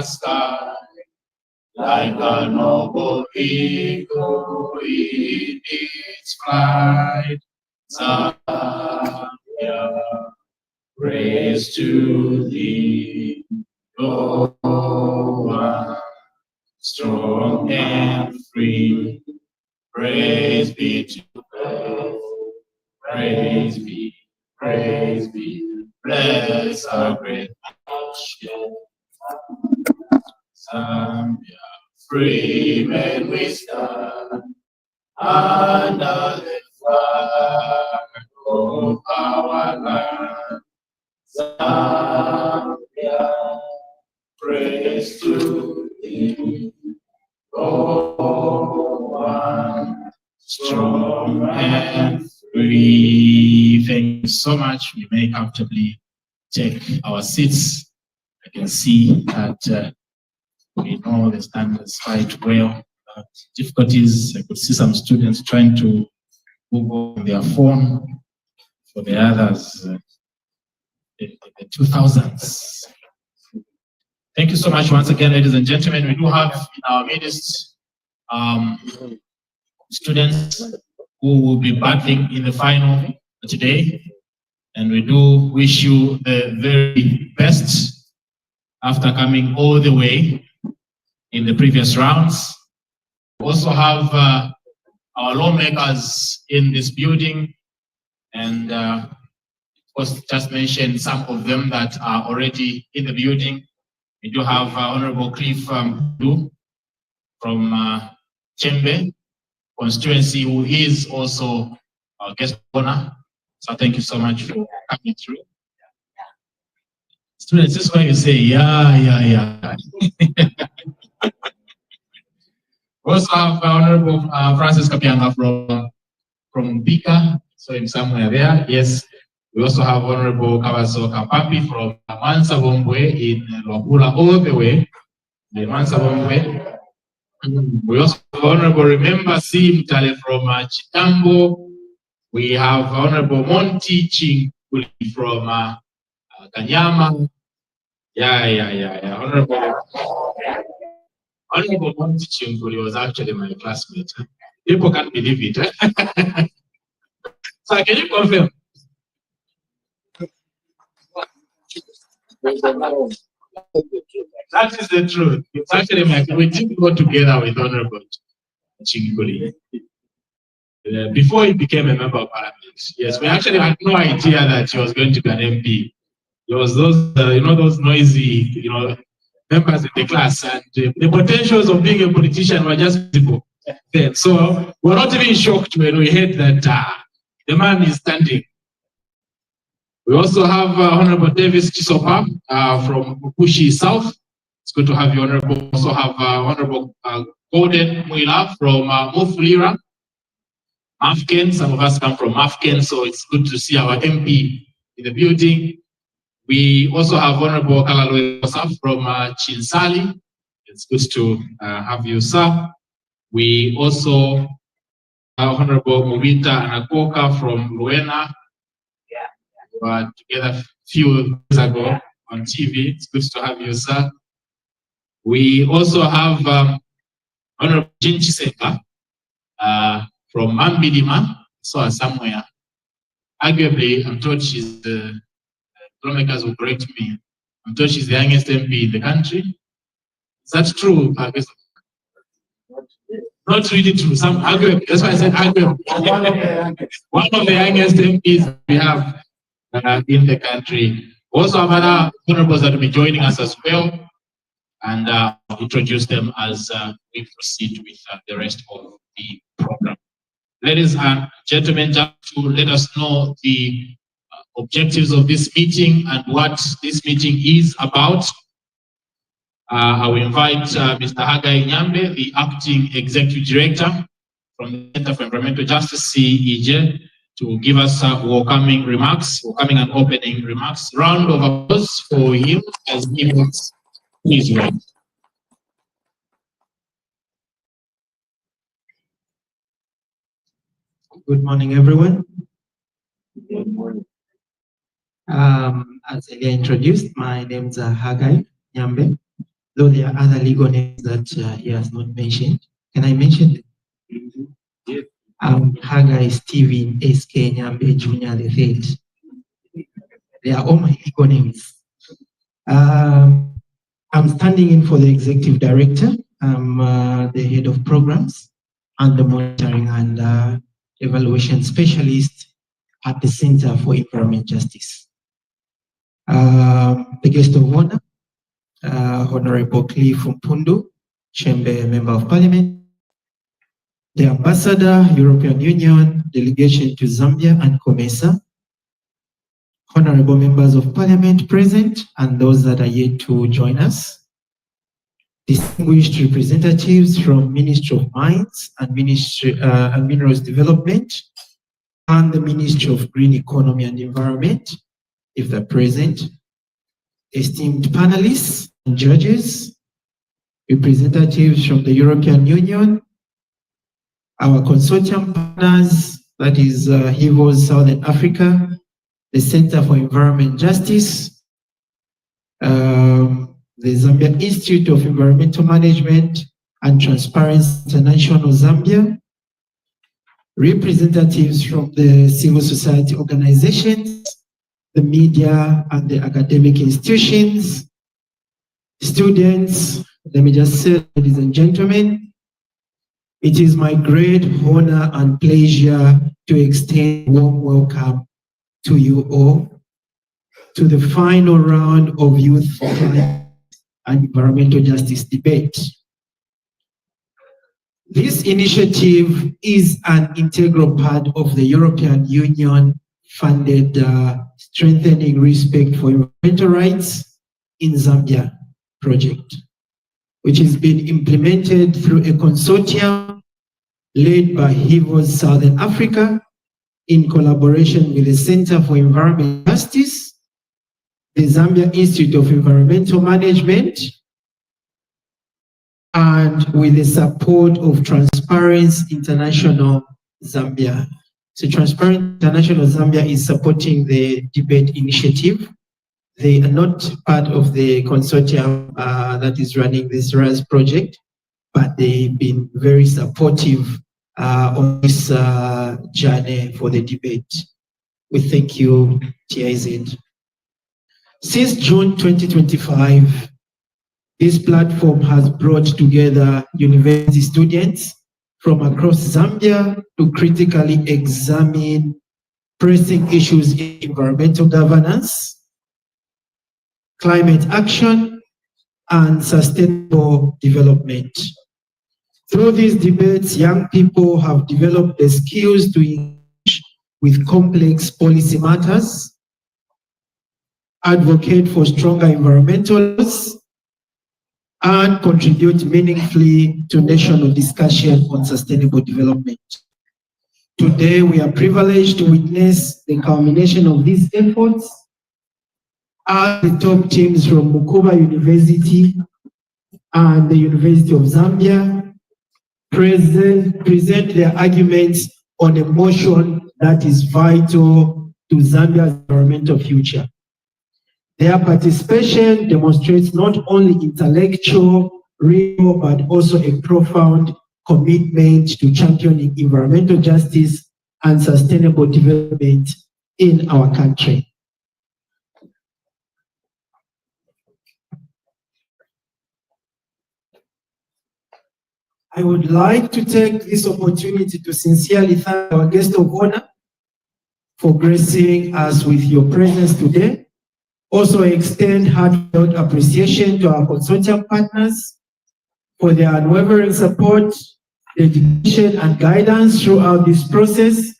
sky, like a noble eagle in its flight. Zambia, praise to thee, O one, strong and free. Praise be to God. Praise be, bless our great nation. Zambia, free men we stand under the flag of our land. Zambia, praise to thee, O one, strong and free. Thank you so much. We may comfortably take our seats. I can see that we know the standards quite well. Difficulties, I could see some students trying to Google on their phone. For the others, the 2000s. Thank you so much once again, ladies and gentlemen. We do have in our midst students who will be battling in the final today. And we do wish you the very best after coming all the way in the previous rounds. We also have our lawmakers in this building, and of course, just mention some of them that are already in the building. We do have Honorable Cliff from Chembe constituency, who is also our guest honor. So thank you so much for coming through. Students, this is why you say, yeah. We also have Honorable Francis Kapianga from Bika, so in somewhere there, yes. We also have Honorable Kawaso Kapapi from Mansa Bombwe in Lwakula, all the way, the Mansa Bombwe. We also have Honorable Remember C. Mtale from Chitambo. We have Honorable Monty Chinguli from Kanyama. Yeah. Honorable Monty Chinguli was actually my classmate. People can't believe it. So can you confirm? That is the truth. It's actually we did go together with Honorable Chinguli before he became a member of parliament. Yes, we actually had no idea that he was going to be an MP. There was those, those noisy, members in the class, and the potentials of being a politician were just visible then. So we're not even shocked when we heard that the man is standing. We also have Honorable Davis Chisopa from Mukushi South. It's good to have you, Honorable. We also have Honorable Golden Muila from Mufulira, Mafken. Some of us come from Mafken, so it's good to see our MP in the building. We also have Honorable Kalaloe from Chinsali. It's good to have you, sir. We also have Honorable Mubita Anakoka from Luena. We were together a few years ago on TV. It's good to have you, sir. We also have Honorable Jinchi Seka from Mambidima, so somewhere. Arguably, I'm told she's the lawmakers will correct me. I'm told she's the youngest MP in the country. Is that true? Not really true. Some arguably. That's why I said arguably. One of the youngest MPs we have in the country. Also have other honorables that will be joining us as well, and introduce them as we proceed with the rest of the program. Ladies and gentlemen, just to let us know the objectives of this meeting and what this meeting is about, I will invite Mr. Hagai Nyambe, the Acting Executive Director from the Center for Environmental Justice, CEJ, to give us welcoming and opening remarks. Round of applause for him as he makes his way. Good morning, everyone. Good morning. As Elia introduced, my name is Hagai Nyambe. though there are other legal names that he has not mentioned. Can I mention them? Yes. Hagai Stephen S.K. Nyambe Jr. the Third. They are all my legal names. I'm standing in for the executive director. I'm the head of programs and the monitoring and evaluation specialist at the Center for Environment Justice. The guest of honor, Honorable Cliff Mpundu, Chamber Member of Parliament, the Ambassador, European Union, delegation to Zambia and COMESA, honorable members of Parliament present and those that are yet to join us, distinguished representatives from Ministry of Mines and Ministry and Minerals Development and the Ministry of Green Economy and Environment, if they're present, esteemed panelists and judges, representatives from the European Union, our consortium partners, that is HIVOS Southern Africa, the Center for Environment Justice, the Zambia Institute of Environmental Management and Transparency International Zambia, representatives from the civil society organizations, the media and the academic institutions, students. Let me just say, ladies and gentlemen, it is my great honor and pleasure to extend a warm welcome to you all to the final round of Youth for Climate and Environmental Justice debate. This initiative is an integral part of the European Union funded Strengthening Respect for Environmental Rights in Zambia project, which has been implemented through a consortium led by HIVOS Southern Africa in collaboration with the Center for Environment Justice, the Zambia Institute of Environmental Management, and with the support of Transparency International Zambia. So Transparency International Zambia is supporting the debate initiative. They are not part of the consortium that is running this RAS project, but they've been very supportive on this journey for the debate. We thank you, TIZ. Since June 2025, this platform has brought together university students from across Zambia to critically examine pressing issues in environmental governance, climate action, and sustainable development. Through these debates, young people have developed the skills to engage with complex policy matters, advocate for stronger environmental laws, and contribute meaningfully to national discussion on sustainable development. Today, we are privileged to witness the culmination of these efforts as the top teams from Mukuba University and the University of Zambia present their arguments on a motion that is vital to Zambia's environmental future. Their participation demonstrates not only intellectual rigor, but also a profound commitment to championing environmental justice and sustainable development in our country. I would like to take this opportunity to sincerely thank our guest of honor for gracing us with your presence today. Also extend heartfelt appreciation to our consortium partners for their unwavering support, dedication, and guidance throughout this process.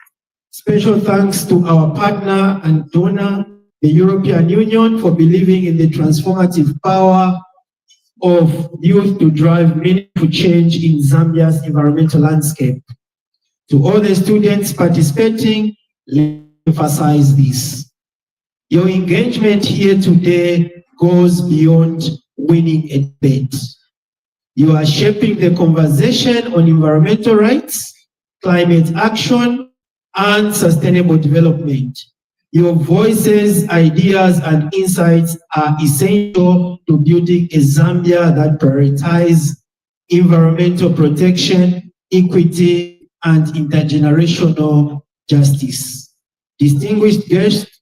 Special thanks to our partner and donor, the European Union, for believing in the transformative power of youth to drive meaningful change in Zambia's environmental landscape. To all the students participating, let me emphasize this. Your engagement here today goes beyond winning a debate. You are shaping the conversation on environmental rights, climate action, and sustainable development. Your voices, ideas, and insights are essential to building a Zambia that prioritizes environmental protection, equity, and intergenerational justice. Distinguished guests,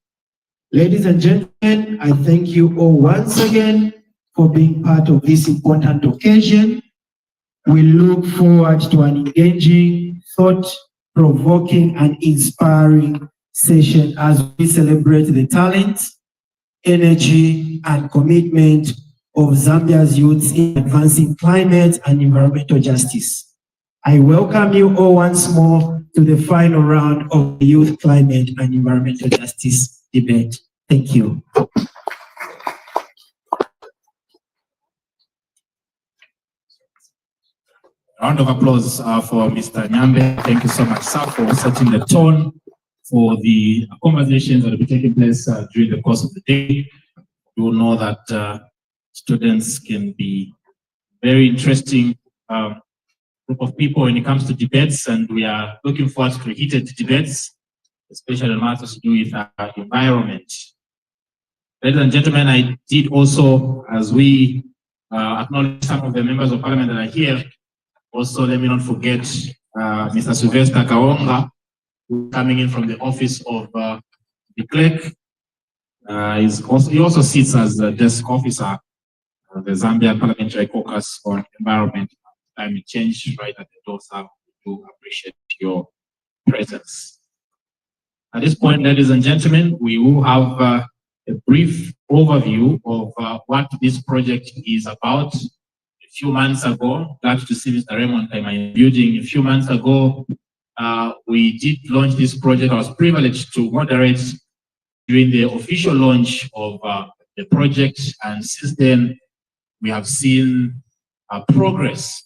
ladies and gentlemen, I thank you all once again for being part of this important occasion. We look forward to an engaging, thought-provoking, and inspiring session as we celebrate the talent, energy, and commitment of Zambia's youth in advancing climate and environmental justice. I welcome you all once more to the final round of the Youth Climate and Environmental Justice debate. Thank you. Round of applause for Mr. Nyambe. Thank you so much, sir, for setting the tone for the conversations that will be taking place during the course of the day. You will know that students can be very interesting group of people when it comes to debates, and we are looking forward to heated debates, especially on matters to do with environment. Ladies and gentlemen, I did also, as we acknowledge some of the members of parliament that are here, also let me not forget Mr. Sylvester Kaonga, who is coming in from the office of the clerk. He also sits as the desk officer of the Zambia Parliamentary Caucus on Environment and Climate Change, right at the door, sir. We do appreciate your presence. At this point, ladies and gentlemen, we will have a brief overview of what this project is about. A few months ago, glad to see Mr. Raymond in my building. A few months ago, we did launch this project. I was privileged to moderate during the official launch of the project, and since then, we have seen progress,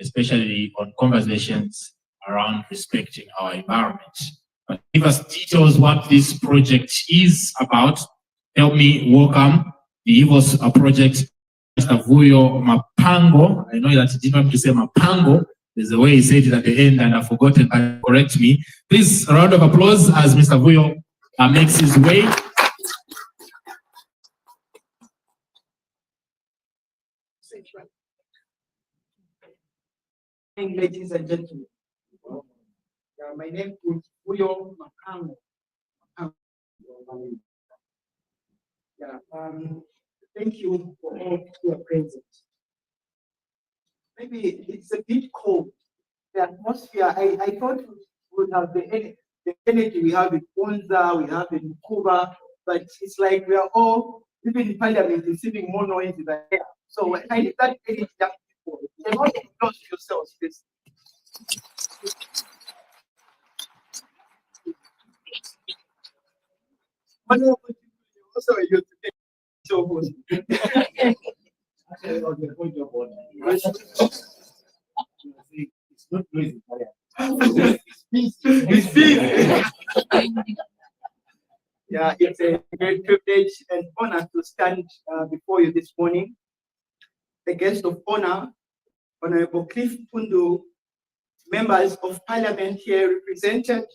especially on conversations around respecting our environment. But give us details what this project is about. Help me welcome the EVOS project, Mr. Vuyo Mapango. I know that he didn't have to say Mapango. There's a way he said it at the end and I've forgotten, but correct me. Please, a round of applause as Mr. Vuyo makes his way. Ladies and gentlemen, my name is Vuyo Mapango. Thank you for all who are present. Maybe it's a bit cold. The atmosphere, I thought we would have the energy we have in Onza, we have in Mukuba, but it's like we are all, even in parliament, receiving more noise than air. So I need that energy young people. You know, close to yourselves, please. Also, you so good. It's not noisy. It's busy. Yeah, it's a great privilege and honor to stand before you this morning. The guest of honor, Honorable Cliff Pundu, members of parliament here represented,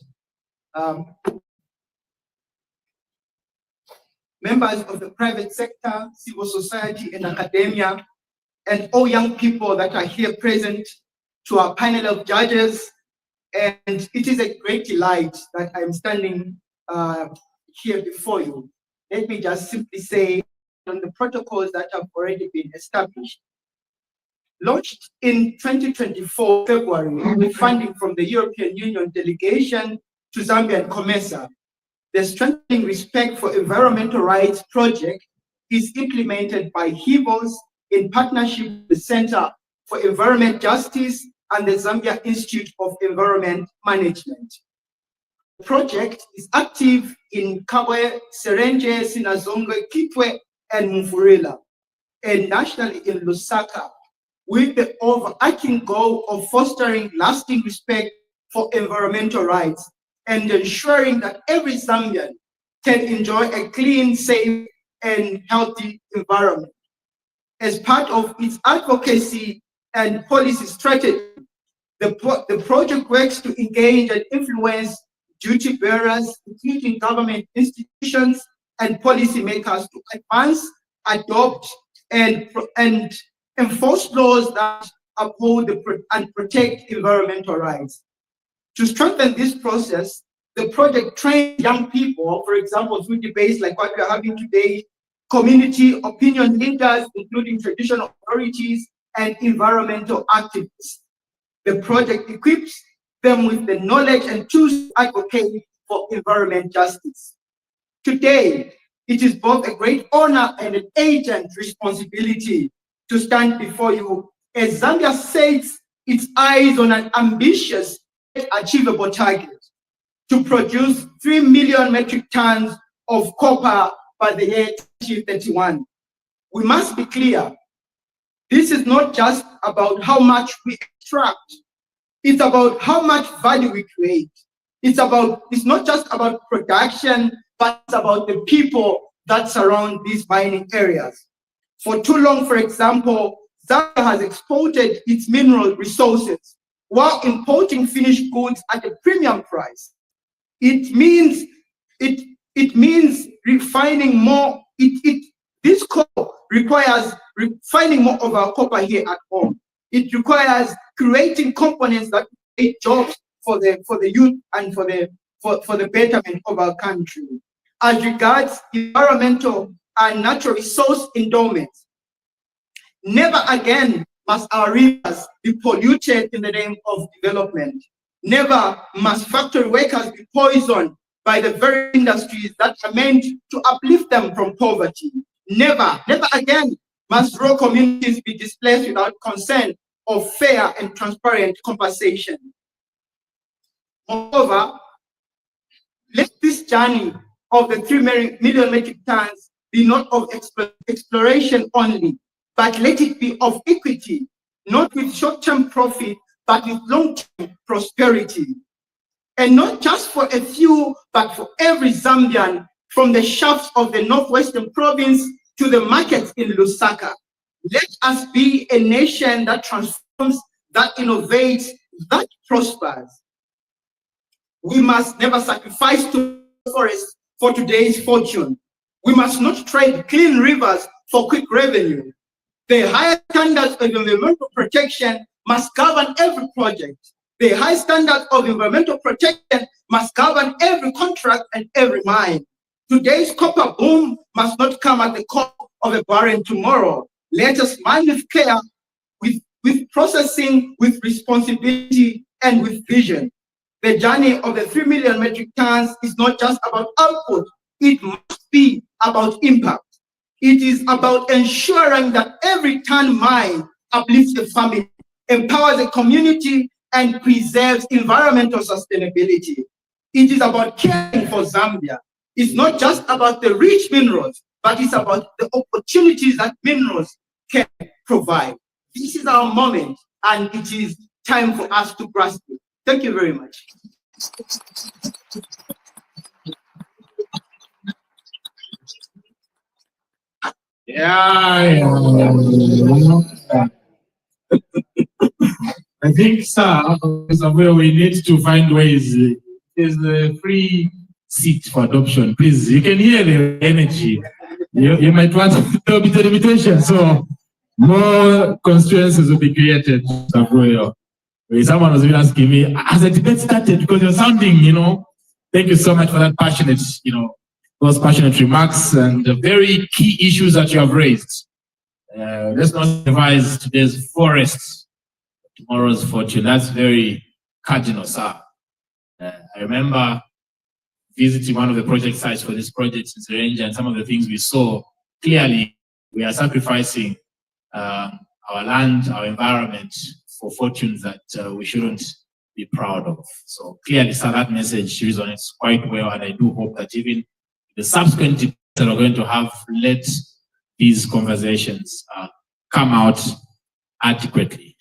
members of the private sector, civil society, and academia, and all young people that are here present, to our panel of judges. And it is a great delight that I'm standing here before you. Let me just simply say on the protocols that have already been established. Launched in 2024 February with funding from the European Union delegation to Zambia and COMESA, the Strengthening Respect for Environmental Rights project is implemented by HIVOS in partnership with the Center for Environment Justice and the Zambia Institute of Environment Management. The project is active in Kabwe, Serenje, Sinazongwe, Kitwe, and Mufurila, and nationally in Lusaka, with the overarching goal of fostering lasting respect for environmental rights and ensuring that every Zambian can enjoy a clean, safe, and healthy environment. As part of its advocacy and policy strategy, the project works to engage and influence duty bearers, including government institutions and policymakers, to advance, adopt, and enforce laws that uphold and protect environmental rights. To strengthen this process, the project trains young people, for example, through debates like what we're having today, community opinion leaders, including traditional authorities and environmental activists. The project equips them with the knowledge and tools to advocate for environment justice. Today, it is both a great honor and an urgent responsibility to stand before you as Zambia sets its eyes on an ambitious, achievable target to produce 3 million metric tons of copper by the year 2031. We must be clear, this is not just about how much we extract, it's about how much value we create. It's not just about production, but it's about the people that surround these mining areas. For too long, for example, Zambia has exported its mineral resources while importing finished goods at a premium price. It means refining more. This coal requires refining more of our copper here at home. It requires creating components that create jobs for the youth and for the betterment of our country. As regards environmental and natural resource endowments, never again must our rivers be polluted in the name of development. Never must factory workers be poisoned by the very industries that are meant to uplift them from poverty. Never again must rural communities be displaced without consent of fair and transparent compensation. Moreover, let this journey of the 3 million metric tons be not of exploration only, but let it be of equity, not with short-term profit, but with long-term prosperity. And not just for a few, but for every Zambian, from the shafts of the northwestern province to the markets in Lusaka. Let us be a nation that transforms, that innovates, that prospers. We must never sacrifice to forests for today's fortune. We must not trade clean rivers for quick revenue. The higher standards of environmental protection must govern every project. The high standards of environmental protection must govern every contract and every mine. Today's copper boom must not come at the cost of a barren tomorrow. Let us mine with care, with processing, with responsibility, and with vision. The journey of the 3 million metric tons is not just about output, it must be about impact. It is about ensuring that every ton mined uplifts the family, empowers the community, and preserves environmental sustainability. It is about caring for Zambia. It's not just about the rich minerals, but it's about the opportunities that minerals can provide. This is our moment, and it is time for us to grasp it. Thank you very much. Yeah. I think, sir, somewhere we need to find ways. There's a free seat for adoption. Please, you can hear the energy. You might want to be the limitation, so more constituencies will be created. Someone was even asking me, has the debate started? Because you're sounding, thank you so much for that passionate, those passionate remarks and the very key issues that you have raised. Let's not revise today's forests, tomorrow's fortune. That's very cardinal, sir. I remember visiting one of the project sites for this project in Serenja, and some of the things we saw, clearly we are sacrificing our land, our environment for fortunes that we shouldn't be proud of. So clearly, sir, that message resonates quite well, and I do hope that even the subsequent debates that we're going to have, let these conversations come out adequately.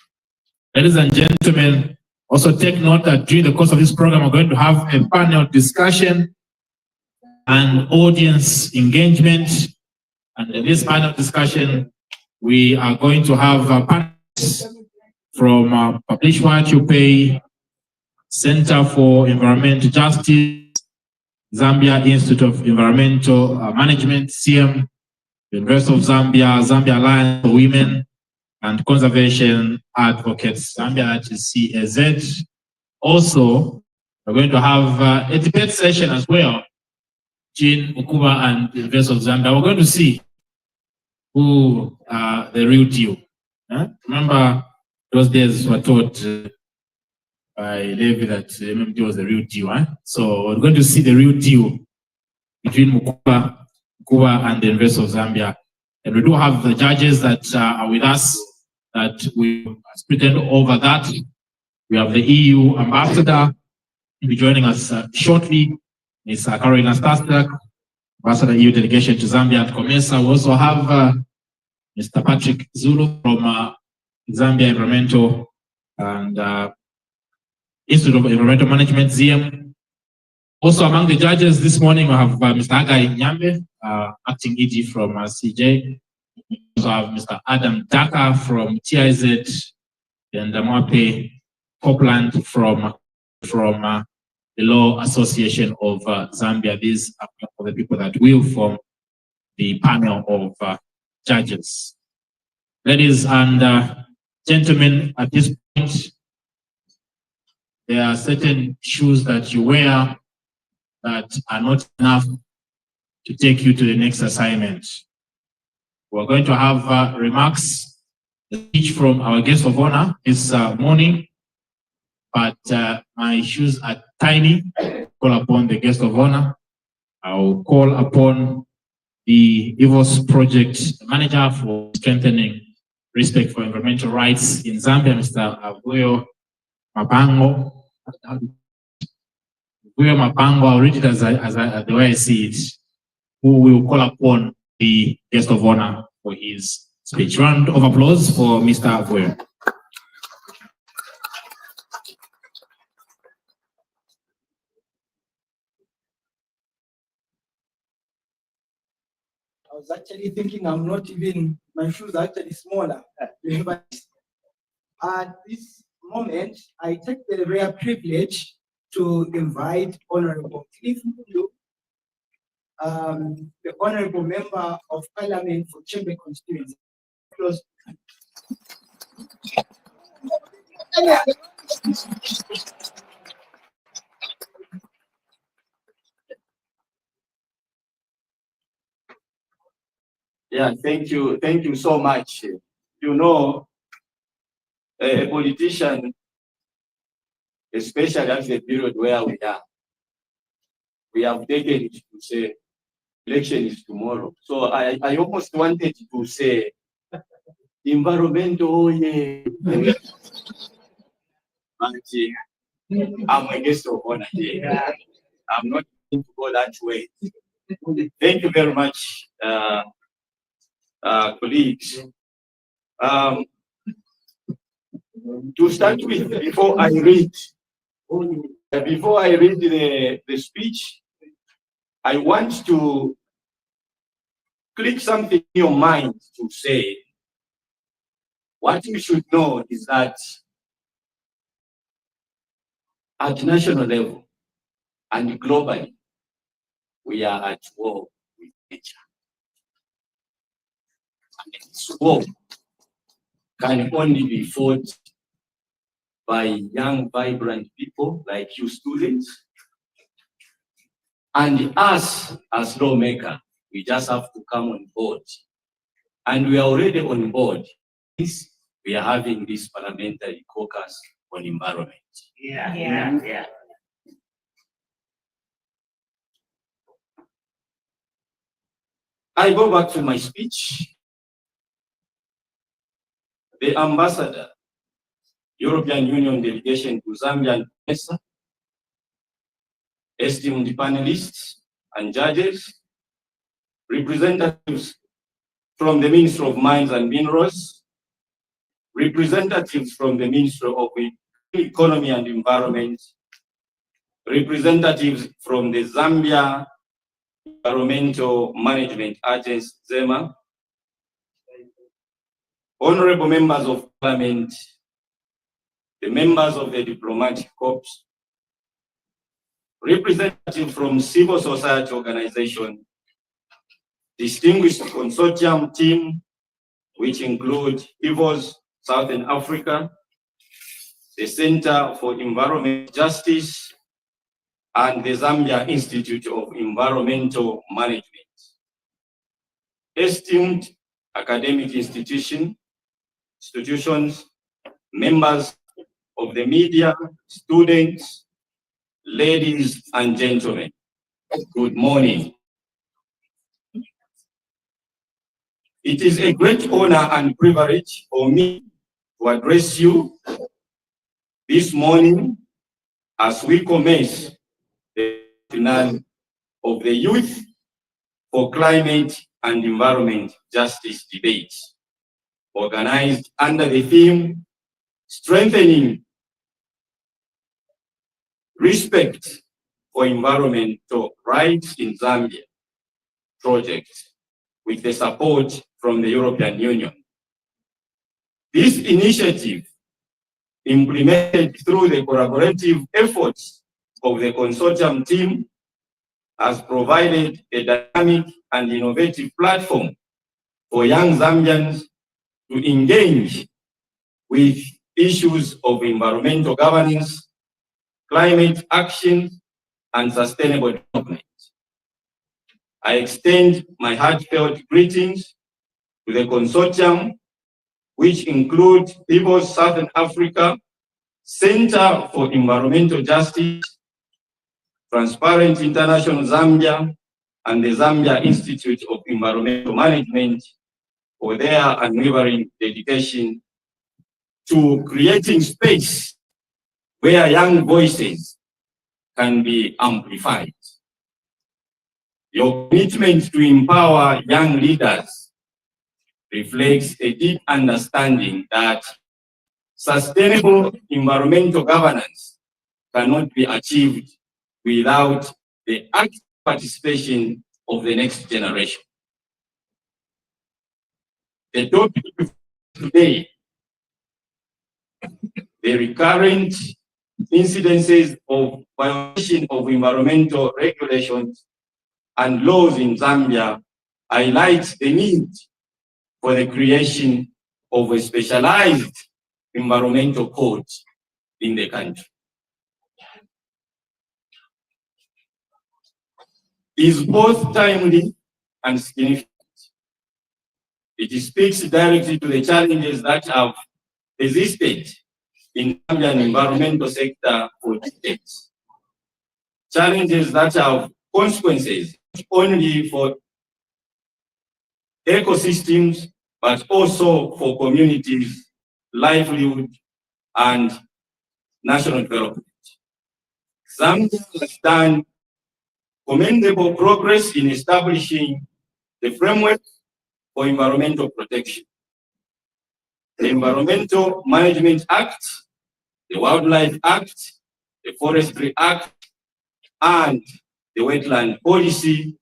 Ladies and gentlemen, also take note that during the course of this program, we're going to have a panel discussion and audience engagement. And in this panel discussion, we are going to have panelists from Publish What You Pay, Center for Environmental Justice, Zambia Institute of Environmental Management, CM, University of Zambia, Zambia Alliance for Women and Conservation Advocates, Zambia, that is CAZ. Also, we're going to have a debate session as well, between Mukuba and the University of Zambia. We're going to see who are the real deal. Remember, those days were taught by Levi that MMD was the real deal. So we're going to see the real deal between Mukuba and the University of Zambia. And we do have the judges that are with us that we split over that. We have the EU ambassador will be joining us shortly. Ms. Carolina Stastak, ambassador EU delegation to Zambia and COMESA. We also have Mr. Patrick Zulu from Zambia Environmental and Institute of Environmental Management, ZM. Also among the judges this morning, we have Mr. Agai Nyambe, acting ED from CJ. We also have Mr. Adam Daka from TIZ and Mwape Copeland from the Law Association of Zambia. These are the people that will form the panel of judges. Ladies and gentlemen, at this point, there are certain shoes that you wear that are not enough to take you to the next assignment. We're going to have remarks, a speech from our guest of honor this morning, but my shoes are tiny. Call upon the guest of honor. I'll call upon the EVOS project manager for strengthening respect for environmental rights in Zambia, Mr. Avuyo Mabango. Avuyo Mabango, I'll read it as the way I see it, who will call upon the guest of honor for his speech. Round of applause for Mr. Avuyo. I was actually thinking my shoes are actually smaller. At this moment, I take the rare privilege to invite Honorable Cliff Mulu, the Honorable Member of Parliament for Chembe constituency. Close. Yeah, thank you so much. You know, a politician, especially at the period where we have taken it to say election is tomorrow. So I almost wanted to say environmental, yeah. But I'm a guest of honor here. I'm not going to go that way. Thank you very much, colleagues. To start with, before I read the speech, I want to click something in your mind to say. What you should know is that at national level and globally, we are at war with nature. And this war can only be fought by young, vibrant people like you students. And us as lawmakers, we just have to come on board. And we are already on board. We are having this parliamentary caucus on environment. Yeah. I go back to my speech. The ambassador, European Union delegation to Zambia and COMESA, esteemed panelists and judges, representatives from the Ministry of Mines and Minerals, representatives from the Ministry of Economy and Environment, representatives from the Zambia Environmental Management Agency, ZEMA, honorable members of Parliament, the members of the diplomatic corps, representatives from civil society organization, distinguished consortium team, which include EVOS Southern Africa, the Center for Environmental Justice, and the Zambia Institute of Environmental Management. Esteemed academic institutions, members of the media, students, ladies and gentlemen, good morning. It is a great honor and privilege for me to address you this morning as we commence the finale of the Youth for Climate and Environment Justice debate, organized under the theme Strengthening Respect for Environmental Rights in Zambia project, with the support from the European Union. This initiative, implemented through the collaborative efforts of the consortium team, has provided a dynamic and innovative platform for young Zambians to engage with issues of environmental governance, climate action, and sustainable development. I extend my heartfelt greetings to the consortium, which include EVOS Southern Africa, Center for Environmental Justice, Transparent International Zambia, and the Zambia Institute of Environmental Management for their unwavering dedication to creating space where young voices can be amplified. Your commitment to empower young leaders reflects a deep understanding that sustainable environmental governance cannot be achieved without the active participation of the next generation. The topic today, the recurrent incidences of violation of environmental regulations and laws in Zambia, highlights the need for the creation of a specialized environmental code in the country. Is both timely and significant. It speaks directly to the challenges that have existed in the Zambian environmental sector for decades. Challenges that have consequences not only for ecosystems, but also for communities, livelihood, and national development. Zambia has done commendable progress in establishing the framework for environmental protection. The Environmental Management Act, the Wildlife Act, the Forestry Act, and the Wetland Policy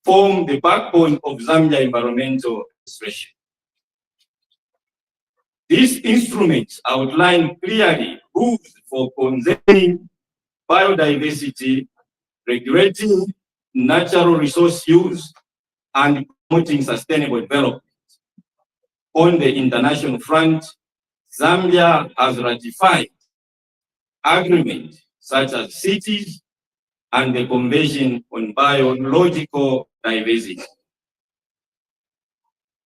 form the backbone of Zambia environmental administration. These instruments outline clearly rules for conserving biodiversity, regulating natural resource use, and promoting sustainable development. On the international front, Zambia has ratified agreements such as CITES and the Convention on Biological Diversity,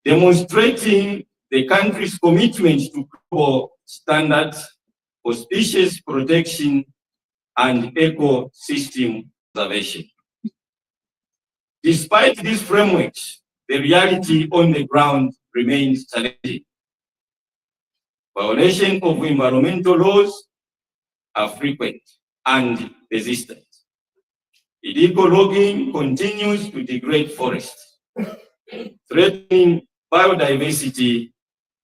demonstrating the country's commitment to global standards for species protection and ecosystem preservation. Despite these frameworks, the reality on the ground remains challenging. Violation of environmental laws are frequent and persistent. Illegal logging continues to degrade forests, threatening biodiversity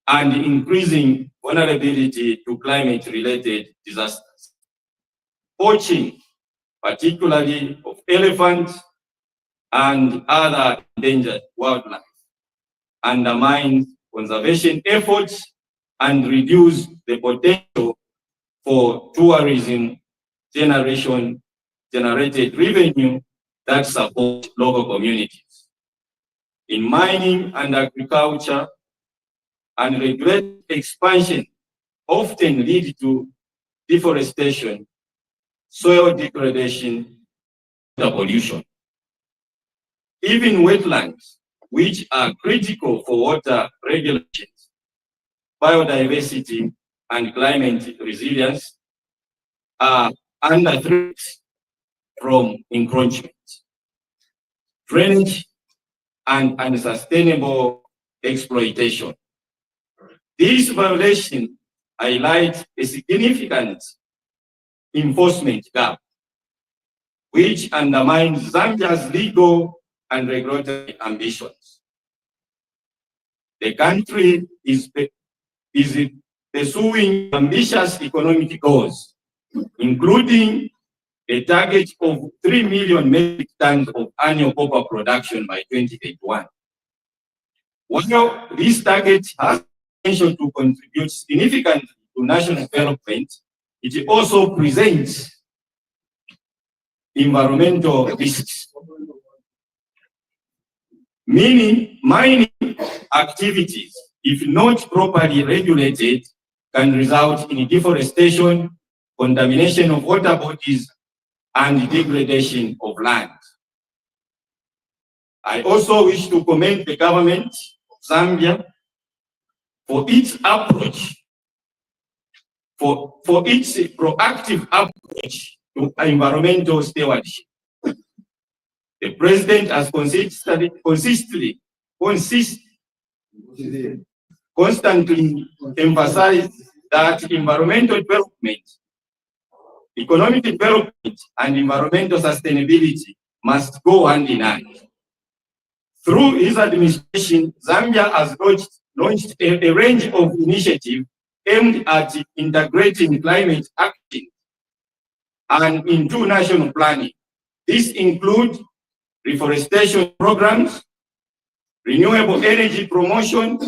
and increasing vulnerability to climate-related disasters. Poaching, particularly of elephants and other endangered wildlife, undermines conservation efforts and reduce the potential for tourism generated revenue that support local communities. In mining and agriculture, unregulated expansion often lead to deforestation, soil degradation, water pollution. Even wetlands, which are critical for water regulations, biodiversity, and climate resilience, are under threat from encroachment, drainage, and unsustainable exploitation. These violations highlight a significant enforcement gap, which undermines Zambia's legal and regulatory ambitions. The country is pursuing ambitious economic goals, including a target of 3 million metric tons of annual copper production by 2031. While this target has potential to contribute significantly to national development, it also presents environmental risks. Meaning, mining activities, if not properly regulated, can result in deforestation, contamination of water bodies, and degradation of land. I also wish to commend the government of Zambia for its approach, for its proactive approach to environmental stewardship. The president has constantly emphasized that environmental development, economic development, and environmental sustainability must go hand in hand. Through his administration, Zambia has launched a range of initiatives aimed at integrating climate action and into national planning. These include reforestation programs, renewable energy promotion,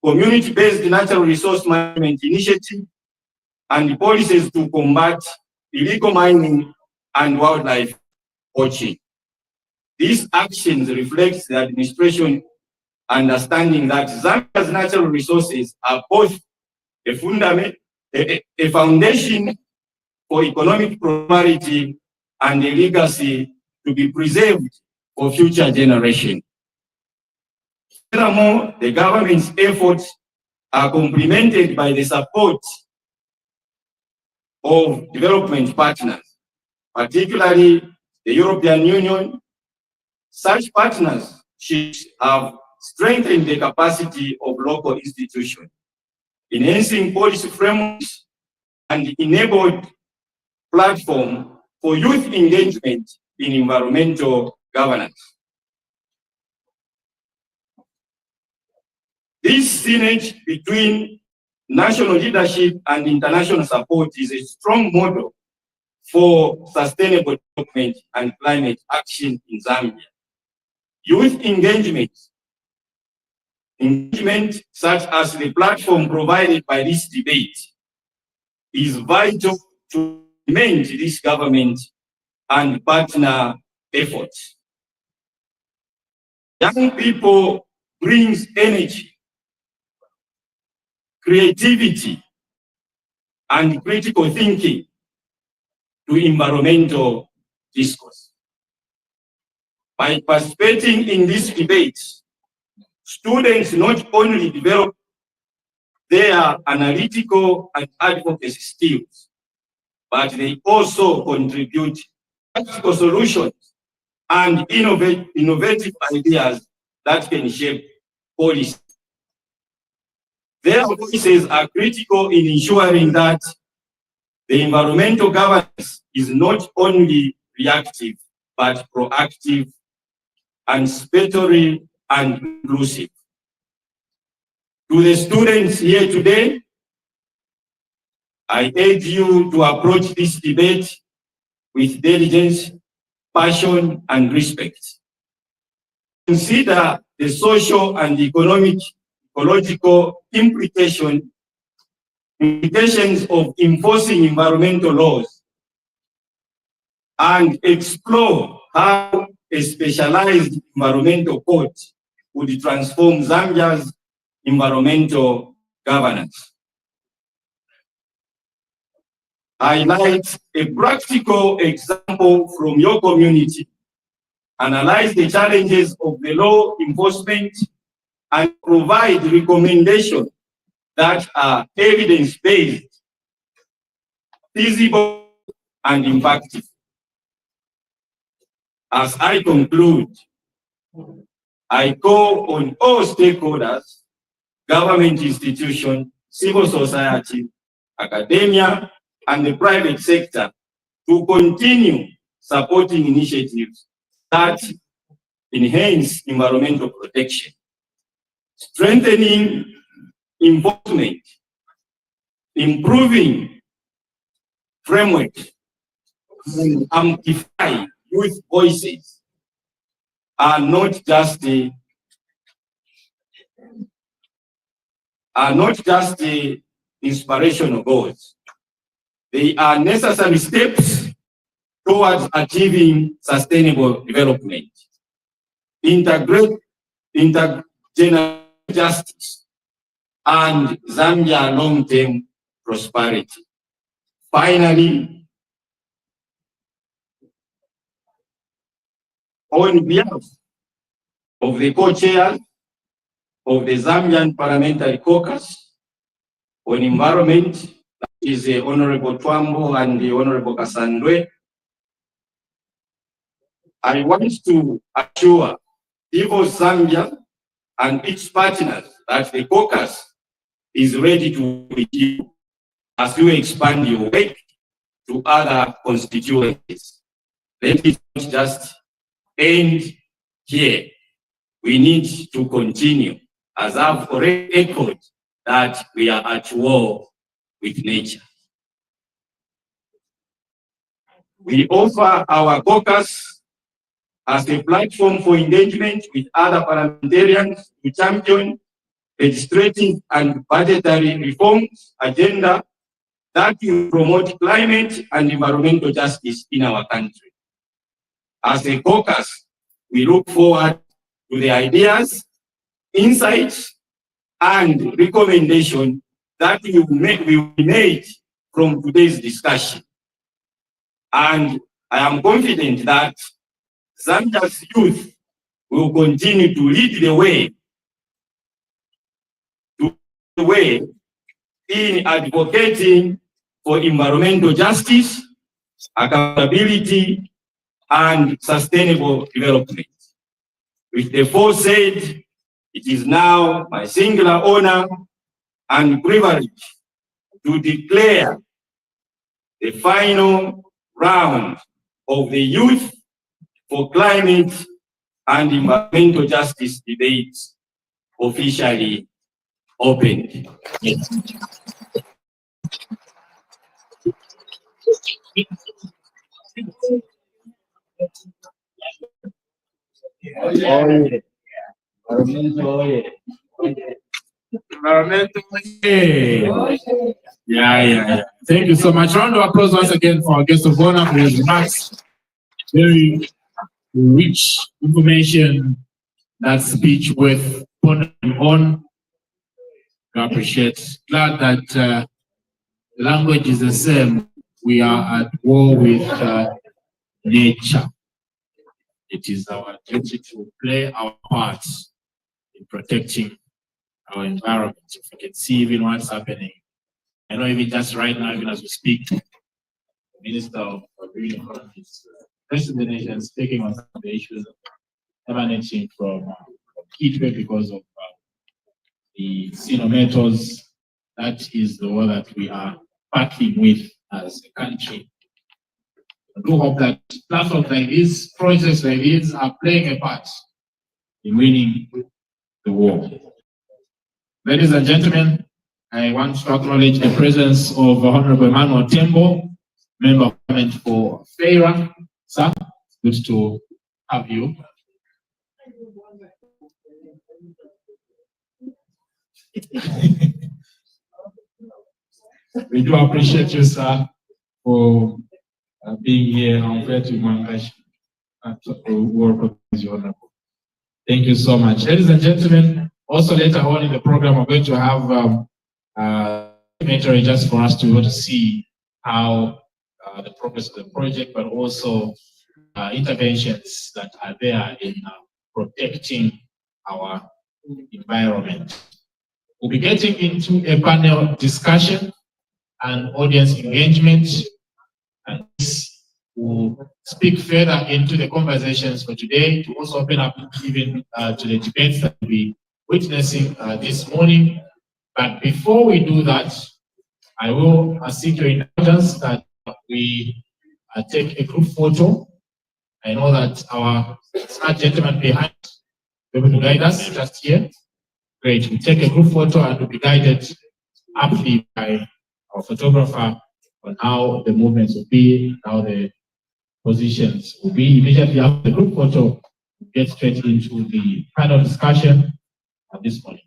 community-based natural resource management initiative, and policies to combat illegal mining and wildlife poaching. These actions reflect the administration understanding that Zambia's natural resources are both a foundation for economic prosperity and a legacy to be preserved for future generations. Furthermore, the government's efforts are complemented by the support of development partners, particularly the European Union. Such partnerships have strengthened the capacity of local institutions, enhancing policy frameworks, and enabled platform for youth engagement in environmental governance. This synergy between national leadership and international support is a strong model for sustainable development and climate action in Zambia. Youth engagement such as the platform provided by this debate is vital to implement this government and partner efforts. Young people brings energy, creativity, and critical thinking to environmental discourse. By participating in this debate, students not only develop their analytical and advocacy skills, but they also contribute practical solutions and innovative ideas that can shape policy. Their voices are critical in ensuring that the environmental governance is not only reactive, but proactive, anticipatory, and inclusive. To the students here today, I urge you to approach this debate with diligence, passion, and respect. Consider the social and economic, ecological implications of enforcing environmental laws and explore how a specialized environmental court would transform Zambia's environmental governance. Highlight a practical example from your community. Analyze the challenges of the law enforcement and provide recommendations that are evidence-based, feasible, and impactful. As I conclude, I call on all stakeholders, government institutions, civil society, academia, and the private sector to continue supporting initiatives that enhance environmental protection, strengthening enforcement, improving framework, and amplify youth voices are not just inspirational goals. They are necessary steps towards achieving sustainable development, intergenerational justice, and Zambia long-term prosperity. Finally, on behalf of the co-chairs of the Zambian Parliamentary Caucus on Environment, that is the Honorable Twambo and the Honorable Kasandwe, I want to assure people of Zambia and its partners that the caucus is ready to meet you as you expand your work to other constituencies. Let it not just end here. We need to continue, as I've already echoed, that we are at war with nature. We offer our caucus as a platform for engagement with other parliamentarians to champion legislative and budgetary reforms agenda that will promote climate and environmental justice in our country. As a caucus, we look forward to the ideas, insights, and recommendations that will be made from today's discussion. And I am confident that Zambia's youth will continue to lead the way in advocating for environmental justice, accountability, and sustainable development. With the aforesaid, it is now my singular honor and privilege to declare the final round of the Youth for Climate and Environmental Justice debates officially opened. Yeah. Thank you so much. Round of applause once again for our guest of honor for his remarks. Very rich information, that speech with pondering on. I appreciate. Glad that the language is the same. We are at war with nature. It is our duty to play our parts in protecting our environment. If we can see even what's happening. I know even just right now, even as we speak, the Minister of Green Economy is addressing the nation, speaking on some of the issues emanating from heat wave because of the metals. That is the war that we are battling with as a country. I do hope that platforms like this, projects like this, are playing a part in winning the war. Ladies and gentlemen, I want to acknowledge the presence of Honorable Emmanuel Tembo, Member of Parliament for Feira. Sir, good to have you. We do appreciate you, sir, for being here. I'm glad to Mangash work with you, Honorable. Thank you so much. Ladies and gentlemen, also later on in the program, we're going to have documentary just for us to be able to see how the progress of the project, but also interventions that are there in protecting our environment. We'll be getting into a panel discussion and audience engagement, and this will speak further into the conversations for today to also open up even to the debates that we'll be witnessing this morning. But before we do that, I will seek your indulgence that we take a group photo. I know that our smart gentleman behind will be able to guide us just here. Great. We take a group photo and we'll be guided aptly by our photographer on how the movements will be, how the positions will be. Immediately after the group photo, we get straight into the panel discussion this morning.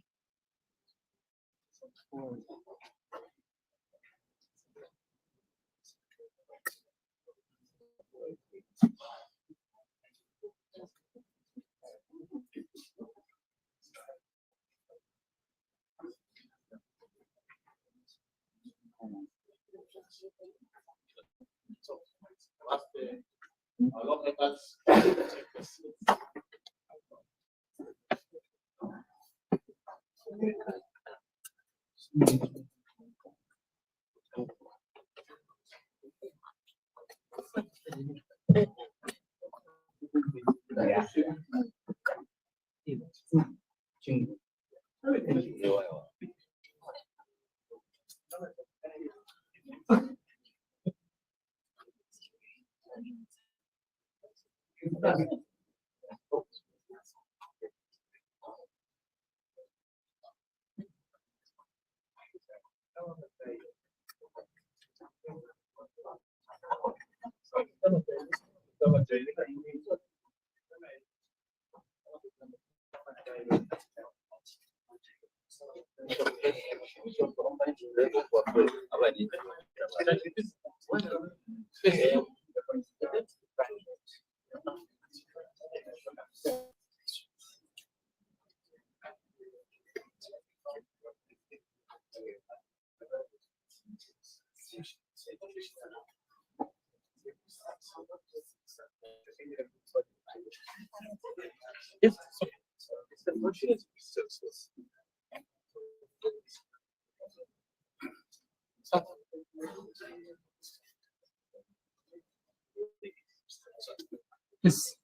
Yes.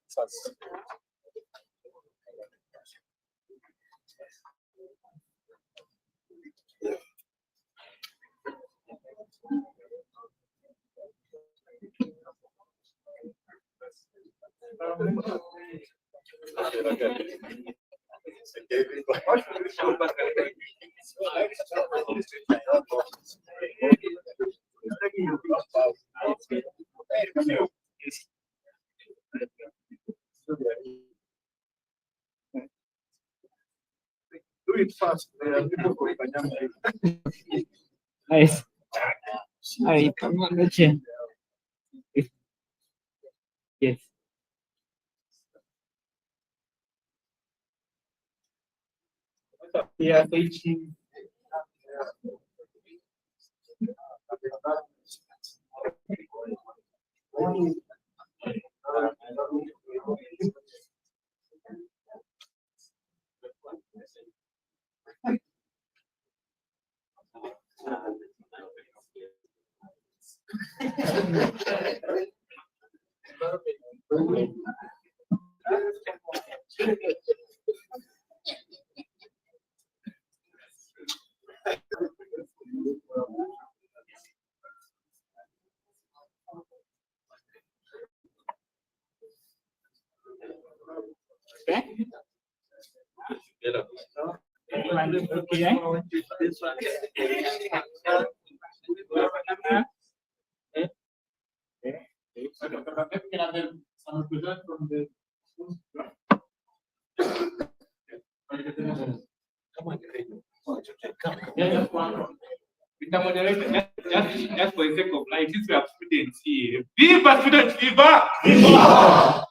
Do it fast. Nice. Ahí, toma leche. Yes. Yeah, teaching. Mr. Moderator, just for the sake of life, since we have students here. Viva students, viva! Viva!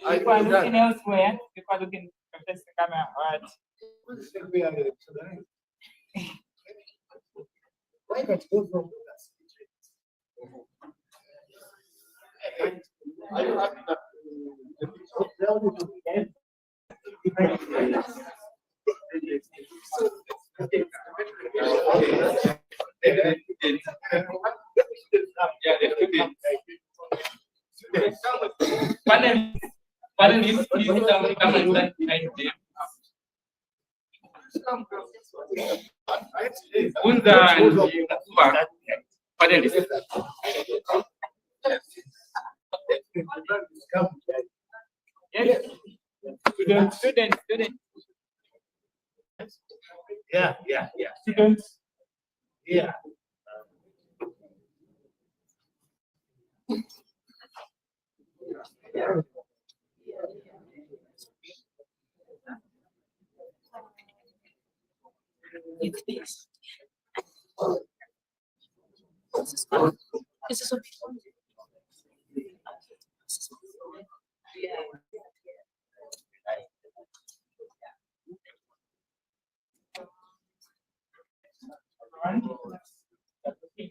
If we're looking elsewhere, if we're looking to face the camera, all right. Panelists, please come and stand behind them. Unza and Mukuba, panelists. Yes. Students. Yeah. Students. Yeah.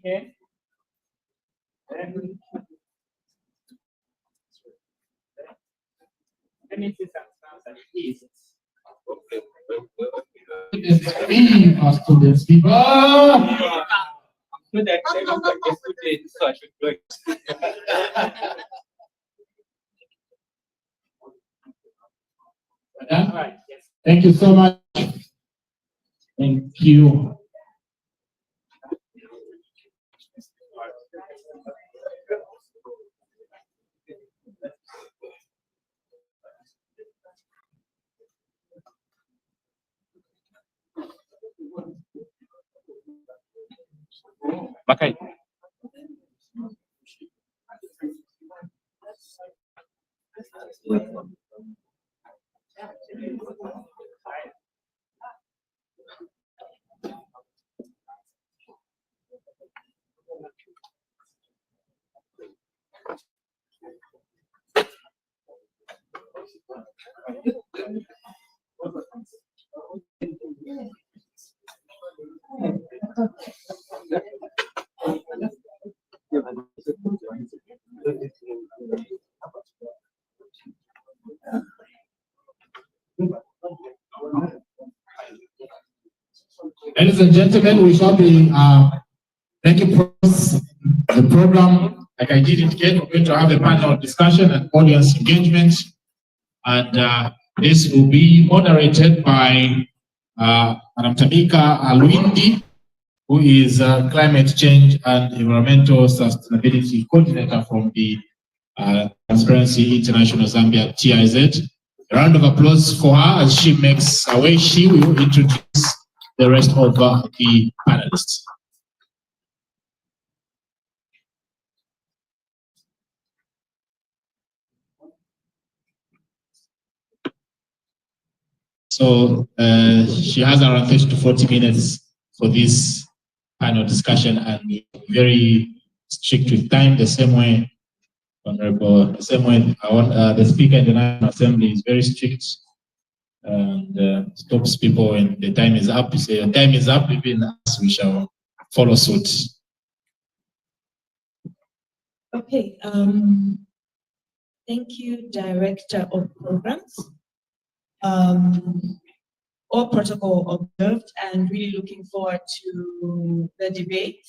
Okay. Let me see some sounds, please. Viva students, viva! So that I look like a student, so I should do it. Madam, Right, yes. thank you so much. Thank you. Makai. Ladies and gentlemen, we shall be taking the program. Like I did indicate, we're going to have a panel discussion and audience engagement. And this will be moderated by Madam Tamika Alwindi, who is Climate Change and Environmental Sustainability Coordinator from the Transparency International Zambia TIZ. A round of applause for her as she makes her way. She will introduce the rest of the panelists. So she has around 30 to 40 minutes for this panel discussion, and very strict with time, the same way, Honorable, the same way the Speaker in the National Assembly is very strict and stops people when the time is up. You say your time is up, even us, we shall follow suit. Okay, thank you, Director of Programs. all protocol observed, and really looking forward to the debate.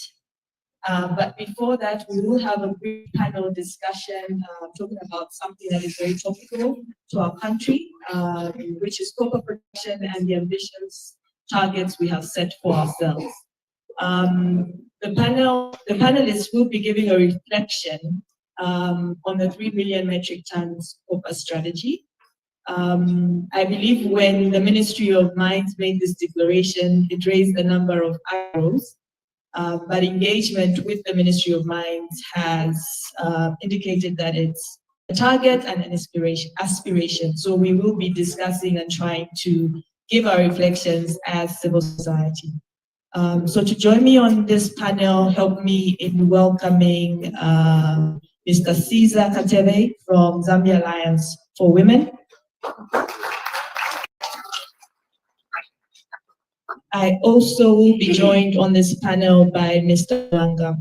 But before that, we will have a brief panel discussion talking about something that is very topical to our country, which is copper production and the ambitious targets we have set for ourselves. The panelists will be giving a reflection on the 3 million metric tons copper strategy. I believe when the Ministry of Mines made this declaration, it raised a number of eyebrows. But engagement with the Ministry of Mines has indicated that it's a target and an aspiration. So we will be discussing and trying to give our reflections as civil society. So to join me on this panel, help me in welcoming Mr. Caesar Katebe from Zambia Alliance for Women. I also will be joined on this panel by Mr. Langa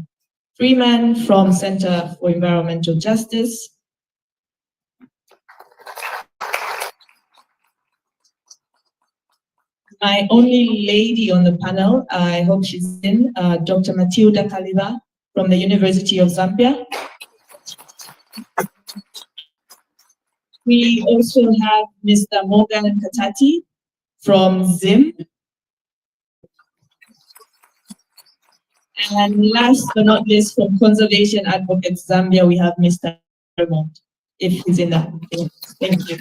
Freeman from Center for Environmental Justice. My only lady on the panel, I hope she's in, Dr. Matilda Kaliva from the University of Zambia. We also have Mr. Morgan Katati from ZIM. And last but not least, from Conservation Advocates Zambia, we have Mr. Remont, if he's in that. Thank you.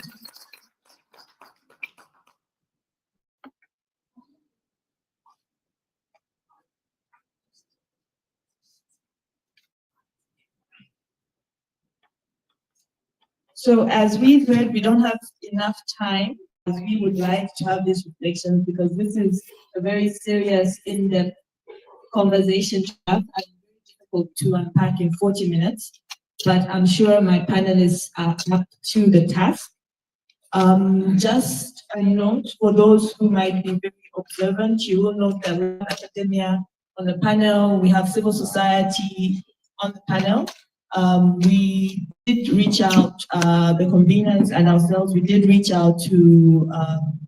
So as we've heard, we don't have enough time as we would like to have this reflection, because this is a very serious, in-depth conversation to have and very difficult to unpack in 40 minutes. But I'm sure my panelists are up to the task. Just a note for those who might be very observant, you will note that we have academia on the panel, we have civil society on the panel. We did reach out, the conveners and ourselves, we did reach out to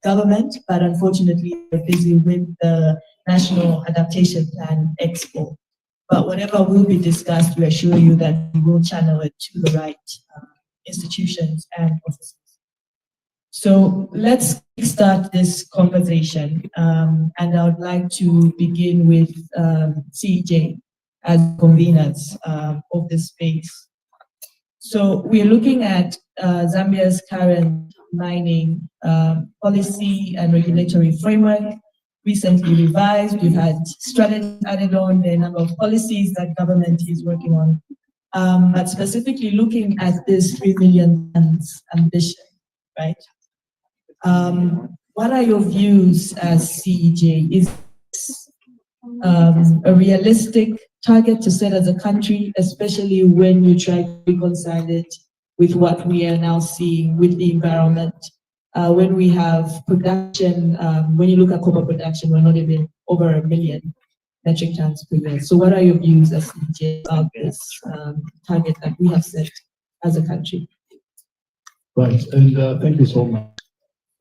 government, but unfortunately we're busy with the National Adaptation Plan Expo. But whatever will be discussed, we assure you that we will channel it to the right institutions and offices. So let's start this conversation, and I would like to begin with CJ as conveners of this space. So we're looking at Zambia's current mining policy and regulatory framework, recently revised. We've had strategies added on, there are a number of policies that government is working on. But specifically looking at this 3 million tons ambition, right? What are your views as CEJ? Is this a realistic target to set as a country, especially when you try to reconcile it with what we are now seeing with the environment? When we have production, when you look at copper production, we're not even over 1 million metric tons per year. So what are your views as CEJ about this target that we have set as a country? Right, and thank you so much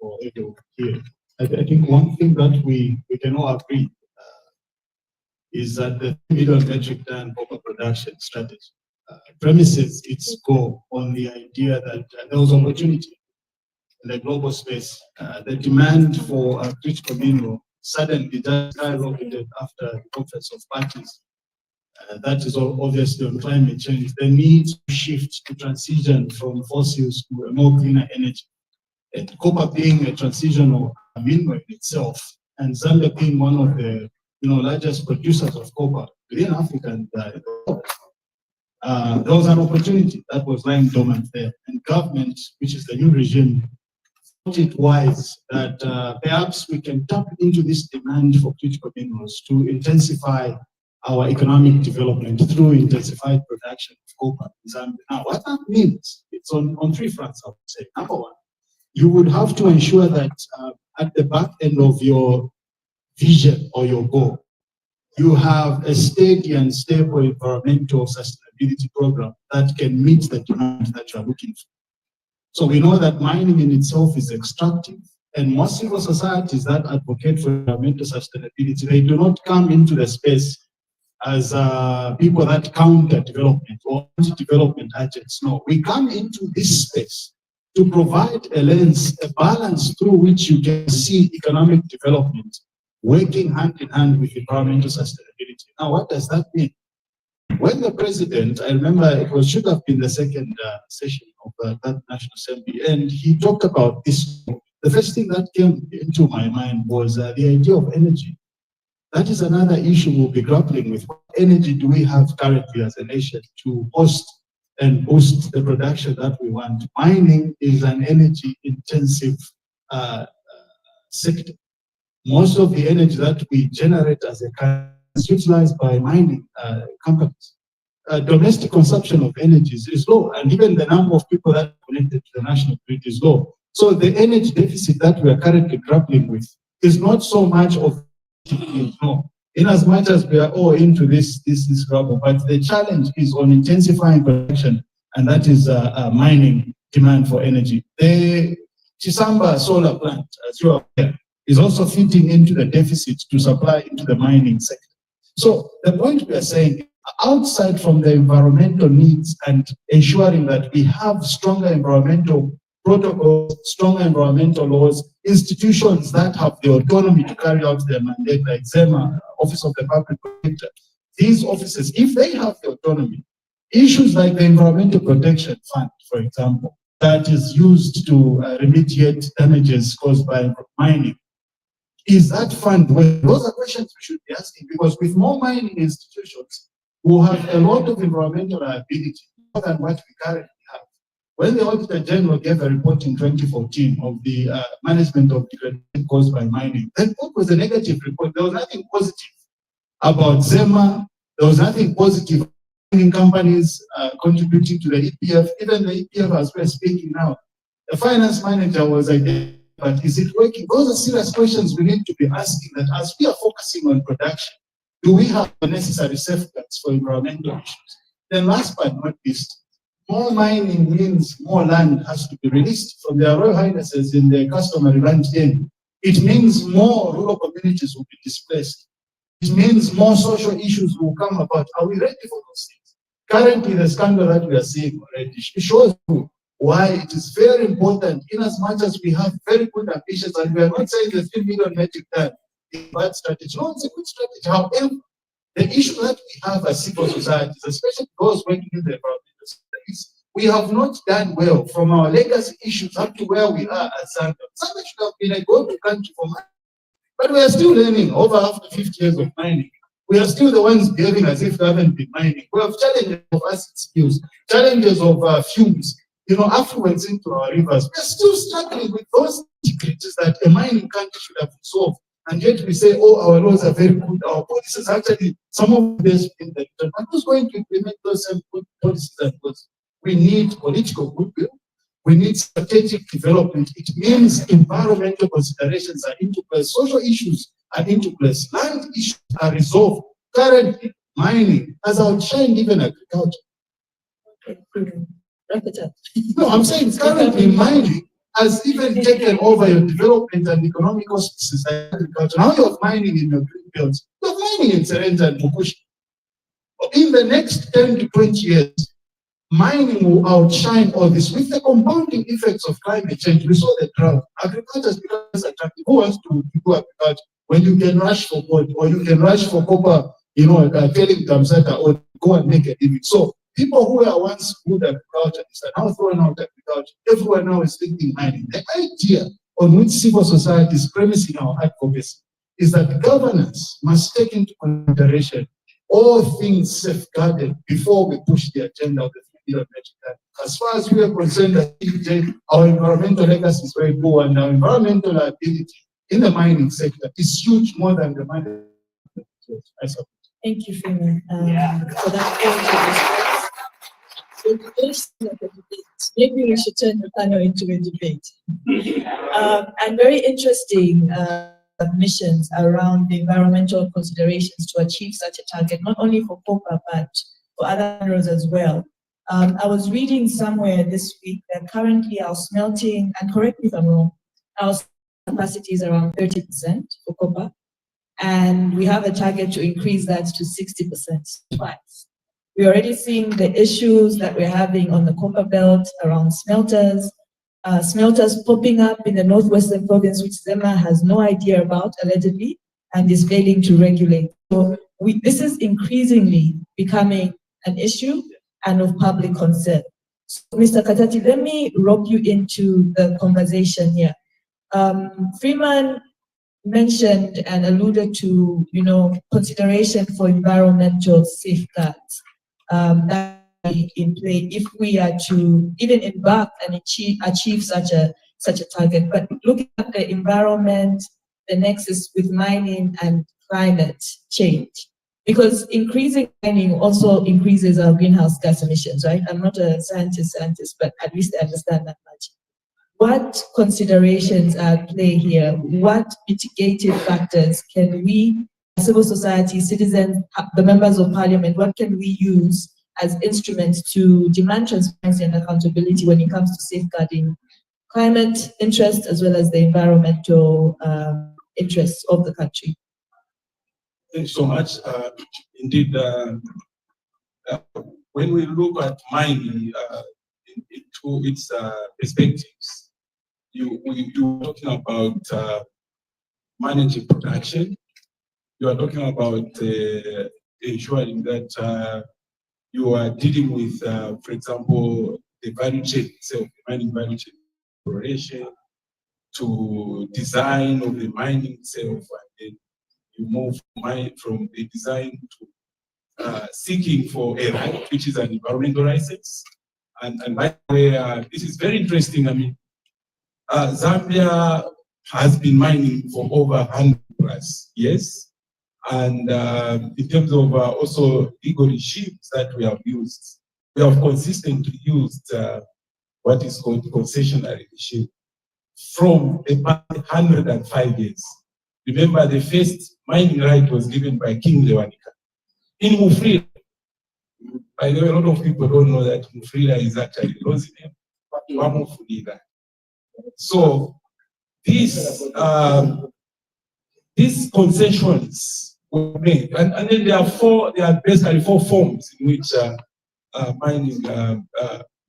for everyone here. I think one thing that we can all agree is that the 3 million metric ton copper production strategy premises its goal on the idea that there was opportunity in the global space. The demand for critical mineral suddenly just skyrocketed after the conference of parties. That is obviously on climate change. The need to shift to transition from fossils to a more cleaner energy. And copper being a transitional mineral in itself, and Zambia being one of the largest producers of copper within Africa, and there was an opportunity that was lying dormant there. And government, which is the new regime, thought it wise that perhaps we can tap into this demand for critical minerals to intensify our economic development through intensified production of copper in Zambia. Now, what that means, it's on 3 fronts, I would say. Number one, you would have to ensure that at the back end of your vision or your goal, you have a steady and stable environmental sustainability program that can meet the demand that you're looking for. So we know that mining in itself is extractive, And most civil societies that advocate for environmental sustainability, they do not come into the space as people that counter development or anti-development agents. No, we come into this space to provide a lens, a balance through which you can see economic development working hand in hand with environmental sustainability. Now, what does that mean? When the president, I remember it should have been the second session of that National Assembly, and he talked about this. The first thing that came into my mind was the idea of energy. That is another issue we'll be grappling with. What energy do we have currently as a nation to host and boost the production that we want? Mining is an energy-intensive sector. Most of the energy that we generate as a country is utilized by mining companies. Domestic consumption of energy is low, and even the number of people that are connected to the national grid is low. So the energy deficit that we are currently grappling with is not so much of no, in as much as we are all into this grapple, but the challenge is on intensifying production, and that is mining demand for energy. The Chisamba solar plant, as you are aware, is also fitting into the deficit to supply into the mining sector. So the point we are saying, outside from the environmental needs and ensuring that we have stronger environmental protocols, stronger environmental laws, institutions that have the autonomy to carry out their mandate, like ZEMA, Office of the Public Protector, these offices, if they have the autonomy, issues like the Environmental Protection Fund, for example, that is used to remediate damages caused by mining, is that fund, well, those are questions we should be asking, because with more mining institutions, we'll have a lot of environmental liability, more than what we currently have. When the Auditor General gave a report in 2014 of the management of degradation caused by mining, that report was a negative report. There was nothing positive about ZEMA. There was nothing positive about mining companies contributing to the EPF. Even the EPF, as we're speaking now, the finance manager was like, but is it working? Those are serious questions we need to be asking, that as we are focusing on production, do we have the necessary safeguards for environmental issues? Then last but not least, more mining means more land has to be released from their Royal Highnesses in the customary land game. It means more rural communities will be displaced. It means more social issues will come about. Are we ready for those things? Currently, the scandal that we are seeing already shows you why it is very important, in as much as we have very good ambitions, and we are not saying the 3 million metric ton is a bad strategy. No, it's a good strategy. However, the issue that we have as civil societies, especially those working in the environmental sector, is we have not done well from our legacy issues up to where we are at Zambia. Zambia should have been a go-to country for mining, but we are still learning over after 50 years of mining. We are still the ones behaving as if we haven't been mining. We have challenges of acid spills, challenges of fumes, affluents into our rivers. We are still struggling with those difficulties that a mining country should have solved. And yet we say, oh, our laws are very good. Our policies actually, some of the best in the region. But who's going to implement those same good policies and laws? We need political goodwill. We need strategic development. It means environmental considerations are into place. Social issues are into place. Land issues are resolved. Currently, mining has outshined even agriculture. No, I'm saying currently mining has even taken over your development and economic auspices like agriculture. Now you have mining in your green belts. You have mining in Serenza and Mukuba. In the next 10 to 20 years, mining will outshine all this with the compounding effects of climate change. We saw the drought. Agriculture has become less attractive. Who wants to do agriculture when you can rush for gold or you can rush for copper, telling Tamsata or go and make a living? So people who were once good agriculturists are now throwing out agriculture. Everyone now is thinking mining. The idea on which civil society is premising our advocacy is that governance must take into consideration all things safeguarded before we push the agenda of the 3 million metric ton. As far as we are concerned, our environmental legacy is very poor, and our environmental liability in the mining sector is huge, more than the money. Thank you, Freeman, for that. So maybe we should turn the panel into a debate. And very interesting missions around the environmental considerations to achieve such a target, not only for copper, but for other minerals as well. I was reading somewhere this week that currently our smelting, and correct me if I'm wrong, our capacity is around 30% for copper, and we have a target to increase that to 60% twice. We're already seeing the issues that we're having on the copper belt around smelters, smelters popping up in the northwestern province, which Zema has no idea about, allegedly, and is failing to regulate. So this is increasingly becoming an issue and of public concern. So, Mr. Katati, let me rope you into the conversation here. Freeman mentioned and alluded to, consideration for environmental safeguards that in play if we are to even embark and achieve such a target. But looking at the environment, the nexus with mining and climate change, because increasing mining also increases our greenhouse gas emissions, right? I'm not a scientist, but at least I understand that much. What considerations are at play here? What mitigative factors can we, civil society, citizens, the members of parliament, what can we use as instruments to demand transparency and accountability when it comes to safeguarding climate interests as well as the environmental interests of the country? Thank you so much. Indeed, when we look at mining into its perspectives, you're talking about managing production. You are talking about ensuring that you are dealing with, for example, the value chain itself, the mining value chain, exploration, to design of the mining itself, and then you move from the design to seeking for a right, which is an environmental license. And by the way, this is very interesting. I mean, Zambia has been mining for over 100+ years. And in terms of also legal regimes that we have used, we have consistently used what is called concessionary regime from about 105 years. Remember, the first mining right was given by King Lewanika in Mufrira. By the way, a lot of people don't know that Mufrira is actually Lozi name. So these concessions were made, and then there are basically four forms in which mining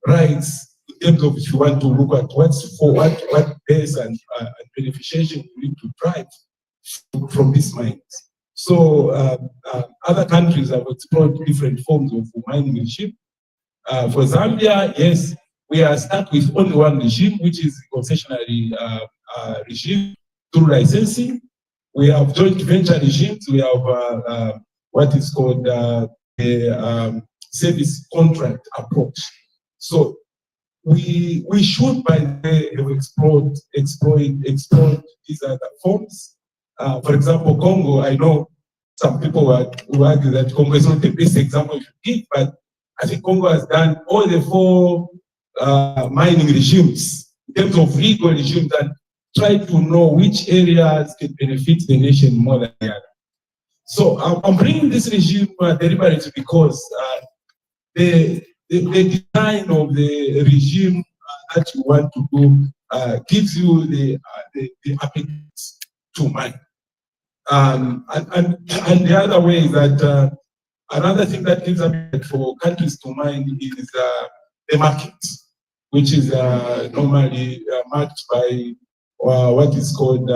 rights, in terms of if you want to look at what base and beneficiation you need to drive from these mines. So other countries have explored different forms of mining regime. For Zambia, yes, we are stuck with only one regime, which is concessionary regime through licensing. We have joint venture regimes. We have what is called the service contract approach. So we should, by the way, have explored these other forms. For example, Congo, I know some people who argue that Congo is not the best example you give, but I think Congo has done all the four mining regimes in terms of legal regimes and try to know which areas can benefit the nation more than the other. So I'm bringing this regime deliberately because the design of the regime that you want to do gives you the appetite to mine. And the other way is that another thing that gives appetite for countries to mine is the market, which is normally marked by what is called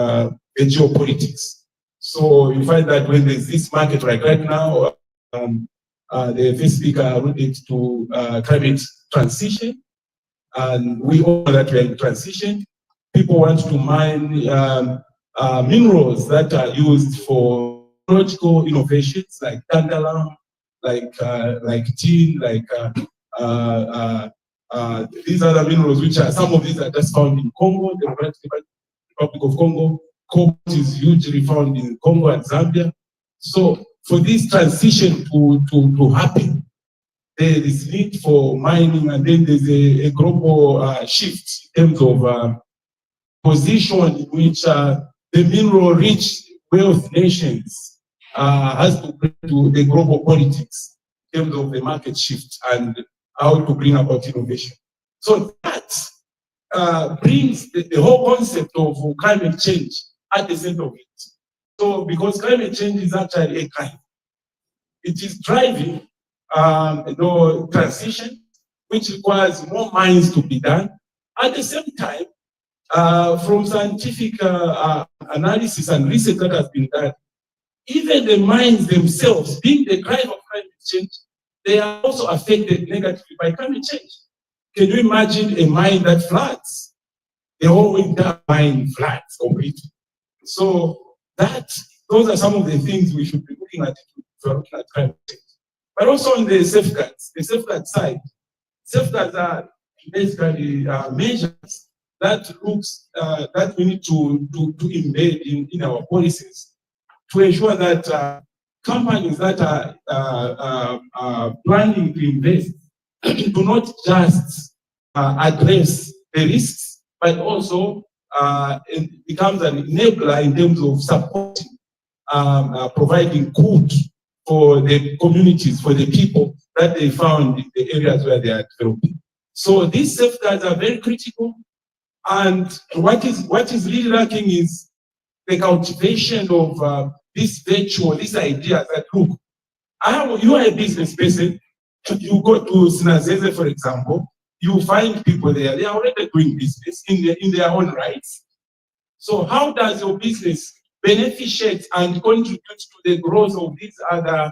geopolitics. So you find that when there's this market, like right now, the first speaker alluded to climate transition, and we all know that we are in transition. People want to mine minerals that are used for technological innovations, like tantalum, like tin, like these other minerals, which are some of these are just found in Congo, the Republic of Congo. Cobalt is hugely found in Congo and Zambia. So for this transition to happen, there is need for mining, and then there's a global shift in terms of position in which the mineral-rich wealth nations has to bring to the global politics in terms of the market shift and how to bring about innovation. So that brings the whole concept of climate change at the center of it. So, because climate change is actually a crime, it is driving transition, which requires more mines to be done. At the same time, from scientific analysis and research that has been done, even the mines themselves, being the driver of climate change, they are also affected negatively by climate change. Can you imagine a mine that floods? The whole entire mine floods completely. So those are some of the things we should be looking at if we are looking at climate change. But also on the safeguard side, safeguards are basically measures that we need to embed in our policies to ensure that companies that are planning to invest do not just address the risks, but also it becomes an enabler in terms of supporting, providing good for the communities, for the people that they found in the areas where they are developing. So these safeguards are very critical. And what is really lacking is the cultivation of this virtue, this idea that, look, you are a business person, you go to Sinazeze, for example, you find people there, they are already doing business in their own rights. So how does your business beneficiate and contribute to the growth of these other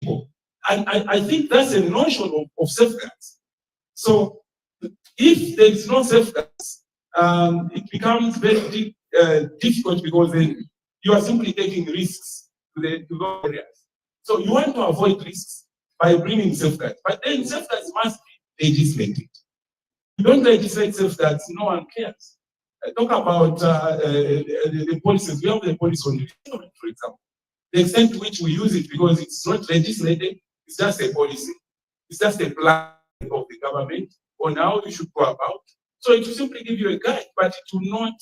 people? And I think that's a notion of safeguards. So if there is no safeguards, it becomes very difficult because then you are simply taking risks to those areas. So you want to avoid risks by bringing safeguards, but then safeguards must be legislated. You don't legislate safeguards, no one cares. Talk about the policies. We have the policy on recurrent, for example. The extent to which we use it, because it's not legislated, it's just a policy. It's just a plan of the government on how you should go about. So it will simply give you a guide, but it will not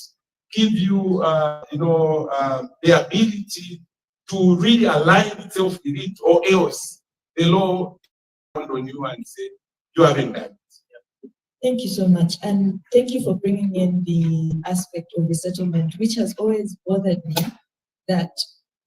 give you, the ability to really align itself with it, or else the law will on you and say you haven't done it. Thank you so much, and thank you for bringing in the aspect of resettlement, which has always bothered me, that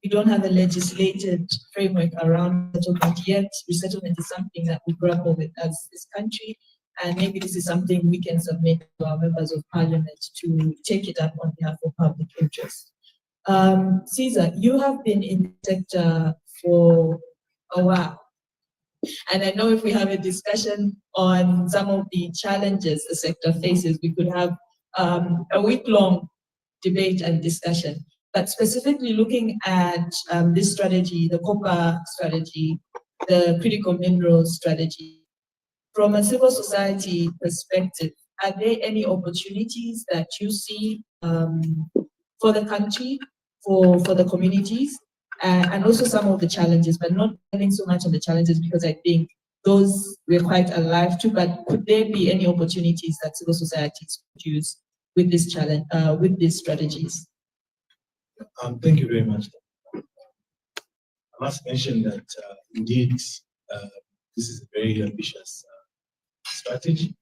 we don't have a legislated framework around resettlement yet. Resettlement is something that we grapple with as this country, and maybe this is something we can submit to our members of parliament to take it up on behalf of public interest. Caesar, you have been in the sector for a while. And I know if we have a discussion on some of the challenges the sector faces, we could have a week-long debate and discussion. But specifically looking at this strategy, the copper strategy, the critical minerals strategy, from a civil society perspective, are there any opportunities that you see for the country, for the communities? And also some of the challenges, but not depending so much on the challenges, because I think those we're quite alive to. But could there be any opportunities that civil societies could use with this challenge, with these strategies? Thank you very much. I must mention that indeed this is a very ambitious strategy.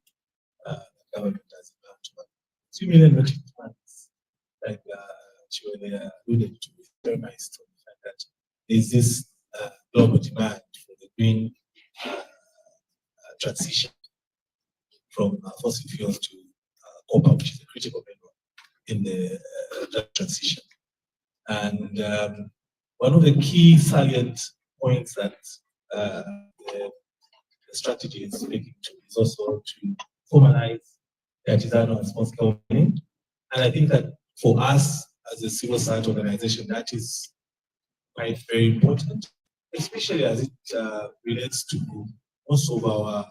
The government has about 2 million metric tons, like Chiwele alluded to, premised on the fact that there's this global demand for the green transition from fossil fuels to copper, which is a critical mineral in the transition. And one of the key salient points that the strategy is speaking to is also to formalize the artisanal and small-scale mining. And I think that for us as a civil society organization, that is quite very important, especially as it relates to most of our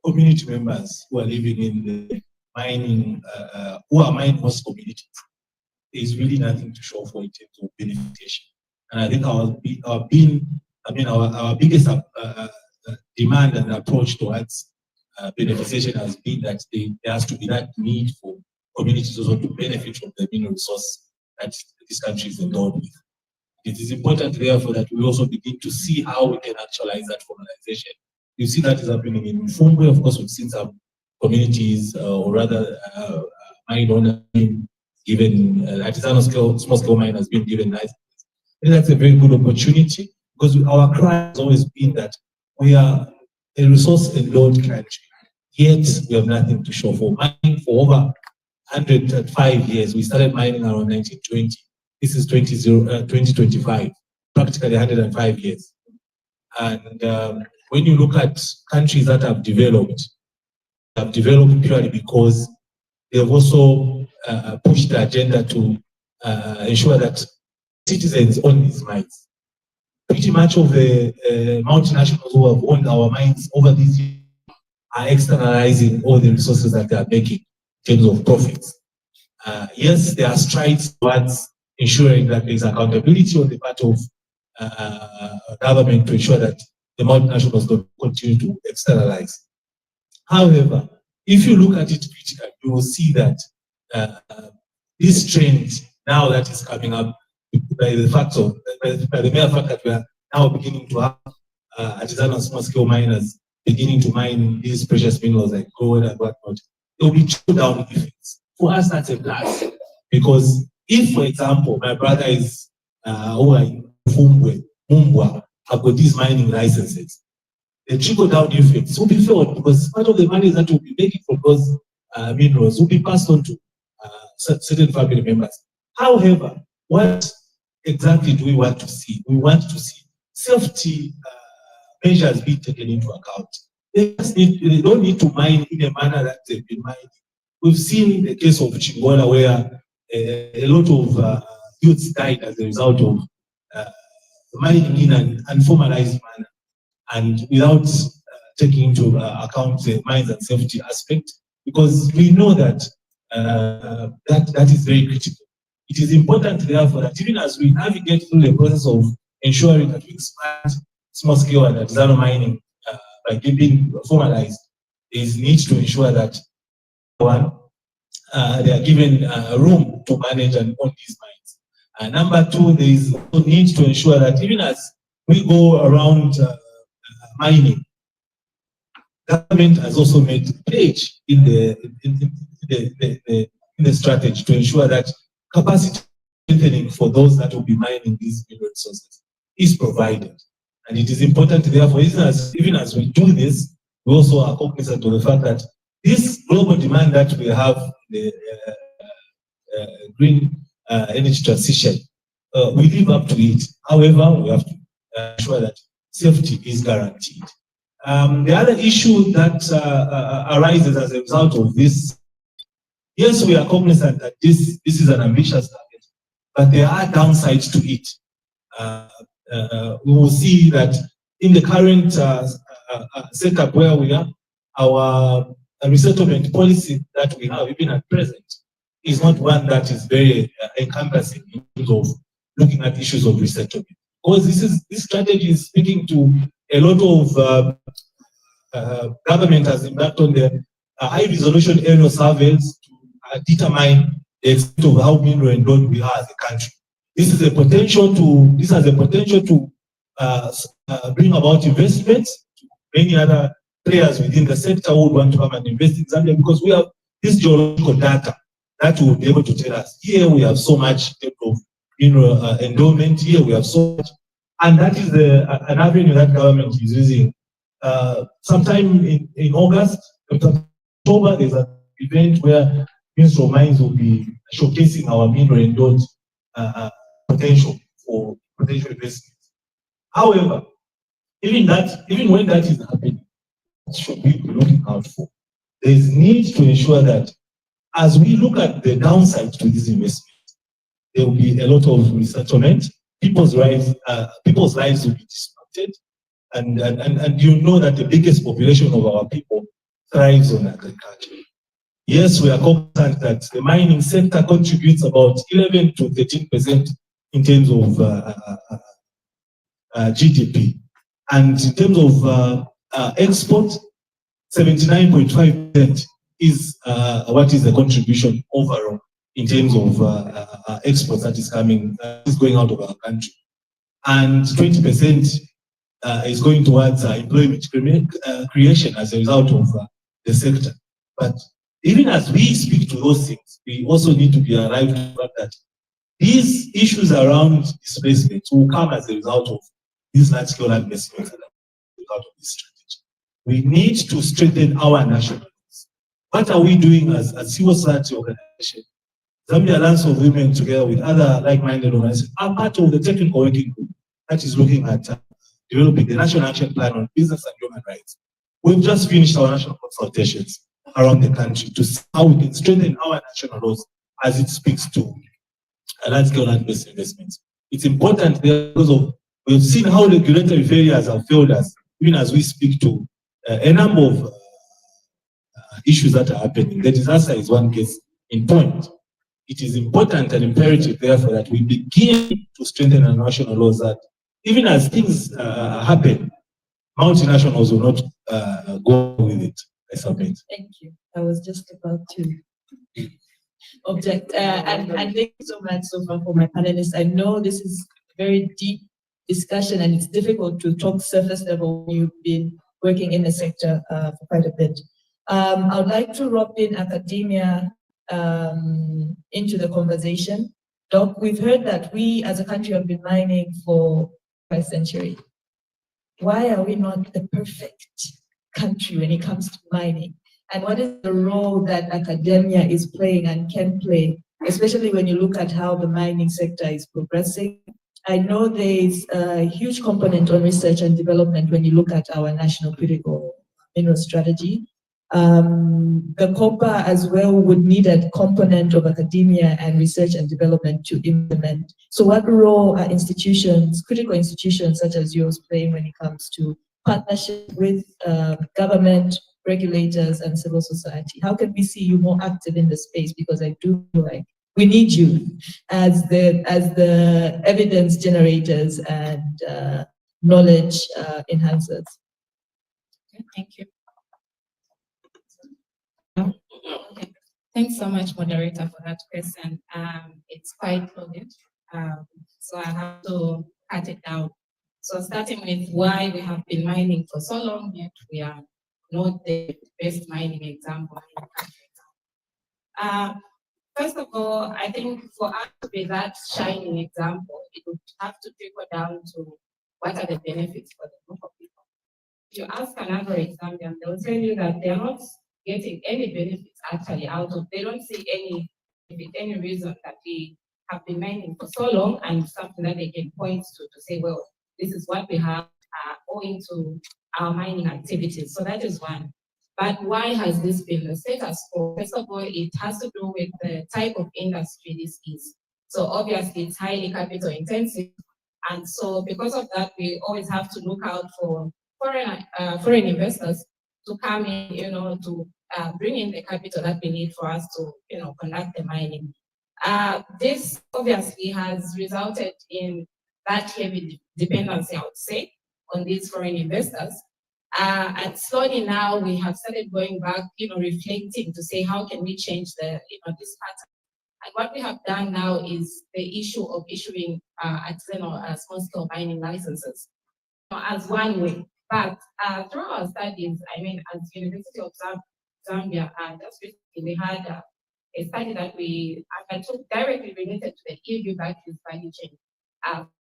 community members who are living in the mining, who are mining host communities. There's really nothing to show for in terms of beneficiation. And I think our biggest demand and approach towards beneficiation has been that there has to be that need for communities also to benefit from the mineral resource that this country is endowed with. It is important, therefore, that we also begin to see how we can actualize that formalization. You see that is happening in Mukuba. Of course, we've seen some communities, or rather mine owner been given, artisanal scale, small scale mine has been given license. I think that's a very good opportunity because our cry has always been that we are a resource endowed country, yet we have nothing to show for. Mining for over 105 years. We started mining around 1920. This is 2025, practically 105 years. And when you look at countries that have developed purely because they have also pushed the agenda to ensure that citizens own these mines. Pretty much of the multinationals who have owned our mines over these years are externalizing all the resources that they are making in terms of profits. Yes, there are strides towards ensuring that there is accountability on the part of government to ensure that the multinationals don't continue to externalize. However, if you look at it critically, you will see that this trend now that is coming up by the mere fact that we are now beginning to have artisanal small-scale miners beginning to mine these precious minerals like gold and whatnot, there will be trickle-down effects. For us, that's a plus. Because if, for example, my brother is who are in Mukuba, have got these mining licenses, the trickle-down effects will be felt because part of the money that will be making from those minerals will be passed on to certain family members. However, what exactly do we want to see? We want to see safety measures being taken into account. They don't need to mine in a manner that they've been mining. We've seen the case of Chingola where a lot of youths died as a result of mining in an unformalized manner and without taking into account the mines and safety aspect, because we know that that is very critical. It is important, therefore, that even as we navigate through the process of ensuring that we expand small-scale and artisanal mining by being formalized, there is need to ensure that one, they are given room to manage and own these mines. Number two, there is also need to ensure that even as we go around mining, government has also made a pledge in the strategy to ensure that capacity strengthening for those that will be mining these mineral resources is provided. And it is important, therefore, even as we do this, we also are cognizant of the fact that this global demand that we have, the green energy transition, we live up to it. However, we have to ensure that safety is guaranteed. The other issue that arises as a result of this, yes, we are cognizant that this is an ambitious target, but there are downsides to it. We will see that in the current setup where we are, our resettlement policy that we have, even at present, is not one that is very encompassing in terms of looking at issues of resettlement. Because this strategy is speaking to a lot of government has embarked on the high resolution aerial surveys to determine the extent of how mineral endowed we are as a country. This has a potential to bring about investments. Many other players within the sector would want to come and invest in Zambia because we have this geological data that will be able to tell us here we have so much of mineral endowment, here we have so much, and that is an avenue that government is using. Sometime in August, October, there's an event where Ministry of Mines will be showcasing our mineral endowed potential for potential investments. However, even when that is happening, what should we be looking out for? There is need to ensure that as we look at the downside to these investments, there will be a lot of resettlement. People's lives will be disrupted, and you know that the biggest population of our people thrives on agriculture. Yes, we are confident that the mining sector contributes about 11 to 13% in terms of GDP. And in terms of export, 79.5% is what is the contribution overall in terms of exports that is going out of our country. And 20% is going towards employment creation as a result of the sector. But even as we speak to those things, we also need to be arrived to the fact that these issues around displacement will come as a result of these large-scale investments and out of this strategy. We need to strengthen our national laws. What are we doing as civil society organization? Zambia Alliance of Women, together with other like-minded organizations, are part of the technical working group that is looking at developing the National Action Plan on Business and Human Rights. We've just finished our national consultations around the country to see how we can strengthen our national laws as it speaks to large-scale land-based investments. It's important because we've seen how regulatory failures have failed us, even as we speak to a number of issues that are happening. The disaster is one case in point. It is important and imperative, therefore, that we begin to strengthen our national laws that even as things happen, multinationals will not go with it. I submit. Thank you. I was just about to object. And thank you so much, Sofa, for my panelists. I know this is a very deep discussion and it's difficult to talk surface level when you've been working in the sector for quite a bit. I would like to rope in academia into the conversation. Doc, we've heard that we as a country have been mining for 5 centuries. Why are we not the perfect country when it comes to mining? And what is the role that academia is playing and can play, especially when you look at how the mining sector is progressing? I know there's a huge component on research and development when you look at our national critical mineral strategy. The COPA as well would need a component of academia and research and development to implement. So what role are institutions, critical institutions such as yours, playing when it comes to partnership with government, regulators, and civil society? How can we see you more active in the space? Because I do feel like we need you as the evidence generators and knowledge enhancers. Okay, thank you. Okay. Thanks so much, moderator, for that question. It's quite loaded, so I have to cut it down. So starting with why we have been mining for so long, yet we are not the best mining example in the country. First of all, I think for us to be that shining example, it would have to trickle down to what are the benefits for the group of people. If you ask an average Zambian, they will tell you that they are not getting any benefits actually out of, they don't see any reason that we have been mining for so long and something that they can point to say, well, this is what we have owing to our mining activities. So that is one. But why has this been the status quo? First of all, it has to do with the type of industry this is. So obviously it's highly capital intensive. And so because of that, we always have to look out for foreign investors to come in, to bring in the capital that we need for us to, conduct the mining. This obviously has resulted in that heavy dependency, I would say, on these foreign investors. And slowly now we have started going back, reflecting to say how can we change this pattern. And what we have done now is the issue of issuing artisanal small-scale mining licenses as one way. But through our studies, as University of Zambia, just recently we had a study that we undertook directly related to the EV batteries value chain,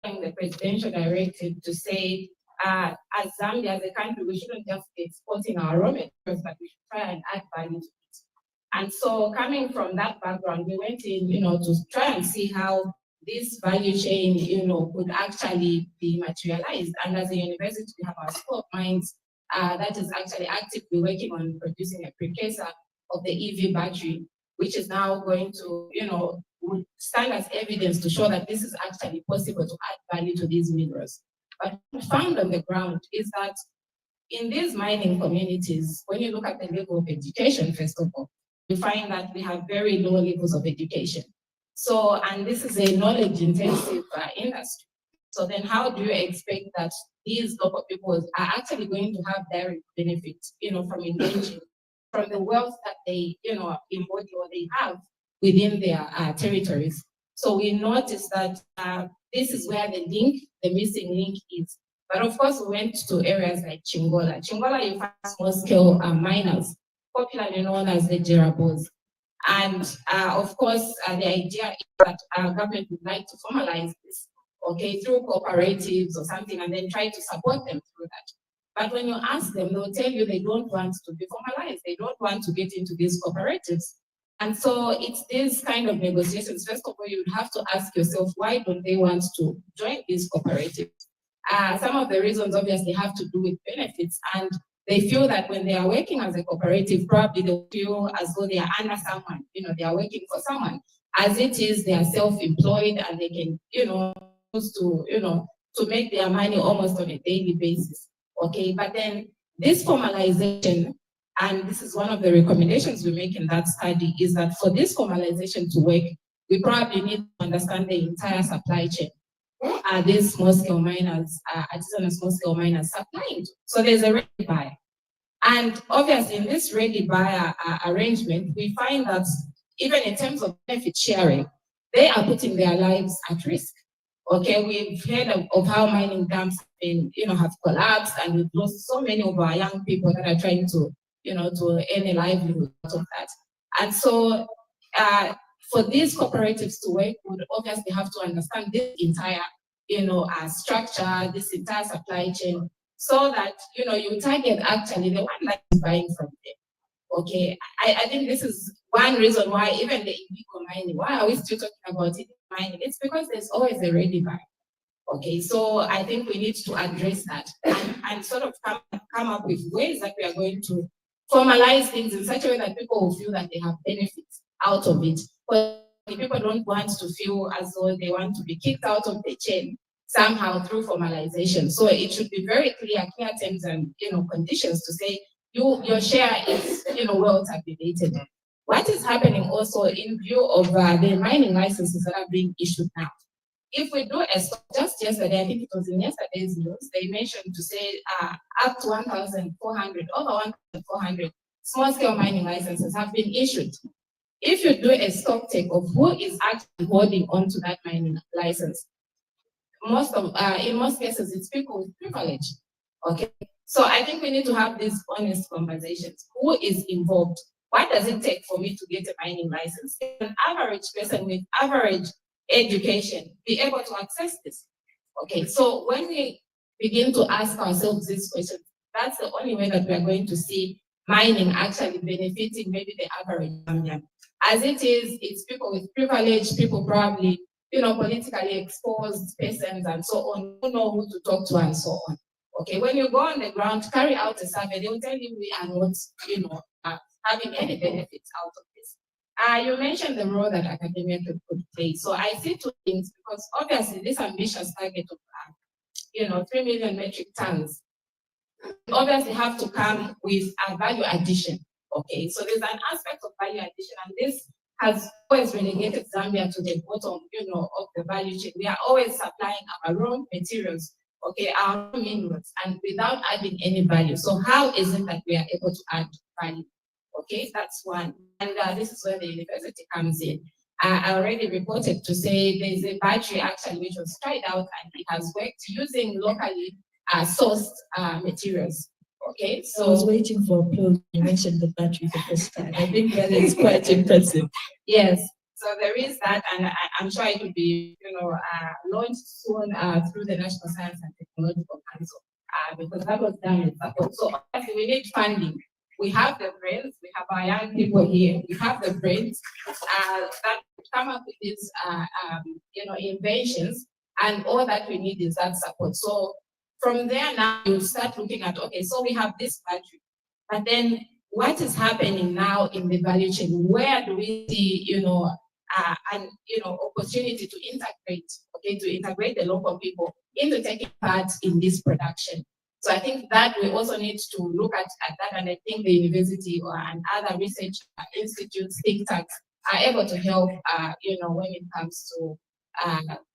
following the presidential directive to say, as Zambia, as a country, we shouldn't just be exporting our raw materials, but we should try and add value to it. And so coming from that background, we went in, to try and see how this value chain, could actually be materialized. And as a university, we have our School of Mines that is actually actively working on producing a precursor of the EV battery, which is now going to, would stand as evidence to show that this is actually possible to add value to these minerals. But what we found on the ground is that in these mining communities, when you look at the level of education, first of all, you find that we have very low levels of education. So, and this is a knowledge-intensive industry. So then how do you expect that these local people are actually going to have direct benefits, from engaging, from the wealth that they, embody or they have within their territories? So we noticed that this is where the missing link is. But of course, we went to areas like Chingola. Chingola, you find small-scale miners. popularly known as the Jerabos. And of course, the idea is that our government would like to formalize this, okay, through cooperatives or something, and then try to support them through that. But when you ask them, they'll tell you they don't want to be formalized. They don't want to get into these cooperatives. And so it's these kind of negotiations. First of all, you would have to ask yourself, why don't they want to join these cooperatives? Some of the reasons obviously have to do with benefits, and they feel that when they are working as a cooperative, probably they feel as though they are under someone, they are working for someone. As it is, they are self-employed and they can, choose to make their money almost on a daily basis. Okay, but then this formalization, and this is one of the recommendations we make in that study, is that for this formalization to work, we probably need to understand the entire supply chain. Who are these small-scale miners, artisanal small-scale miners supplying to? So there's a ready buyer. And obviously in this ready buyer arrangement, we find that even in terms of benefit sharing, they are putting their lives at risk. Okay, we've heard of how mining dams have collapsed, and we've lost so many of our young people that are trying to, to earn a livelihood out of that. And so for these cooperatives to work, we would obviously have to understand this entire, structure, this entire supply chain, so that, you target actually the one that is buying from them. Okay, I think this is one reason why even the illegal mining, why are we still talking about it mining? It's because there's always a ready buy. Okay, so I think we need to address that and sort of come up with ways that we are going to formalize things in such a way that people will feel that they have benefits out of it. But people don't want to feel as though they want to be kicked out of the chain somehow through formalization. So it should be very clear terms and conditions to say your share is well tabulated. What is happening also in view of the mining licenses that are being issued now? If we do a stop, just yesterday, I think it was in yesterday's news, they mentioned to say up to 1,400, over 1,400 small-scale mining licenses have been issued. If you do a stock take of who is actually holding onto that mining license, in most cases, it's people with privilege. Okay, so I think we need to have these honest conversations. Who is involved? What does it take for me to get a mining license? Can an average person with average education be able to access this? Okay, so when we begin to ask ourselves these questions, that's the only way that we are going to see mining actually benefiting maybe the average Zambian. As it is, it's people with privilege, people probably, politically exposed persons and so on, who know who to talk to and so on. Okay, when you go on the ground, carry out a survey, they will tell you we are not, having any benefits out of this. You mentioned the role that academia could play. So I see two things, because obviously this ambitious target of 3 million metric tons obviously have to come with a value addition. Okay, so there's an aspect of value addition, and this has always relegated Zambia to the bottom, of the value chain. We are always supplying our raw materials, okay, our raw minerals, and without adding any value. So how is it that we are able to add value? Okay, that's one. And this is where the university comes in. I already reported to say there's a battery actually which was tried out and it has worked using locally sourced materials. Okay, so I was waiting for applause. You mentioned the battery the first time. I think that is quite impressive. Yes, so there is that, and I'm sure it will be, launched soon through the National Science and Technological Council, because that was done with support. So obviously we need funding. We have the brains, we have our young people here, we have the brains that come up with these, inventions, and all that we need is that support. So from there now, you start looking at, okay, so we have this battery, but then what is happening now in the value chain? Where do we see, opportunity to integrate the local people into taking part in this production? So I think that we also need to look at that, and I think the university and other research institutes, think tanks, are able to help, when it comes to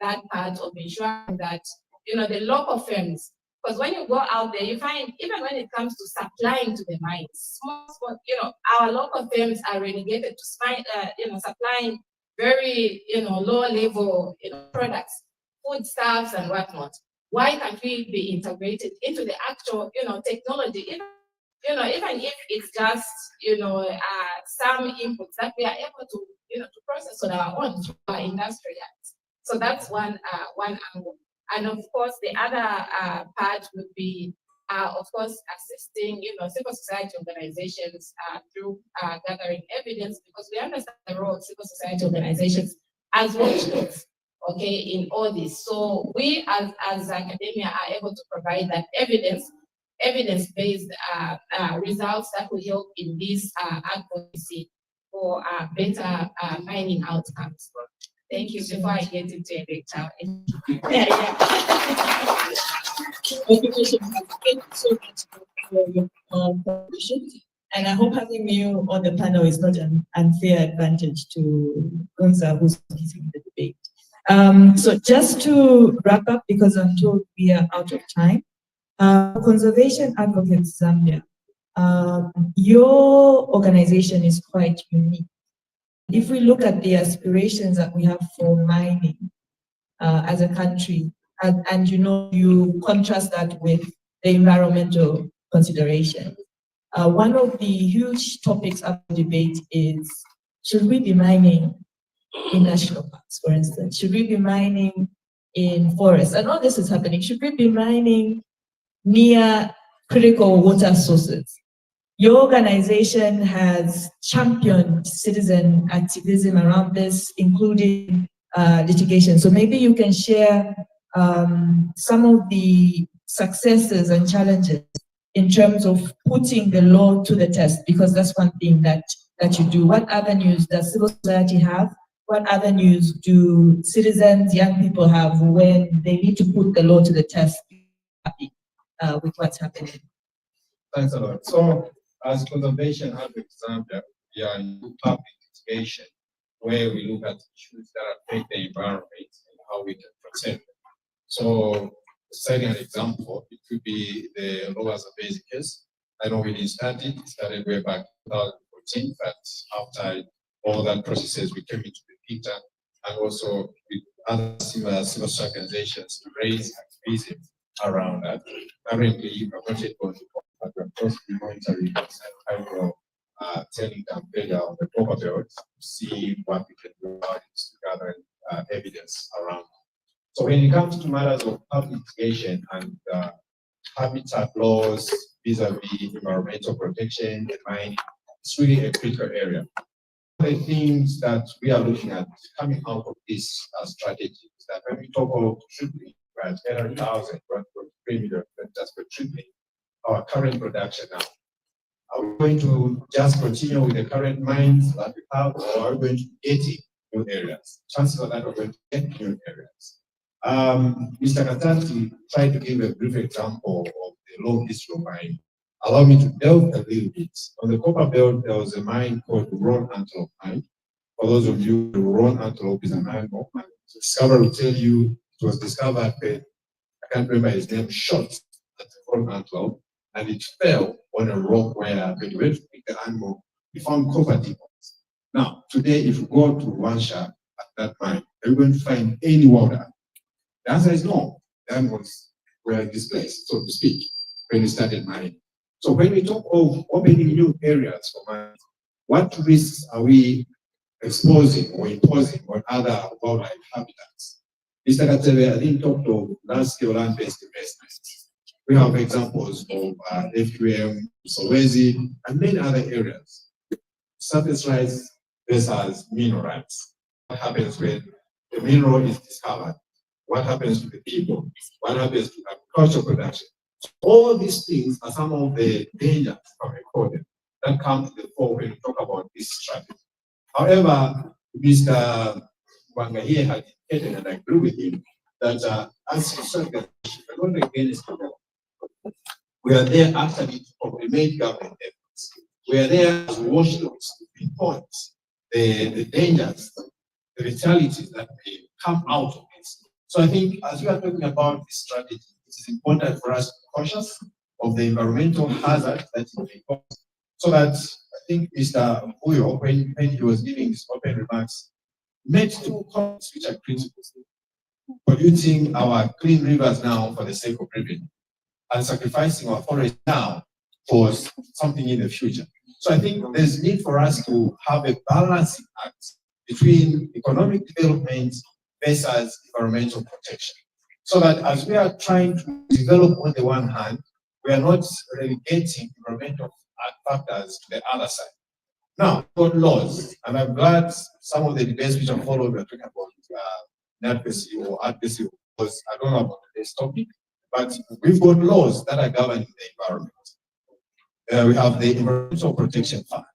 that part of ensuring that, the local firms, because when you go out there, you find, even when it comes to supplying to the mines, small, our local firms are relegated to supplying very, low level, products, foodstuffs and whatnot. Why can't we be integrated into the actual, technology? even if it's just, some inputs that we are able to, to process on our own through our industrial yards. So that's one angle. And of course, the other part would be, of course, assisting, civil society organizations through gathering evidence, because we understand the role of civil society organizations as watchdogs, okay, in all this. So we as academia are able to provide that evidence-based results that will help in this advocacy for better mining outcomes. Thank you. Before I get into it, Thank you so much for your contribution. And I hope having you on the panel is not an unfair advantage to Gonza, who's leading the debate. So just to wrap up, because I'm told we are out of time, Conservation Advocates Zambia, your organization is quite unique. If we look at the aspirations that we have for mining as a country, and you contrast that with the environmental consideration, one of the huge topics of debate is, should we be mining in national parks, for instance? Should we be mining in forests? And all this is happening. Should we be mining near critical water sources? Your organization has championed citizen activism around this, including litigation. So maybe you can share some of the successes and challenges in terms of putting the law to the test, because that's one thing that you do. What avenues does civil society have? What avenues do citizens, young people have when they need to put the law to the test with what's happening? Thanks a lot. So, as Conservation Advocates Zambia, we are in public litigation where we look at issues that affect the environment and how we can protect them. So, citing an example, it could be the Lower Zambezi case. I know when it started way back in 2014, but after all that processes, we came into the picture, and also with other civil society organizations to raise activism around that. Currently, we're not yet going to talk, but we're closely monitoring this and telling them better on the proper belt to see what we can do about it to gather evidence around. So when it comes to matters of public litigation and habitat laws vis-a-vis environmental protection and mining, it's really a critical area. The things that we are looking at coming out of this strategy is that when we talk about tripling, we're at 800,000, 1.3 million, just for tripling our current production now. Are we going to just continue with the current mines that we have, or are we going to get in new areas? Chances are that we're going to get new areas. Mr. Katati tried to give a brief example of the long history of mining. Allow me to delve a little bit. On the Copper Belt, there was a mine called the Roan Antelope Mine. For those of you, the Roan Antelope is an animal. The discoverer will tell you it was discovered by, I can't remember his name, shot at the Roan Antelope, and it fell on a rock where when you went to pick the animal, we found copper deposits. Now, today, if you go to Wansha at that mine, are you going to find any water? The answer is no. The animals were in this place, so to speak, when we started mining. So when we talk of opening new areas for mining, what risks are we exposing or imposing on other wildlife habitats? Mr. Katebe, I think talked of large-scale land-based investments. We have examples of FQM, Solwezi, and many other areas. Surface rights versus mineral rights. What happens when the mineral is discovered? What happens to the people? What happens to agricultural production? All these things are some of the dangers from recording that come to the fore when we talk about this strategy. However, Mr. Wanga here had indicated, and I agree with him, that as a strategy, we're not against the law. We are there actually to complement government efforts. We are there as watchdogs to pinpoint the dangers, the fatalities that may come out of this. So I think as we are talking about this strategy, it is important for us to be cautious of the environmental hazard that it may cause. So that I think Mr. Muyo, when he was giving his open remarks, made two comments which are critical. Polluting our clean rivers now for the sake of revenue, and sacrificing our forests now for something in the future. So I think there's need for us to have a balancing act between economic development versus environmental protection. So that as we are trying to develop on the one hand, we are not relegating environmental factors to the other side. Now, we've got laws, and I'm glad some of the debates which are followed were talking about advocacy or advocacy, because I don't know about this topic, but we've got laws that are governing the environment. We have the Environmental Protection Fund.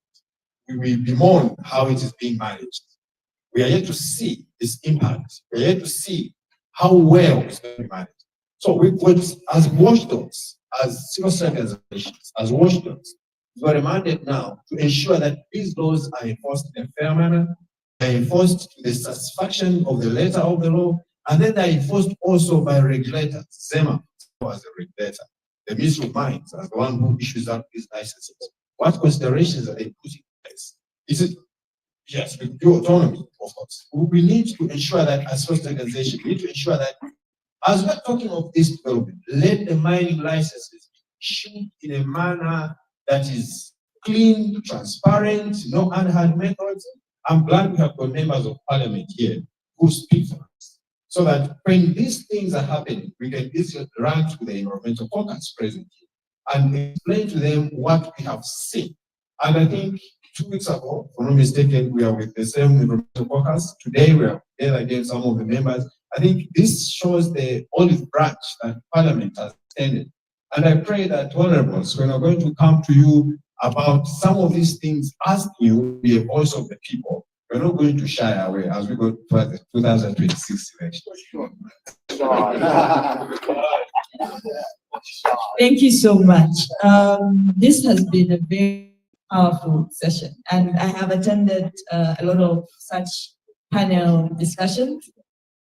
We bemoan how it is being managed. We are yet to see its impact. We are yet to see how well it's going to be managed. So we've got, as watchdogs, as civil society organizations, as watchdogs, we are remanded now to ensure that these laws are enforced in a fair manner, they're enforced to the satisfaction of the letter of the law, and then they're enforced also by regulators, SEMA as a regulator, the Ministry of Mines as the one who issues out these licenses. What considerations are they putting in place? Is it, yes, with due autonomy, of course. We need to ensure that as first organization, we need to ensure that as we're talking of this development, let the mining licenses be issued in a manner that is clean, transparent, no underhand methods. I'm glad we have got members of parliament here who speak for us, so that when these things are happening, we can easily run to the environmental caucus present here and explain to them what we have seen. And I think 2 weeks ago, if I'm not mistaken, we are with the same environmental caucus. Today, we are together again, some of the members. I think this shows the olive branch that Parliament has extended. And I pray that, honorables, when we're going to come to you about some of these things, asking you to be a voice of the people, we're not going to shy away as we go towards the 2026 election. Thank you so much. This has been a very powerful session, and I have attended a lot of such panel discussions.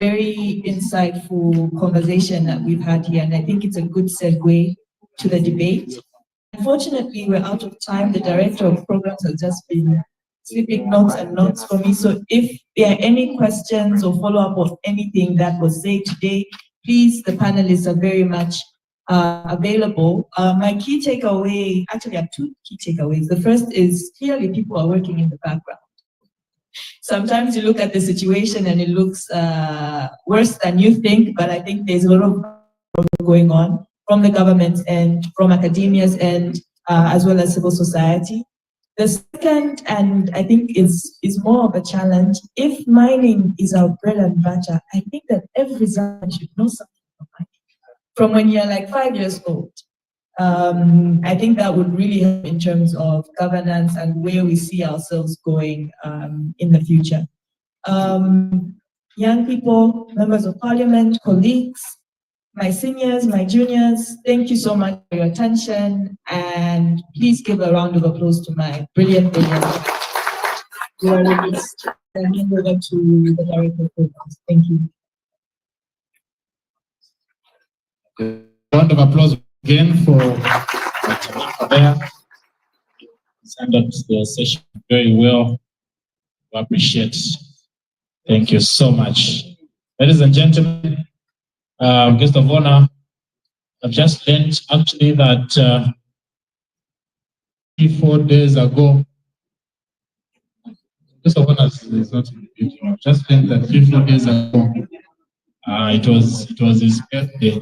Very insightful conversation that we've had here, and I think it's a good segue to the debate. Unfortunately, we're out of time. The director of programs has just been slipping notes and notes for me. So if there are any questions or follow-up of anything that was said today, please, the panelists are very much available. My key takeaway, actually I have two key takeaways. The first is clearly people are working in the background. Sometimes you look at the situation and it looks worse than you think, but I think there's a lot of work going on from the government and from academia's end, as well as civil society. The second, and I think is more of a challenge, if mining is our bread and butter, I think that every Zambian should know something about mining. From when you're like 5 years old. I think that would really help in terms of governance and where we see ourselves going in the future. Young people, members of parliament, colleagues, my seniors, my juniors, thank you so much for your attention, and please give a round of applause to my brilliant panelists. And hand over to the director of programs. Thank you. Round of applause again for there. Send up the session very well. We appreciate. Thank you so much. Ladies and gentlemen, guest of honor, I've just learned actually that 4 days ago, guest of honor is not in the building. I've just learned that 4 days ago, it was his birthday.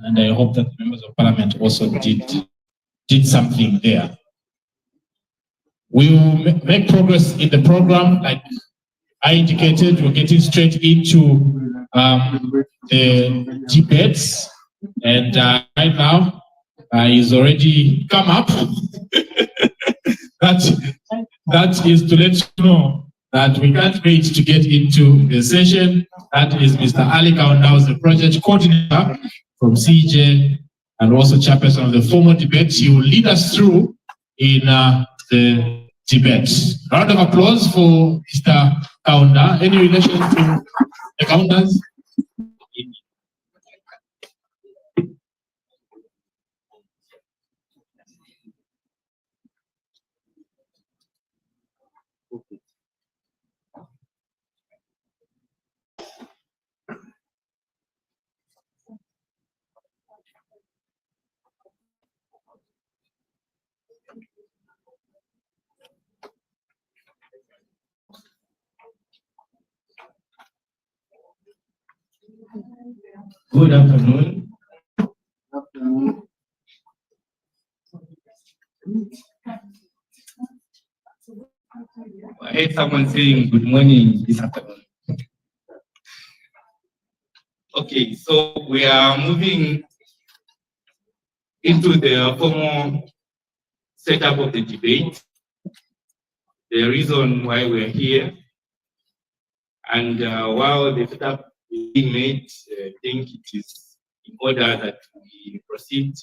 And I hope that members of parliament also did something there. We will make progress in the program, like I indicated. We're getting straight into the debates, and right now he's already come up. That is to let you know that we can't wait to get into the session. That is Mr. Ali Kaunda, the project coordinator from CJ, and also chairperson of the formal debate. He will lead us through in the debate. Round of applause for Mr. Kaunda. Any relation to the Kaundas? Good afternoon. I heard someone saying good morning this afternoon. Okay, so we are moving into the formal setup of the debate, the reason why we're here, and while the setup is being made, I think it is in order that we proceed.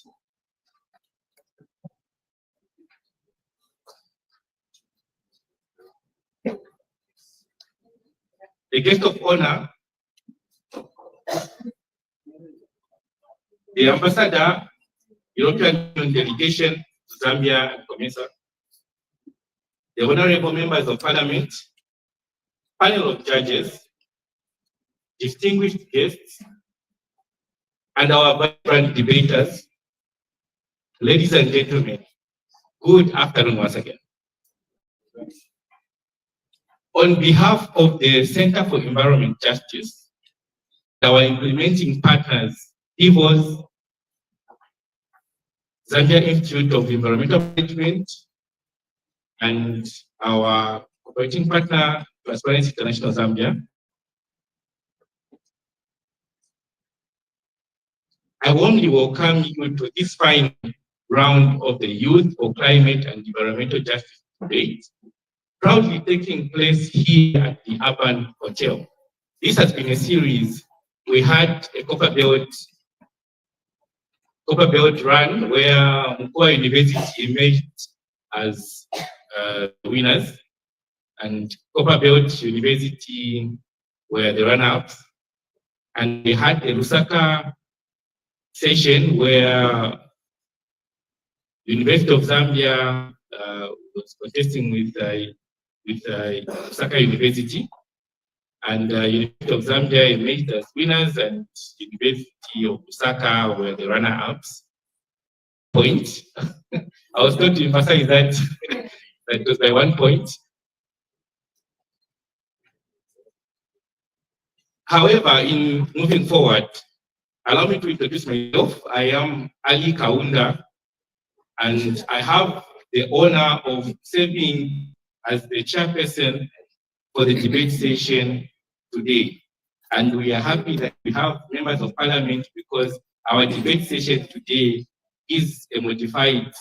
The guest of honor, the ambassador, European Union delegation to Zambia and COMESA, the honorable members of parliament, panel of judges, distinguished guests, and our vibrant debaters, ladies and gentlemen, good afternoon once again. On behalf of the Center for Environment Justice, our implementing partners, EVOS, Zambia Institute of Environmental Management, and our cooperating partner, Transparency International Zambia, I warmly welcome you to this final round of the Youth for Climate and Environmental Justice debate, proudly taking place here at the Urban Hotel. This has been a series. We had a Copper Belt run where Mukuba University emerged as winners, and Copper Belt University were the runners. And we had a Lusaka session where the University of Zambia was contesting with Lusaka University, and University of Zambia emerged as winners, and University of Lusaka were the runner-ups. Point. I was going to emphasize that that was by 1 point. However, in moving forward, allow me to introduce myself. I am Ali Kaunda, and I have the honor of serving as the chairperson for the debate session today. And we are happy that we have members of parliament, because our debate session today is a modified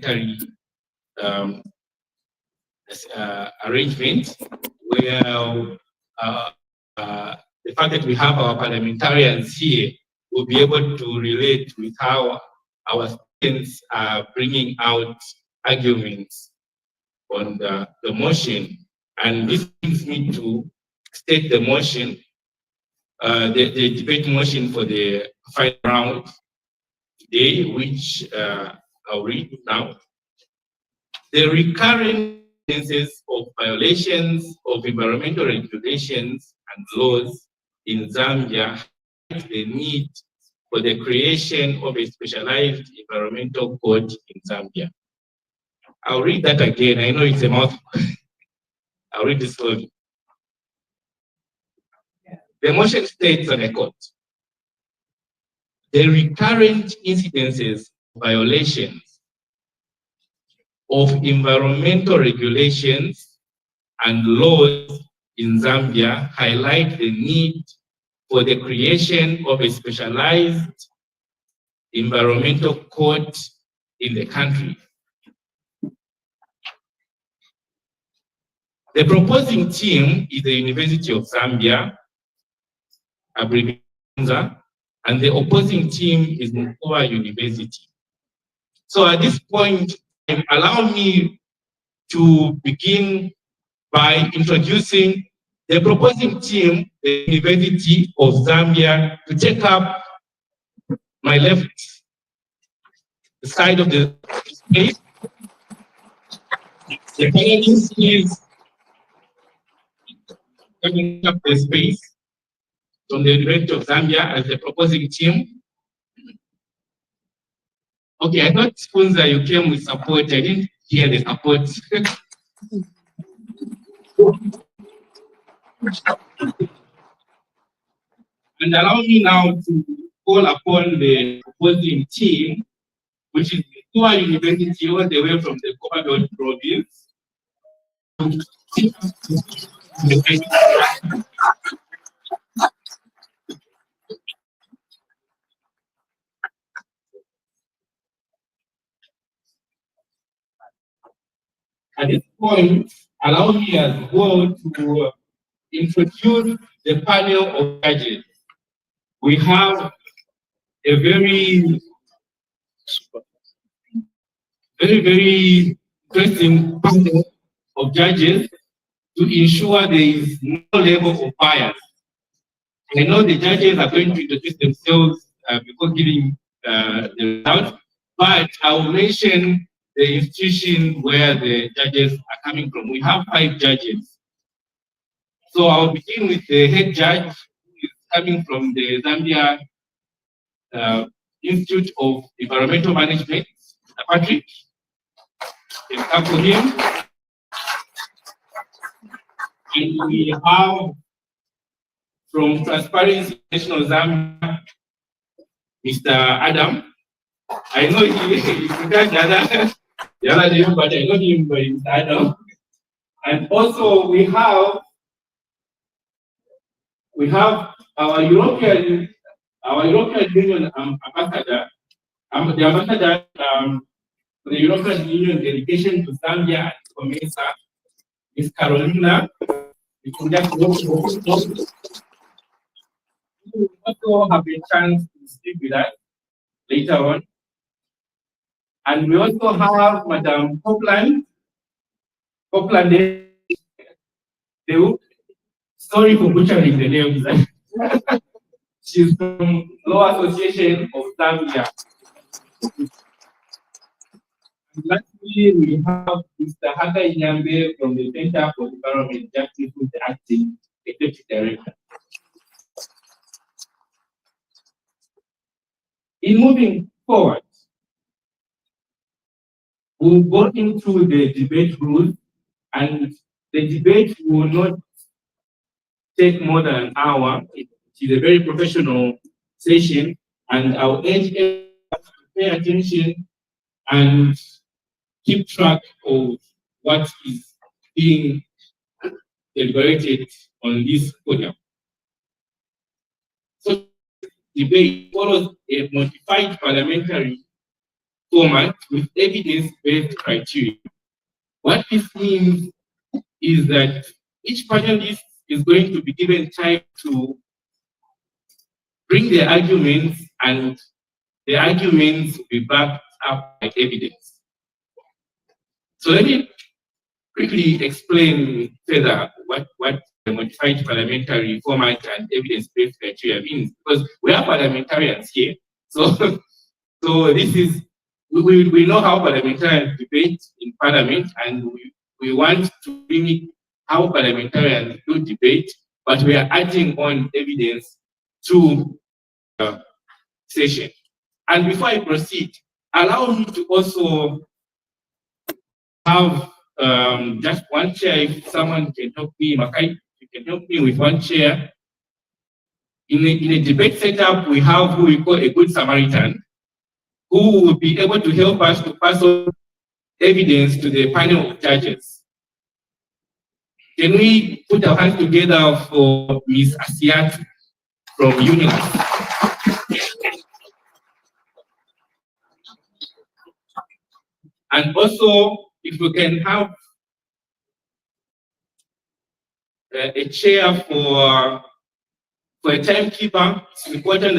parliamentary arrangement, where the fact that we have our parliamentarians here will be able to relate with how our students are bringing out arguments on the motion. And this brings me to state the motion, the debate motion for the final round today, which I'll read now. The recurrent instances of violations of environmental regulations and laws in Zambia highlight the need for the creation of a specialized environmental court in Zambia. I'll read that again. I know it's a mouthful. I'll read this slowly. The motion states, and I quote, the recurrent incidences of violations of environmental regulations and laws in Zambia highlight the need for the creation of a specialized environmental court in the country. The proposing team is the University of Zambia, abbreviated, and the opposing team is Mukuba University. So at this point, allow me to begin by introducing the proposing team, the University of Zambia, to take up my left side of the space. The panelist is coming up the space from the University of Zambia as the proposing team. Okay, I thought Funza, you came with support. I didn't hear the support. And allow me now to call upon the opposing team, which is Mukuba University all the way from the Copperbelt province. At this point, allow me as well to introduce the panel of judges. We have a very interesting panel of judges to ensure there is no level of bias. I know the judges are going to introduce themselves before giving the result, but I will mention the institution where the judges are coming from. We have 5 judges. So I'll begin with the head judge, who is coming from the Zambia Institute of Environmental Management, Patrick. You can come for him. And we have from Transparency International Zambia, Mr. Adam. I know he forgot the other name, but I know him by Mr. Adam. And also we have our European Union ambassador, the ambassador for the European Union delegation to Zambia and COMESA, Ms. Carolina. You can just go. We also have a chance to speak with us later on. And we also have Madam Copeland. Sorry for butchering the names. She's from Law Association of Zambia. And lastly, we have Mr. Haka Inyambe from the Center for Environment Justice, who's the acting executive director. In moving forward, we'll go into the debate rules, and the debate will not take more than an hour. It is a very professional session, and I'll urge everyone to pay attention and keep track of what is being deliberated on this podium. So debate follows a modified parliamentary format with evidence-based criteria. What this means is that each panelist is going to be given time to bring their arguments, and the arguments will be backed up by evidence. So let me quickly explain further what the modified parliamentary format and evidence-based criteria means, because we are parliamentarians here. So this is, we know how parliamentarians debate in parliament, and we want to limit how parliamentarians do debate, but we are adding on evidence to the session. And before I proceed, allow me to also have just one chair. If someone can help me, Makai, you can help me with one chair. In a debate setup, we have who we call a good Samaritan, who will be able to help us to pass on evidence to the panel of judges. Can we put our hands together for Ms. Asiat from UNILAS? And also, if we can have a chair for a timekeeper, it's important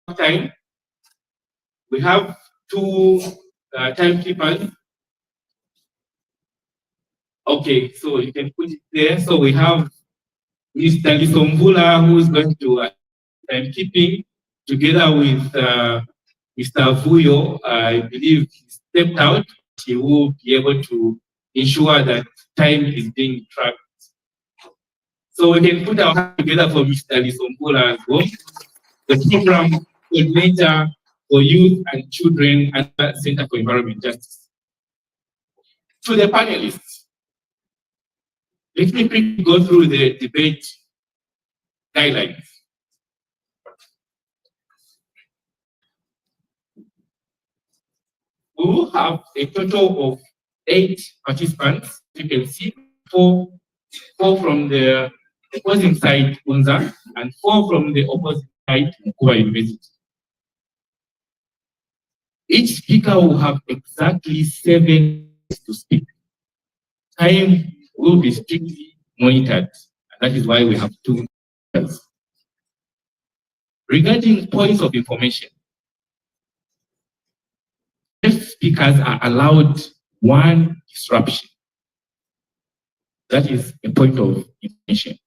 that time. We have 2 timekeepers. Okay, so you can put it there. So we have Mr. Lisomvula, who is going to timekeeping, together with Mr. Vuyo. I believe he stepped out. He will be able to ensure that time is being tracked. So we can put our hands together for Mr. Lisomvula as well, the program coordinator for youth and children at the Center for Environment Justice. To the panelists, let me quickly go through the debate guidelines. we will have a total of 8 participants. You can see four from the opposing side, Unza, and 4 from the opposite side, Mukuba University. Each speaker will have exactly 7 minutes to speak. Time will be strictly monitored, and that is why we have 2 speakers. Regarding points of information, guest speakers are allowed 1 disruption. That is a point of information.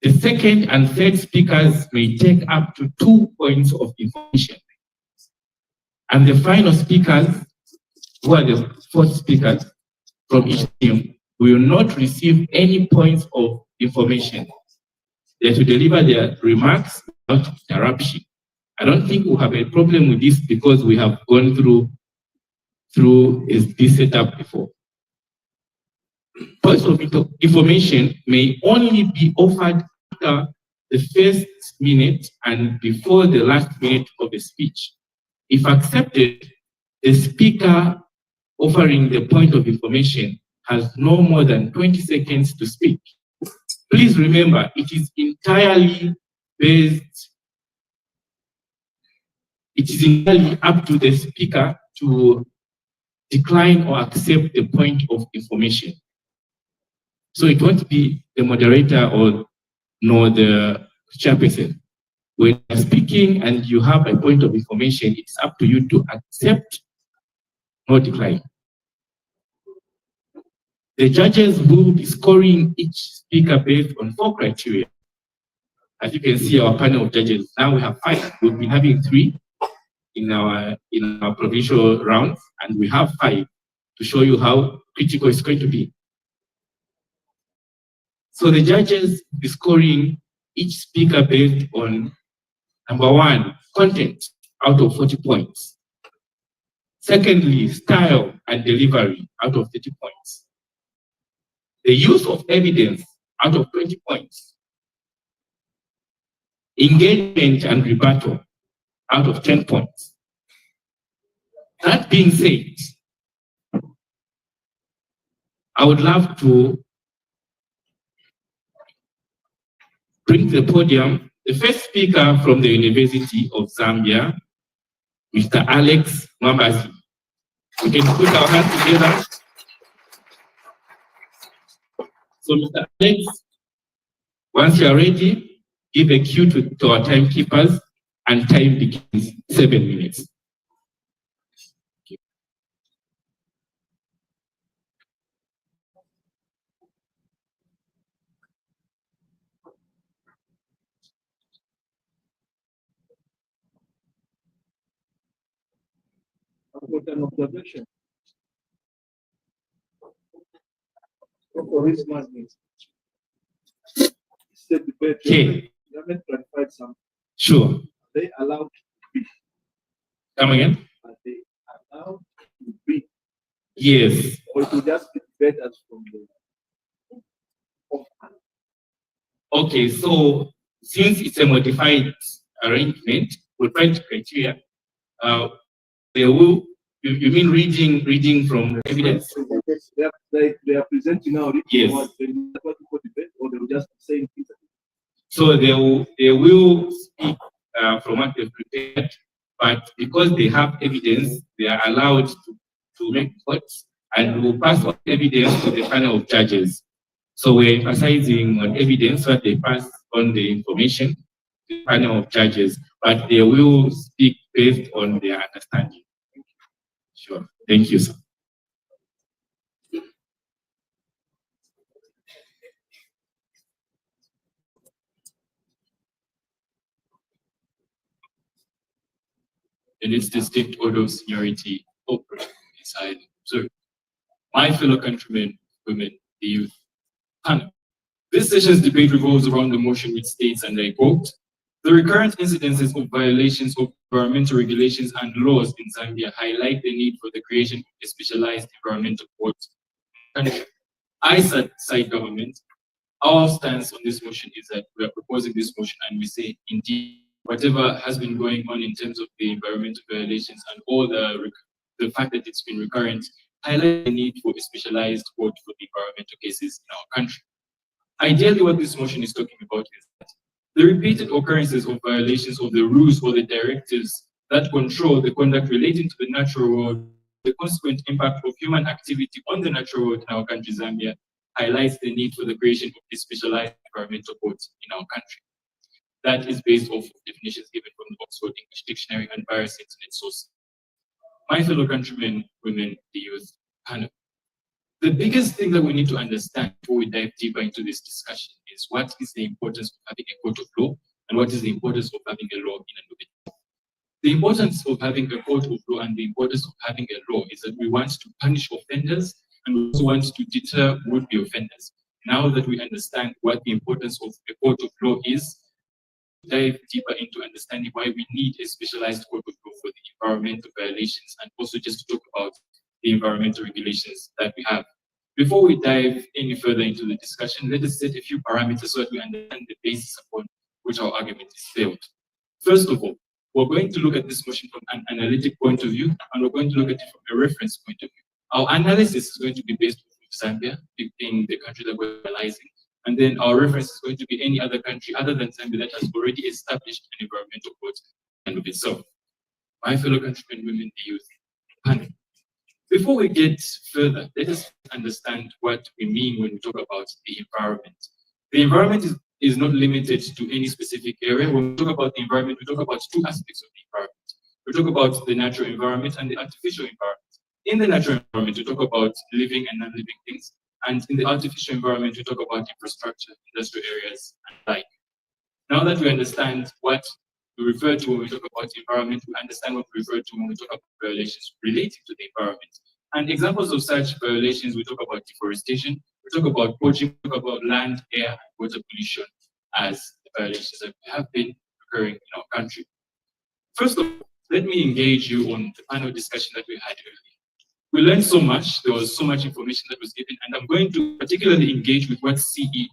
The second and third speakers may take up to 2 points of information. And the final speakers, who are the 4th speakers from each team, will not receive any points of information. They have to deliver their remarks without interruption. I don't think we'll have a problem with this because we have gone through this setup before. Points of information may only be offered after the first minute and before the last minute of the speech. If accepted, the speaker offering the point of information has no more than 20 seconds to speak. Please remember, it is entirely up to the speaker to decline or accept the point of information. So it won't be the moderator nor the chairperson. When you're speaking and you have a point of information, it's up to you to accept or decline. The judges will be scoring each speaker based on 4 criteria. As you can see, our panel of judges, now we have 5. We've been having 3 in our provincial rounds, and we have 5 to show you how critical it's going to be. So the judges will be scoring each speaker based on, number 1, content out of 40 points. Secondly, style and delivery out of 30 points. The use of evidence out of 20 points. Engagement and rebuttal out of 10 points. That being said, I would love to bring to the podium the first speaker from the University of Zambia, Mr. Alex Mwambazi. We can put our hands together. So Mr. Alex, once you are ready, give a cue to our timekeepers, and time begins 7 minutes. I've got an observation. For his madness. Said the bed. Okay. You haven't clarified something. Sure. They allowed to be. Come again? Are they allowed to be? Yes. Or to just be better from the. Okay, so since it's a modified arrangement with 5 criteria, they will. You mean reading from evidence? They are presenting now. Yes. What you call debate, or they will just saying things. So they will speak from what they've prepared, but because they have evidence, they are allowed to make points and will pass on evidence to the panel of judges. So we're emphasizing on evidence that they pass on the information to the panel of judges, but they will speak based on their understanding. Sure. Thank you, sir. In its distinct order of seniority, inside. So, my fellow countrymen, women, the youth, panel. This session's debate revolves around the motion which states, and I quote, "The recurrent incidences of violations of environmental regulations and laws in Zambia highlight the need for the creation of a specialized environmental court." I cite government. Our stance on this motion is that we are proposing this motion and we say, indeed, whatever has been going on in terms of the environmental violations and all the the fact that it's been recurrent highlights the need for a specialized court for the environmental cases in our country. Ideally, what this motion is talking about is that the repeated occurrences of violations of the rules or the directives that control the conduct relating to the natural world, the consequent impact of human activity on the natural world in our country, Zambia, highlights the need for the creation of a specialized environmental court in our country. That is based off of definitions given from the Oxford English Dictionary and various internet sources. My fellow countrymen, women, the youth, panel, the biggest thing that we need to understand before we dive deeper into this discussion is what is the importance of having a court of law and what is the importance of having a law in and of itself. The importance of having a court of law and the importance of having a law is that we want to punish offenders and we also want to deter would-be offenders. Now that we understand what the importance of a court of law is, dive deeper into understanding why we need a specialized court of law for the environmental violations and also just to talk about the environmental regulations that we have. Before we dive any further into the discussion, let us set a few parameters so that we understand the basis upon which our argument is built. First of all, we're going to look at this motion from an analytic point of view, and we're going to look at it from a reference point of view. Our analysis is going to be based on Zambia, being the country that we're analyzing, and then our reference is going to be any other country other than Zambia that has already established an environmental court and of itself. My fellow countrymen, women, the youth, panel. Before we get further, let us understand what we mean when we talk about the environment. The environment is not limited to any specific area. When we talk about the environment, we talk about two aspects of the environment. We talk about the natural environment and the artificial environment. In the natural environment, we talk about living and non-living things. And in the artificial environment, we talk about infrastructure, industrial areas, and like. Now that we understand what we refer to when we talk about the environment, we understand what we refer to when we talk about violations relating to the environment. And examples of such violations, we talk about deforestation, we talk about poaching, we talk about land, air, and water pollution as the violations that have been occurring in our country. First of all, let me engage you on the panel discussion that we had earlier. We learned so much, there was so much information that was given, and I'm going to particularly engage with what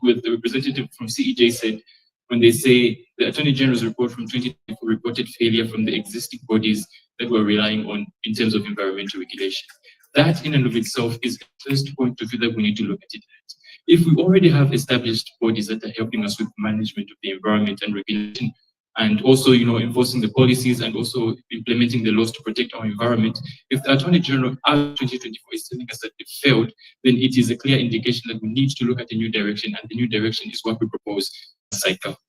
with the representative from CEJ said when they say the Attorney General's report from 2024 reported failure from the existing bodies that we're relying on in terms of environmental regulation. That in and of itself is the first point of view that we need to look at it at. If we already have established bodies that are helping us with management of the environment and regulation, and also, enforcing the policies and also implementing the laws to protect our environment, if the Attorney General of 2024 is telling us that it failed, then it is a clear indication that we need to look at a new direction, and the new direction is what we propose as site government.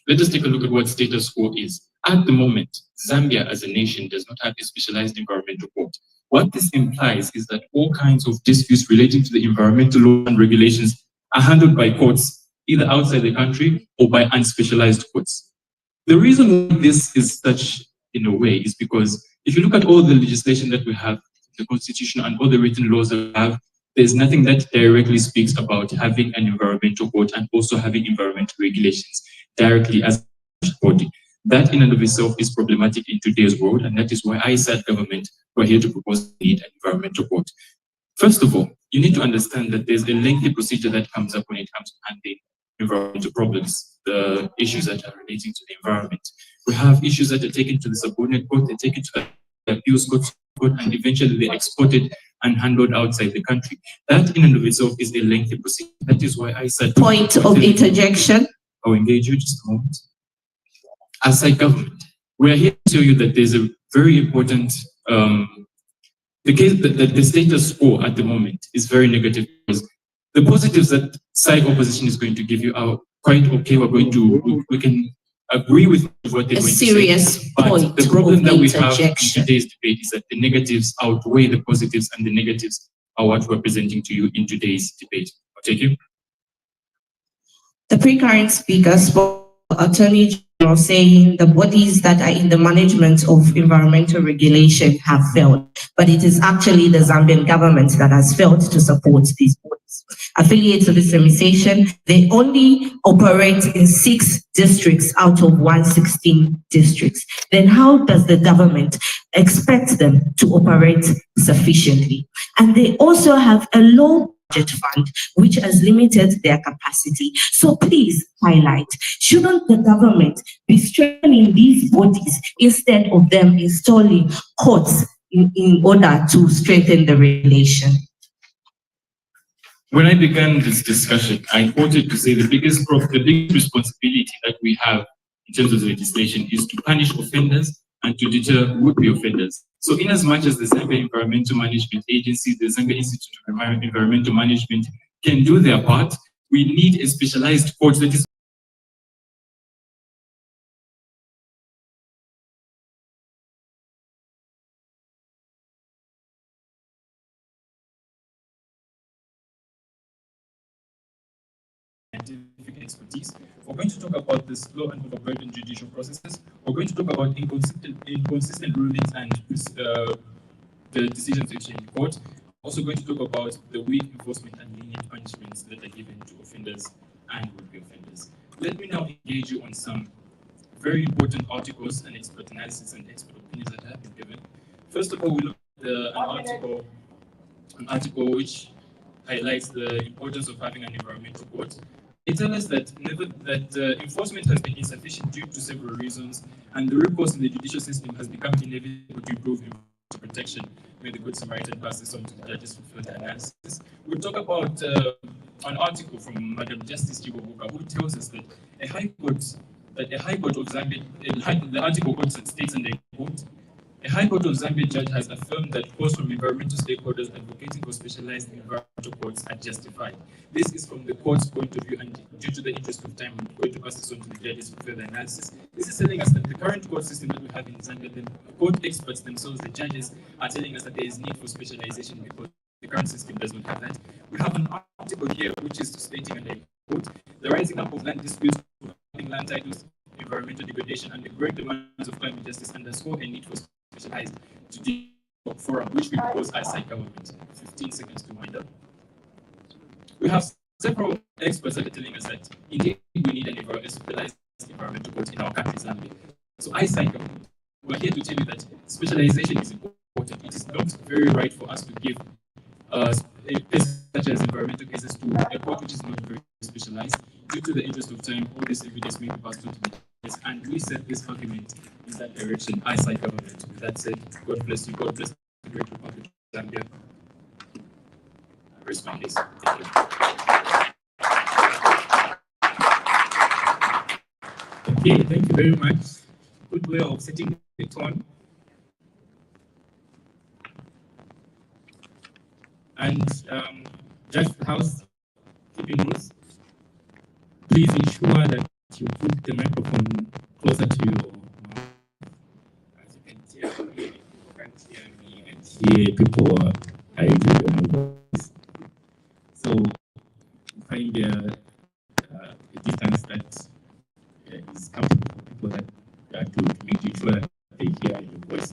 Let us take a look at what status quo is. At the moment, Zambia as a nation does not have a specialized environmental court. What this implies is that all kinds of disputes relating to the environmental law and regulations are handled by courts either outside the country or by unspecialized courts. The reason why this is such, in a way, is because if you look at all the legislation that we have, the constitution and all the written laws that we have, there's nothing that directly speaks about having an environmental court and also having environmental regulations directly as a body. That in and of itself is problematic in today's world, and that is why I said government, we're here to propose the need an environmental court. First of all, you need to understand that there's a lengthy procedure that comes up when it comes to handling environmental problems, the issues that are relating to the environment. We have issues that are taken to the subordinate court, they're taken to the appeals court, and eventually they're exported and handled outside the country. That in and of itself is a lengthy procedure. That is why I said— Point of interjection. I'll engage you just a moment. As site government, we are here to tell you that there's a very important, the case that the status quo at the moment is very negative, because the positives that site opposition is going to give you are quite okay. We can agree with what they're going to say. A serious point. The problem that we have in today's debate is that the negatives outweigh the positives, and the negatives are what we're presenting to you in today's debate. Thank you. The pre-current speaker spoke, Attorney General, saying the bodies that are in the management of environmental regulation have failed, but it is actually the Zambian government that has failed to support these bodies. Affiliates of Islamization, they only operate in 6 districts out of 116 districts. Then how does the government expect them to operate sufficiently? And they also have a low budget fund, which has limited their capacity. So please highlight, shouldn't the government be strengthening these bodies instead of them installing courts in order to strengthen the regulation? When I began this discussion, I wanted to say the biggest responsibility that we have in terms of the legislation is to punish offenders and to deter would-be offenders. So in as much as the Zambia Environmental Management Agency, the Zambia Institute of Environmental Management can do their part, we need a specialized court that is scientific expertise. We're going to talk about the slow and overburdened judicial processes. We're going to talk about inconsistent rulings and the decisions reached in court. Also going to talk about the weak enforcement and lenient punishments that are given to offenders and would-be offenders. Let me now engage you on some very important articles and expert analysis and expert opinions that have been given. First of all, we look at an article which highlights the importance of having an environmental court. It tells us that enforcement has been insufficient due to several reasons, and the recourse in the judicial system has become inevitable to improve environmental protection. May the Good Samaritan pass this on to the judges for further analysis. We'll talk about an article from Madam Justice Chibobuka, who tells us that a high court of Zambia, the article states, and I quote, a High Court of Zambia judge has affirmed that calls from environmental stakeholders advocating for specialized environmental courts are justified. This is from the court's point of view, and due to the interest of time, I'm going to pass this on to the judges for further analysis. This is telling us that the current court system that we have in Zambia, the court experts themselves, the judges, are telling us that there is need for specialization because the current system does not have that. We have an article here which is stating, and I quote, the rising up of land disputes, land titles, environmental degradation, and the great demands of climate justice underscore a need for specialized judicial forum, which we propose as side government. 15 seconds to wind up. We have several experts that are telling us that indeed we need a specialized environmental court in our country, Zambia. So I side government, we're here to tell you that specialization is important. It is not very right for us to give cases such as environmental cases to a court which is not very specialized. Due to the interest of time, all this evidence may be passed on to the judges, and we set this argument in that direction. I side government. With that said, God bless you. God bless the great Republic of Zambia. I rest my case. Thank you. Okay, thank you very much. Good way of setting the tone. And just housekeeping rules. Please ensure that you put the microphone closer to your mouth. As you can hear me, you can't hear me and hear people are usually on my voice. So find a distance that is comfortable for people that to make sure that they hear your voice.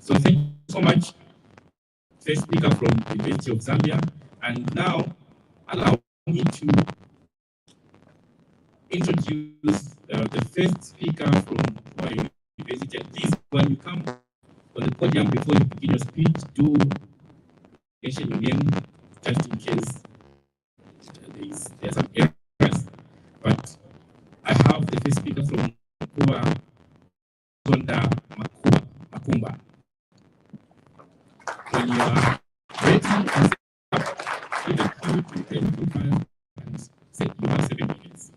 So thank you so much. First speaker from the University of Zambia, and now allow me to introduce the first speaker from our university. Please, when you come on the podium before you begin your speech, do mention your name just in case there are some errors. But I have the first speaker from Mukuba, Makumba. When you are ready, to the queue to 10 people and say you have 7 minutes.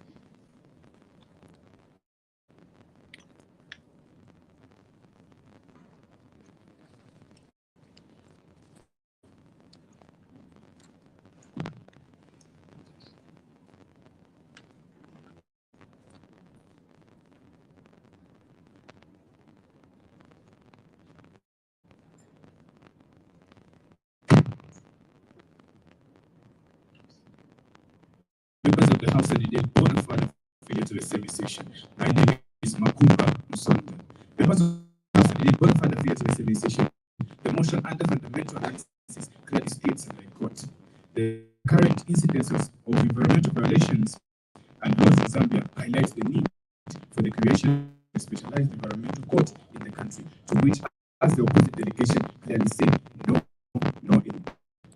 Members of the House of the Day, bona fide affiliate to the service station. My name is Mukuba. Members of the House of the Day, bona fide affiliate to the service station. The motion under fundamental analysis clearly states in the court the current incidences of environmental violations and laws in Zambia highlights the need for the creation of a specialized environmental court in the country, to which, as the opposite delegation clearly said, no in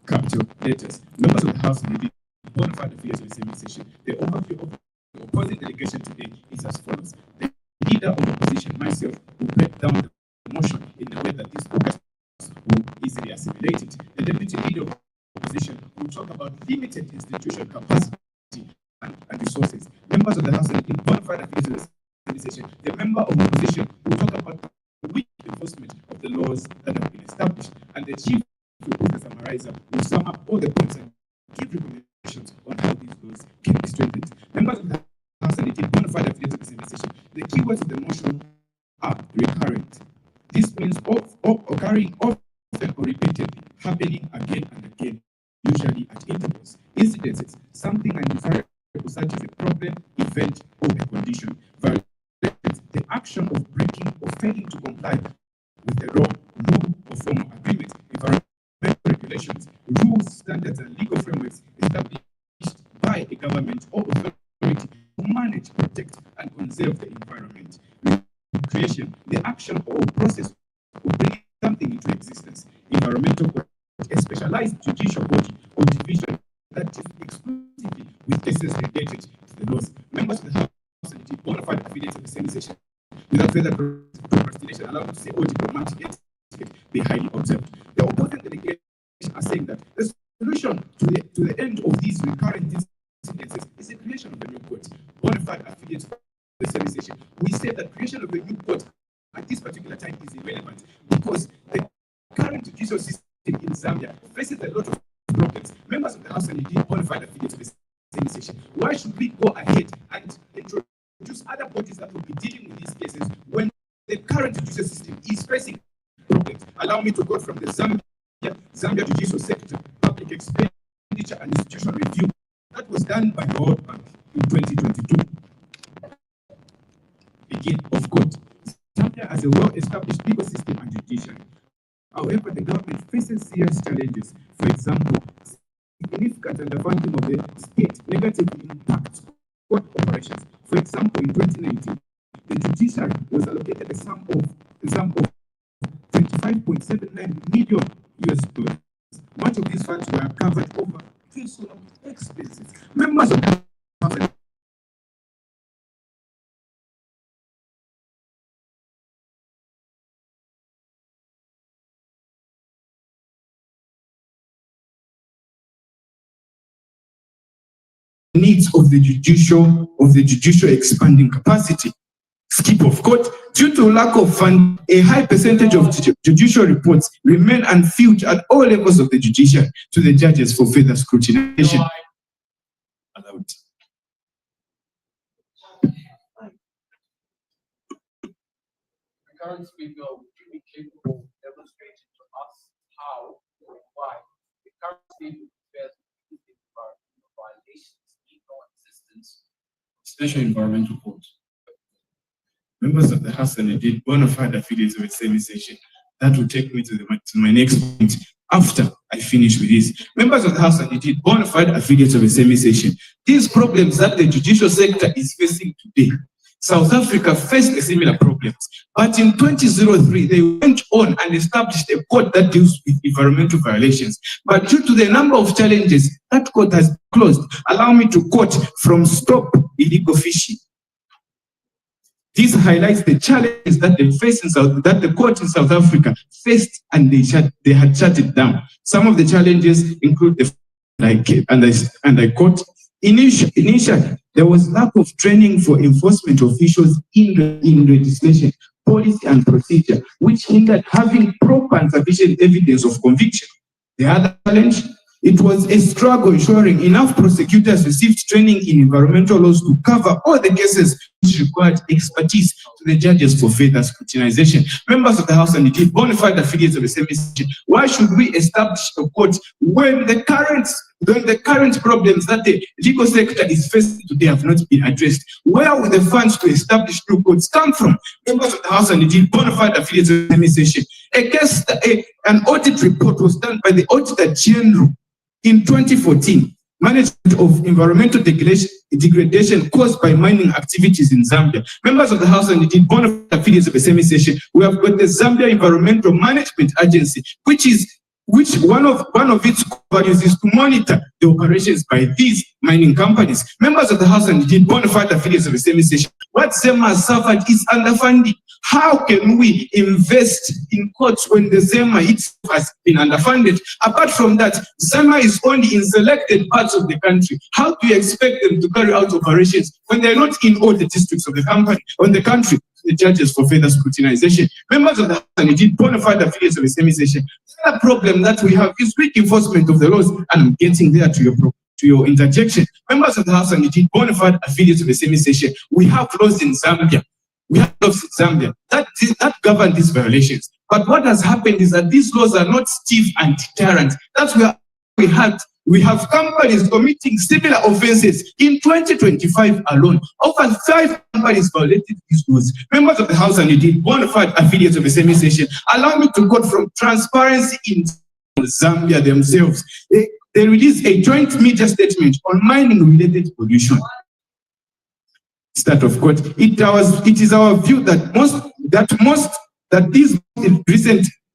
cap. interrupt your letters. Members of the House and the bona fide affiliates of the same session. The overview of the opposing delegation today is as follows. The leader of the opposition, myself, will break down the motion in a way that this focus will easily assimilate it. The deputy leader of the opposition will talk about limited institutional capacity and resources. Members of the House and the bona fide affiliates of the same session. The member of the opposition will talk about weak enforcement of the laws that have been established, and the chief the summarizer will sum up all the points and give recommendations on how these laws can be strengthened. Members of the House and the bona fide affiliates of the same session. The keywords of the motion are recurrent. This means occurring often or repeatedly, happening again and again, usually at intervals. Incidences, something undesirable such as a problem, event, or a condition. Violations, the action of breaking or failing to comply with the law, rule, or form of agreement. Environmental regulations, rules, standards, and legal frameworks established by a government or authority to manage, protect, and conserve the environment. Creation, the action or process of bringing something into existence. Environmental court, a specialized judicial body or division that deals exclusively with cases related to the laws. Members of the House and the bona fide affiliates of the same session. Without further procrastination, allow me to say all diplomatic etiquette be highly observed. The opposing delegation are saying that the solution to the end of these recurrent incidences is the creation of a new court. Bona fide affiliates of the same session. We say that creation of a new court at this particular time is irrelevant because the current judicial system in Zambia faces a lot of problems. Members of the House and the bona fide affiliates of the same session. Why should we go ahead and introduce other bodies that will be dealing with these cases when the current judicial system is facing problems? Allow me to go from the Zambia judicial sector, public expenditure and institutional review that was done by the World Bank in 2022. Begin of court. Zambia has a well-established legal system and judiciary. However, the government faces serious challenges. For example, significant underfunding of the state negatively impacts court operations. For example, in 2019, the judiciary was allocated a sum of $25.79 million US. Much of these funds were covered over personal expenses. Members of the House needs of the judicial expanding capacity. Skip of court. Due to lack of funding, a high percentage of judicial reports remain unfilled at all levels of the judiciary to the judges for further scrutiny. Allowed. The current speaker will be capable of demonstrating to us how or why the current speaker prepares violations need no assistance. Special environmental court. Members of the House and the bona fide affiliates of the same session. That will take me to my next point after I finish with this. Members of the House and the bona fide affiliates of the same session. These problems that the judicial sector is facing today, South Africa faced a similar problems. But in 2003, they went on and established a court that deals with environmental violations. But due to the number of challenges, that court has closed. Allow me to quote from Stop Illegal Fishing. This highlights the challenges that they face that the court in South Africa faced, and they had shut it down. Some of the challenges include and I quote, initially, there was lack of training for enforcement officials in legislation, policy, and procedure, which hindered having proper and sufficient evidence of conviction. The other challenge, it was a struggle ensuring enough prosecutors received training in environmental laws to cover all the cases which required expertise to the judges for further scrutinization. Members of the House and the bona fide affiliates of the same institution, why should we establish a court when the current problems that the legal sector is facing today have not been addressed? Where will the funds to establish new courts come from? Members of the House and the bona fide affiliates of the same institution, an audit report was done by the Auditor General in 2014, management of environmental degradation caused by mining activities in Zambia. Members of the House and the bona fide affiliates of the same session, we have got the Zambia Environmental Management Agency, which is which one of its values is to monitor the operations by these mining companies. Members of the House and indeed bona fide affiliates of the same station. What ZEMA has suffered is underfunding. How can we invest in courts when the ZEMA itself has been underfunded? Apart from that, ZEMA is only in selected parts of the country. How do you expect them to carry out operations when they're not in all the districts of the country? The judges for further scrutinization. Members of the House and indeed bona fide affiliates of the same station. The other problem that we have is weak enforcement of the laws, and I'm getting there to your interjection. Members of the House and indeed bona fide affiliates of the same station. We have laws in Zambia. That govern these violations. But what has happened is that these laws are not stiff and deterrent. That's where we have companies committing similar offenses. In 2025 alone, over 5 companies violated these laws. Members of the House and indeed bona fide affiliates of the same station, allow me to quote from Transparency in Zambia themselves. They released a joint media statement on mining-related pollution. Start of quote. It is our view that these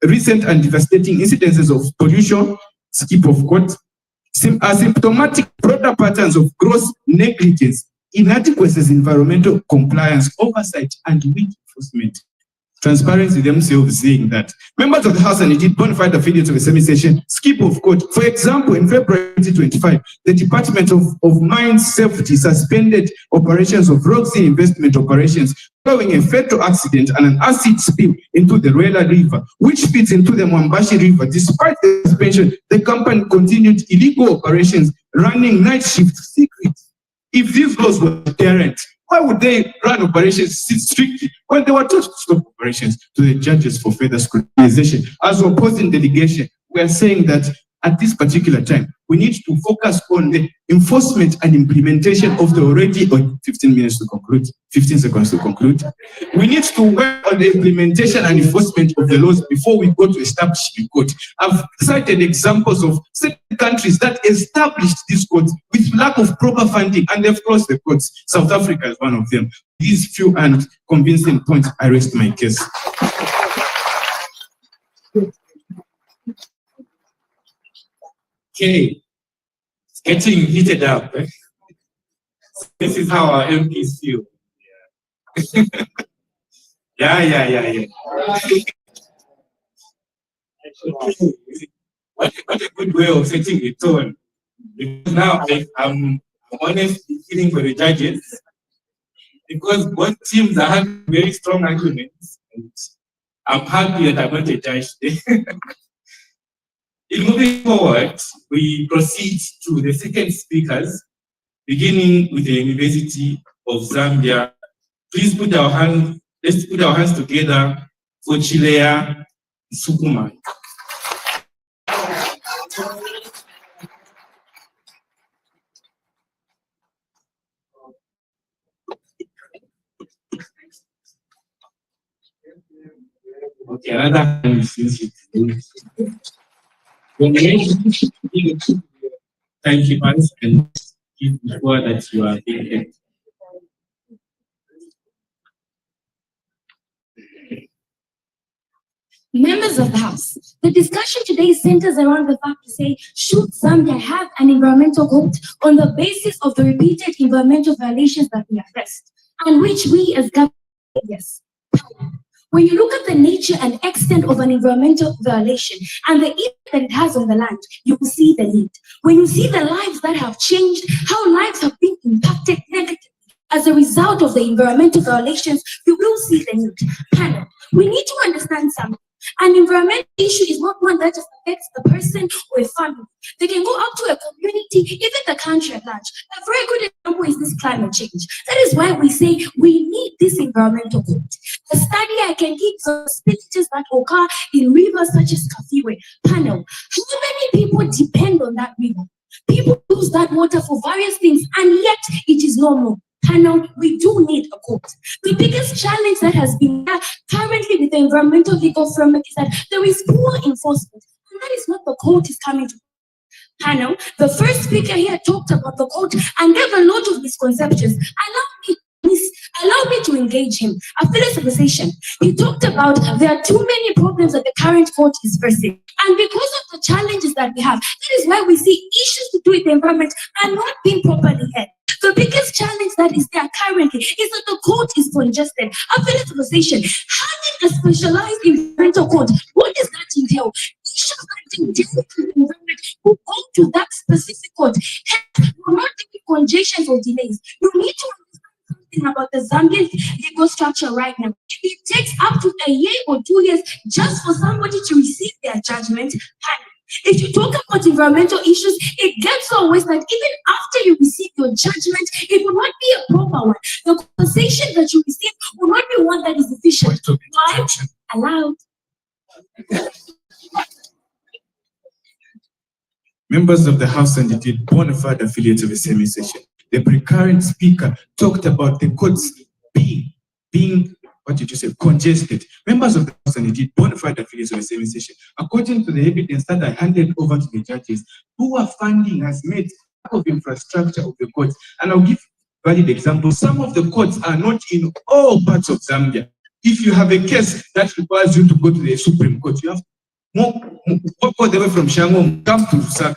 recent and devastating incidences of pollution, skip of quote, are symptomatic broader patterns of gross negligence, inadequacies in environmental compliance, oversight, and weak enforcement. Transparency themselves saying that. Members of the House and indeed bona fide affiliates of the same station, skip of quote. For example, in February 2025, the Department of Mines Safety suspended operations of rock sea investment operations following a fatal accident and an acid spill into the Ruela River, which feeds into the Mwambashi River. Despite the suspension, the company continued illegal operations, running night shifts secret. If these laws were deterrent, why would they run operations strictly when they were told to stop operations? To the judges for further scrutinization. As opposing delegation, we are saying that at this particular time, we need to focus on the enforcement and implementation of the already 15 seconds to conclude. We need to work on the implementation and enforcement of the laws before we go to establish a court. I've cited examples of certain countries that established these courts with lack of proper funding, and they've closed the courts. South Africa is one of them. These few and convincing points, I rest my case. Okay, it's getting heated up. Eh? This is how our MPs feel. Yeah. What a good way of setting the tone. Because now I'm honestly feeling for the judges, because both teams are having very strong arguments, and I'm happy that I'm not a judge today. In moving forward, we proceed to the second speakers, beginning with the University of Zambia. Please let's put our hands together for Chilea Sukuma. Okay, another hand since timekeepers and give sure that you are being kept. Members of the House, the discussion today centers around the fact to say, should Zambia have an environmental code on the basis of the repeated environmental violations that we have faced, and which we as government, yes. When you look at the nature and extent of an environmental violation and the impact that it has on the land, you will see the need. When you see the lives that have changed, how lives have been impacted negatively as a result of the environmental violations, you will see the need. Panel, we need to understand something. An environmental issue is not one that just affects a person or a family. They can go up to a community, even the country at large. A very good example is this climate change. That is why we say we need this environmental code. A study I can give the spillages that occur in rivers such as Kafiwe. Panel, how many people depend on that river? People use that water for various things, and yet it is normal. Panel, we do need a court. The biggest challenge that has been currently with the environmental legal framework is that there is poor enforcement, and that is what the court is coming to. Panel, the first speaker here talked about the court and gave a lot of misconceptions. Allow me Allow me to engage him. Affiliate civilization. He talked about there are too many problems that the current court is facing. And because of the challenges that we have, that is why we see issues to do with the environment are not being properly held. The biggest challenge that is there currently is that the court is congested. Affiliate civilization, having a specialized environmental court, what does that entail? Issues that entail the environment will go to that specific court. Hence, will not be congestions or delays. You need to about the Zambian legal structure right now. It takes up to a year or 2 years just for somebody to receive their judgment. If you talk about environmental issues, it gets so worse that even after you receive your judgment, it will not be a proper one. The compensation that you receive will not be one that is efficient. Why? Allowed. Members of the House and indeed bona fide affiliates of the same session. The recurrent speaker talked about the courts being what did you say, congested. Members of the House and indeed bona fide affiliates of the same session, according to the evidence that I handed over to the judges, poor funding has made lack of infrastructure of the courts. And I'll give valid examples. Some of the courts are not in all parts of Zambia. If you have a case that requires you to go to the Supreme Court, you have to walk all the way from Shango, come to Lusaka.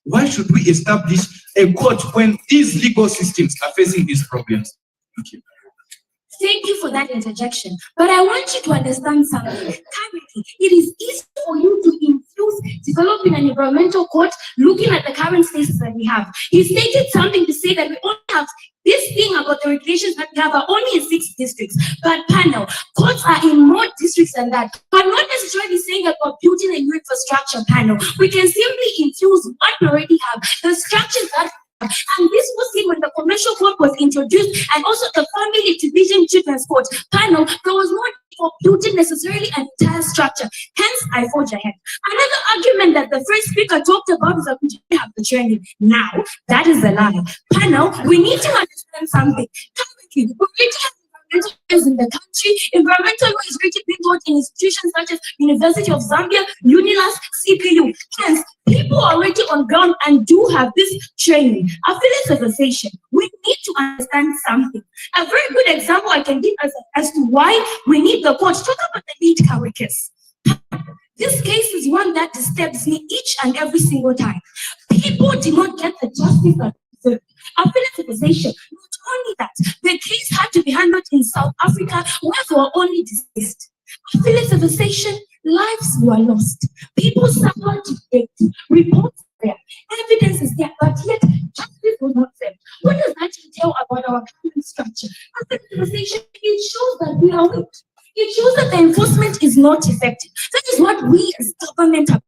Why should we establish a court when these legal systems are facing these problems? Thank you. Thank you for that interjection. But I want you to understand something. Currently, it is easy for you to infuse developing an environmental court looking at the current status that we have. He stated something to say that we only have this thing about the regulations that we have are only in 6 districts. But panel, courts are in more districts than that. But not necessarily saying that we're building a new infrastructure panel. We can simply infuse what we already have, the structures that and this was seen when the commercial court was introduced and also the family division children's court panel. There was no need for building necessarily an entire structure. Hence, I forge ahead. Another argument that the first speaker talked about is that we didn't have the training. Now, that is a lie. Panel, we need to understand something. Currently, we already have environmental laws in the country. Environmental law is already being taught in institutions such as University of Zambia, UNILAS, CPU. Hence, people are already on ground and do have this training. Affiliate civilization, we need to understand something. A very good example I can give as to why we need the court. Talk about the lead Kawe case. This case is one that disturbs me each and every single time. People did not get the justice that they deserve. Affiliate civilization, not only that, the case had to be handled in South Africa where they were only deceased. Affiliate civilization, lives were lost. People suffered death. Reports there. Evidence is there, but yet justice was not served. What does that tell about our current structure? Affiliate civilization, it shows that we are weak. It shows that the enforcement is not effective. That is what we as government are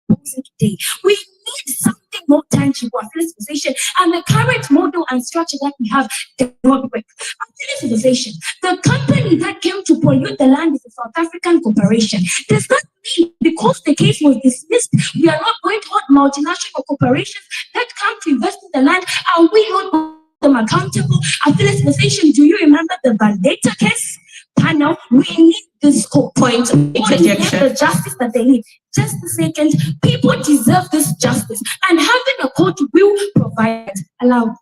proposing today. We need something more tangible, affiliate civilization, and the current model and structure that we have does not work. Affiliate civilization, the company that came to pollute the land is a South African corporation. Does that mean because the case was dismissed, we are not going to hold multinational corporations that come to invest in the land? Are we not holding them accountable? Affiliate civilization, do you remember the Valdetta case? Panel, we need this point of interjection. The justice that they need. Just a second, people deserve this justice, and having a court will provide it. Allow.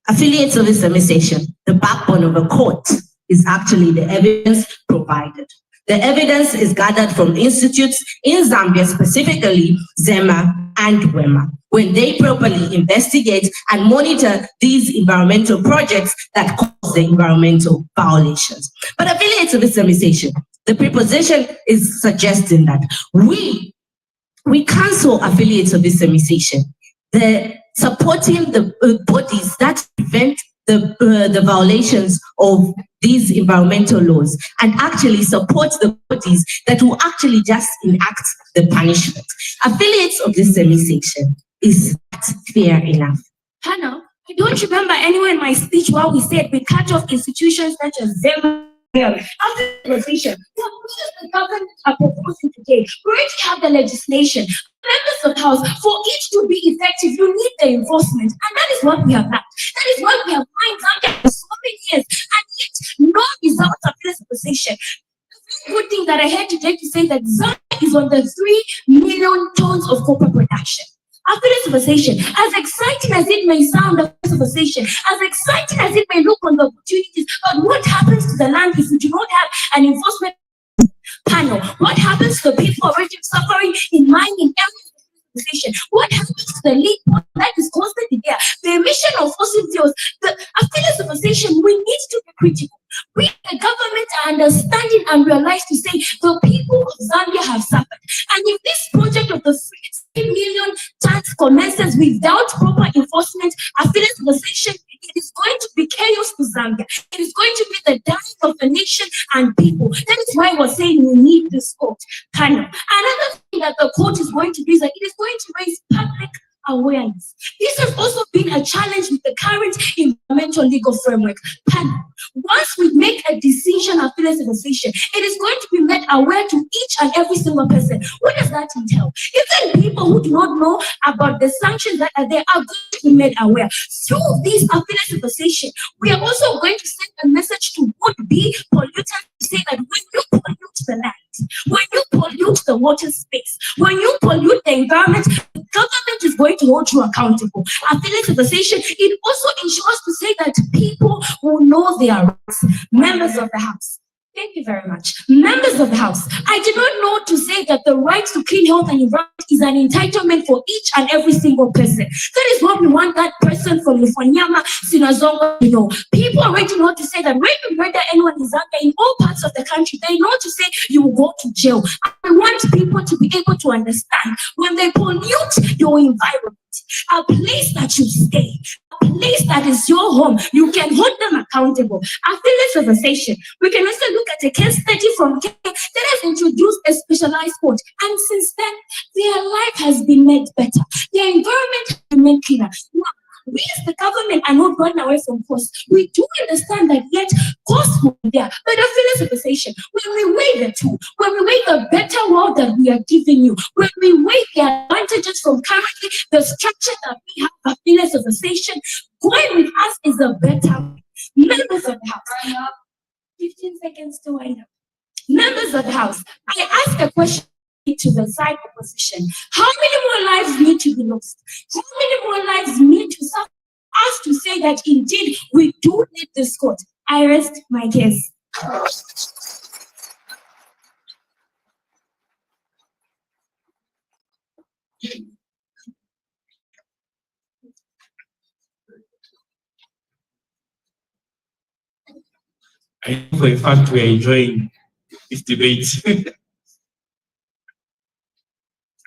Affiliates of this administration, the backbone of a court is actually the evidence provided. The evidence is gathered from institutes in Zambia, specifically ZEMA and WEMA, when they properly investigate and monitor these environmental projects that cause the environmental violations. But affiliates of this administration, the preposition is suggesting that we cancel affiliates of this administration. The supporting the bodies that prevent the violations of these environmental laws and actually support the bodies that will actually just enact the punishment. Affiliates of this administration, is that fair enough? Hannah, I don't remember anywhere in my speech while we said we cut off institutions such as ZEMA. After the conversation, the government are proposing today. We already have the legislation. Members of the House, for it to be effective, you need the enforcement, and that is what we have lacked. That is what we have mined Zambia for so many years, and yet no results of this position. The very good thing that I heard today to say that Zambia is on the 3 million tons of copper production. Affiliate conversation, as exciting as it may sound, conversation, as exciting as it may look on the opportunities, but what happens to the land if we do not have an enforcement panel? What happens to the people already suffering in mining areas? What happens to the lead that is constantly there? The emission of fossil fuels, the affiliate conversation, we need to be critical. We, the government, are understanding and realize to say the people of Zambia have suffered. And if this project of the 3 million tons commences without proper enforcement, affiliate conversation, it is going to be chaos to Zambia. It is going to be the dying of the nation and people. That is why we're saying we need this court panel. Another thing that the court is going to do is that it is going to raise public awareness. This has also been a challenge with the current environmental legal framework panel. Once we make a decision, affiliate conversation, it is going to be made aware to each and every single person. What does that entail? Even people who do not know about the sanctions that are there are going to be made aware. Through this affiliate conversation, we are also going to send a message to would-be polluters to say that when you pollute the land, when you pollute the water space, when you pollute the environment, the government is going to hold you accountable. Affiliate conversation, it also ensures to say that people will know their rights. Members of the House, thank you very much. Members of the House, I do not know to say that the right to clean health and environment is an entitlement for each and every single person. That is what we want that person from Lufanyama, Sinazonga, you know. People already know to say that when you murder anyone in Zambia, in all parts of the country, they know to say you will go to jail. I want people to be able to understand when they pollute your environment, a place that you stay, a place that is your home, you can hold them accountable. Affiliate conversation, we can also look at a case study from Kenya that has introduced a specialized court, and since then, their life has been made better. Their environment has been made cleaner. Now, we as the government are not running away from costs. We do understand that yet costs will be there. But affiliate conversation, when we weigh the two, when we weigh the better world that we are giving you, when we weigh the advantages from currently the structure that we have, affiliate conversation, going with us is a better way. Members of the House, 15 seconds to wind up. Members of the House, I ask a question to the side opposition. How many more lives need to be lost? How many more lives need to suffer? Us to say that indeed we do need this court. I rest my case. I know for a fact we are enjoying this debate.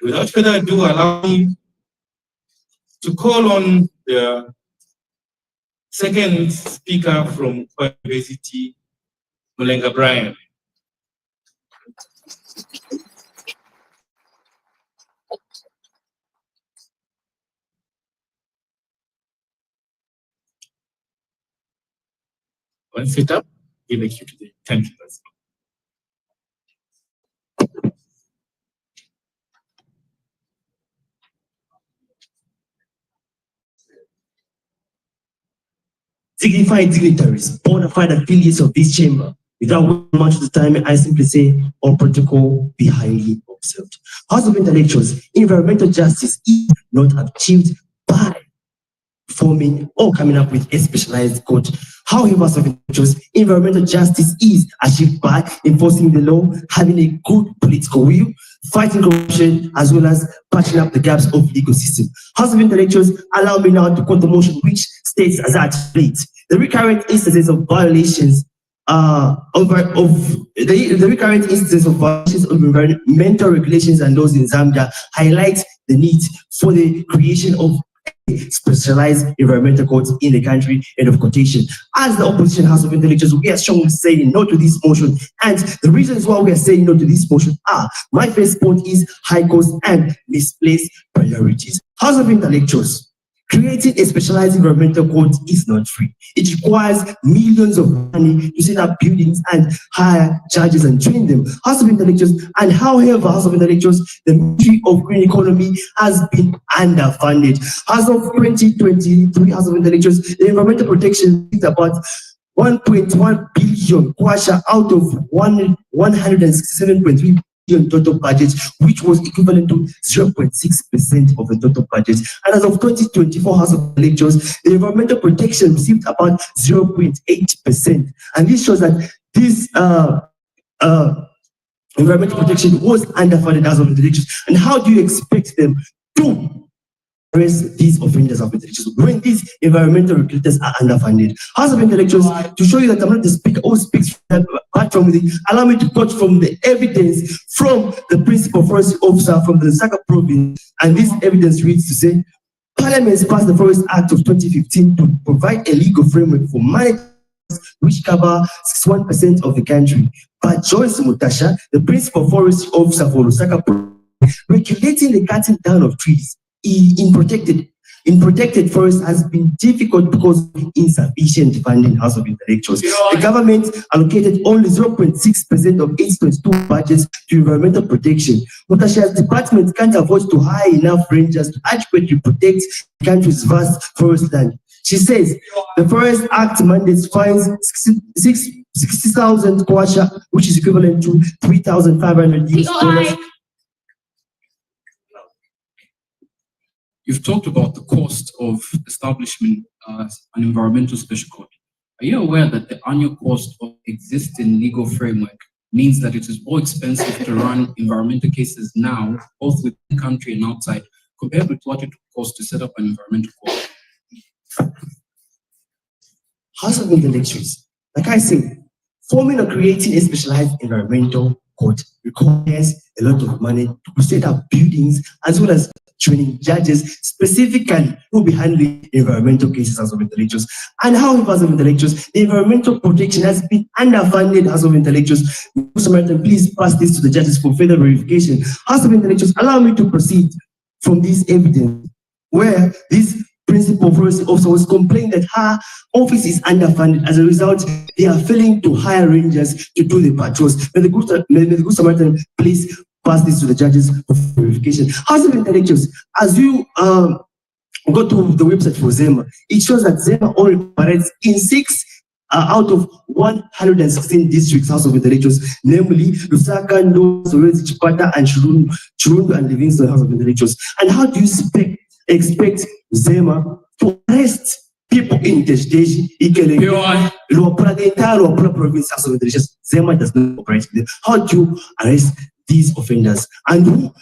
Without further ado, allow me to call on the second speaker from University, Mulenga Brian. Once set up, give a cue to the 10 people. Dignified dignitaries, bona fide affiliates of this chamber. Without wasting much of the time, I simply say all protocol be highly observed. House of Intellectuals, environmental justice is not achieved by forming or coming up with a specialized court. However, House of Intellectuals, environmental justice is achieved by enforcing the law, having a good political will, fighting corruption, as well as patching up the gaps of the legal system. House of Intellectuals, allow me now to quote the motion which states as I late. The recurrent instances of violations the recurrent instances of violations of environmental regulations and laws in Zambia highlight the need for the creation of specialized environmental courts in the country. End of quotation. As the opposition House of Intellectuals, we are strongly saying no to this motion, and the reasons why we are saying no to this motion are: my first point is high cost and misplaced priorities. House of Intellectuals, creating a specialized environmental court is not free. It requires millions of money to set up buildings and hire judges and train them. House of Intellectuals, and however, House of Intellectuals, the Ministry of Green Economy has been underfunded. As of 2023, House of Intellectuals, the environmental protection is about 1.1 billion kwacha out of 167.3 million total budget, which was equivalent to 0.6% of the total budget. And as of 2024 House of Electors, the environmental protection received about 0.8%. And this shows that this environmental protection was underfunded as of the elections. And how do you expect them to arrest these offenders of intellectuals when these environmental regulators are underfunded? House of Intellectuals, to show you that I'm not the speaker who speaks apart from the, allow me to quote from the evidence from the principal forestry officer from the Lusaka province, and this evidence reads to say, Parliament passed the Forest Act of 2015 to provide a legal framework for management which cover 61% of the country. But Joyce Mutasha, the principal forestry officer for Lusaka province, regulating the cutting down of trees in protected forests has been difficult because of insufficient funding. House of Intellectuals. The government allocated only 0.6% of its 22 budgets to environmental protection. Mutasha's department can't afford to hire enough rangers to adequately protect the country's vast forest land. She says the Forest Act mandates fines 60,000 kwacha, which is equivalent to $3,500 US. You've talked about the cost of establishment as an environmental special court. Are you aware that the annual cost of existing legal framework means that it is more expensive to run environmental cases now, both within the country and outside, compared with what it would cost to set up an environmental court? House of Intellectuals, like I said, forming or creating a specialized environmental court requires a lot of money to set up buildings as well as training judges specifically who will be handling environmental cases as of Intellectuals. And how House of Intellectuals, the environmental protection has been underfunded. House of Intellectuals. Mr. Martin, please pass this to the judges for further verification. House of Intellectuals, allow me to proceed from this evidence where this principal forestry officer was complaining that her office is underfunded. As a result, they are failing to hire rangers to do the patrols. May the good Samaritan please pass this to the judges for verification. House of Intellectuals, as you go to the website for Zema, it shows that Zema only operates in 6 out of 116 districts. House of Intellectuals, namely Lusaka, Soweto, Chipata, and Chirundu and Livingston. House of Intellectuals. And how do you expect Zema to arrest people in Teshi, Ikele, Luapula, the entire Luapula province? House of Intellectuals, Zema does not operate there. How do you arrest these offenders? And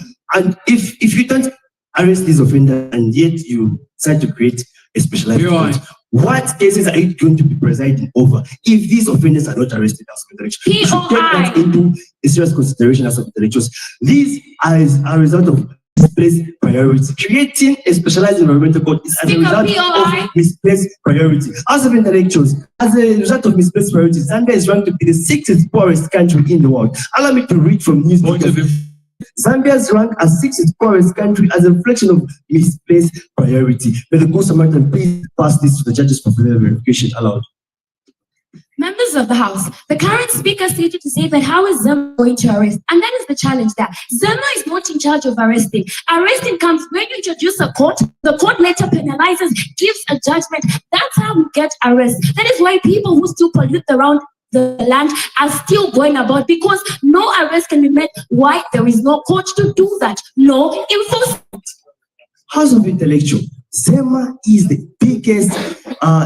if you don't arrest these offenders and yet you decide to create a specialized court, what cases are you going to be presiding over if these offenders are not arrested? As of Intellectuals, you should take that into a serious consideration. As of Intellectuals, these are a result of misplaced priority. Creating a specialized environmental court is as a result of misplaced priority. As of Intellectuals, as a result of misplaced priority, Zambia is ranked to be the 6th poorest country in the world. Allow me to read from news. Zambia's rank as 6th poorest country as a reflection of misplaced priority. May the good Samaritan please pass this to the judges for further verification. Allowed. Members of the House, the current speaker stated to say that how is Zema going to arrest? And that is the challenge there. Zema is not in charge of arresting. Arresting comes when you introduce a court, the court later penalizes, gives a judgment. That's how we get arrest. That is why people who still pollute around the land are still going about, because no arrest can be made. Why? There is no court to do that. No enforcement. House of Intellectual, Zema is the biggest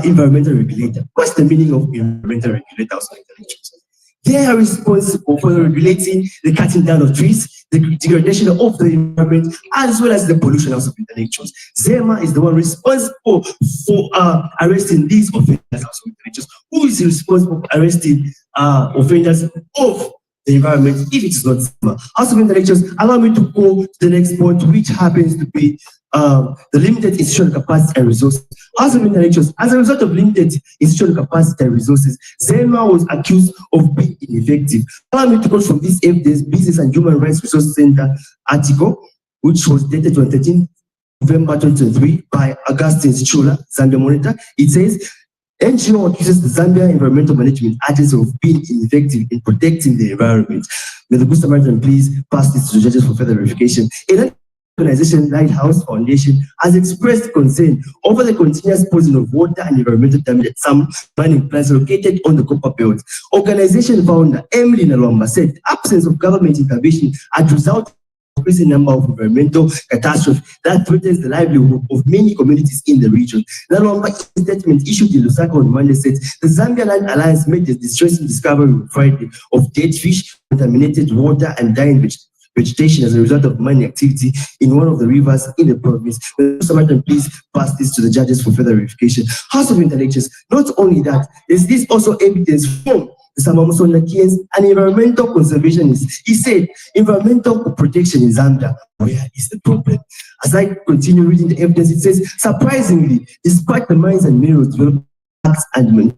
environmental regulator. What's the meaning of environmental regulator? House of Intellectuals, they are responsible for regulating the cutting down of trees, the degradation of the environment, as well as the pollution. House of Intellectuals, Zema is the one responsible for arresting these offenders. House of Intellectuals, who is responsible for arresting offenders of the environment if it is not Zema? House of Intellectuals, allow me to go to the next point, which happens to be the limited institutional capacity and resources. House of Intellectuals, as a result of limited institutional capacity and resources, Zema was accused of being ineffective. Allow me to quote from this evidence, Business and Human Rights Resource Center article, which was dated on 13 November 2023 by Augustine Chula, Zambia Monitor. It says, NGO accuses the Zambia Environmental Management Agency of being ineffective in protecting the environment. May the good Samaritan please pass this to the judges for further verification. organization Lighthouse Foundation has expressed concern over the continuous poisoning of water and environmental damage at some mining plants located on the copper belt. Organization founder Emily Nalomba said the absence of government intervention had resulted in an increasing number of environmental catastrophes that threatens the livelihood of many communities in the region. Nalomba, in a statement issued in Lusaka on Monday, said the Zambia Land Alliance made the distressing discovery on Friday of dead fish, contaminated water, and dying vegetation as a result of mining activity in one of the rivers in the province. Samaritan, please pass this to the judges for further verification. House of Intellectuals, not only that, is this also evidence from the Samamusondakians, an environmental conservationist. He said, environmental protection in Zambia, where is the problem? As I continue reading the evidence, it says, surprisingly, despite the mines and minerals development acts and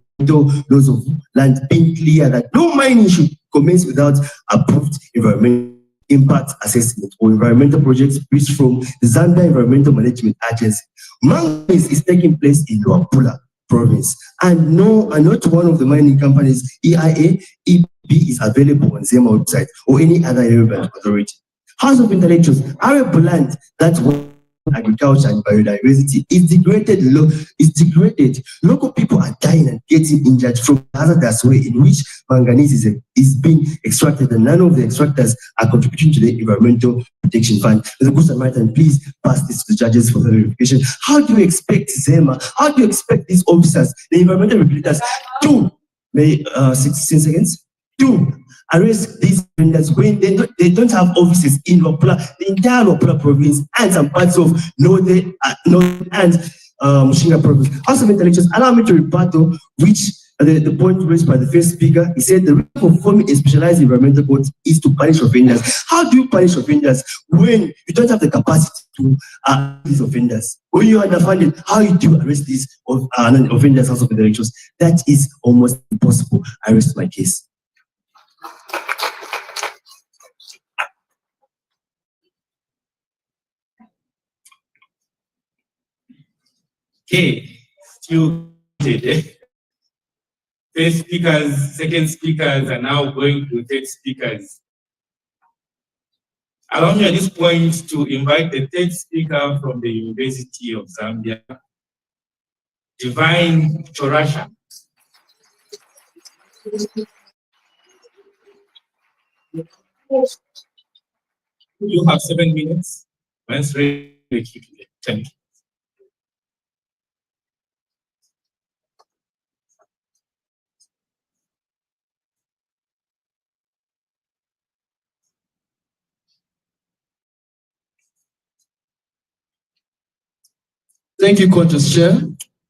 laws of land being clear that no mining should commence without approved environmental impact assessment or environmental projects which from the Zambia Environmental Management Agency. Manganese is taking place in Luapula province, and not one of the mining companies, EIA, EB, is available on Zema website or any other relevant authority. House of Intellectuals, arable land that's agriculture and biodiversity is degraded. Local people are dying and getting injured from hazardous way in which manganese is being extracted, and none of the extractors are contributing to the Environmental Protection Fund. As a good Samaritan, please pass this to the judges for verification. How do you expect Zema? How do you expect these officers, the environmental regulators, to 16 seconds? To arrest these vendors when they don't have offices in Luapula, the entire Luapula province, and some parts of northern and Mushinga province. House of Intellectuals, allow me to rebuttal which the point raised by the first speaker. He said the reason for forming a specialized environmental court is to punish offenders. How do you punish offenders when you don't have the capacity to these offenders? When you understand it, how you do arrest these offenders? House of Intellectuals, that is almost impossible. I rest my case. Okay, still first speakers, second speakers are now going to third speakers. Allow me at this point to invite the third speaker from the University of Zambia, Divine Chorasha. You have 7 minutes. Once ready, thank you. Thank you, Conscious Chair.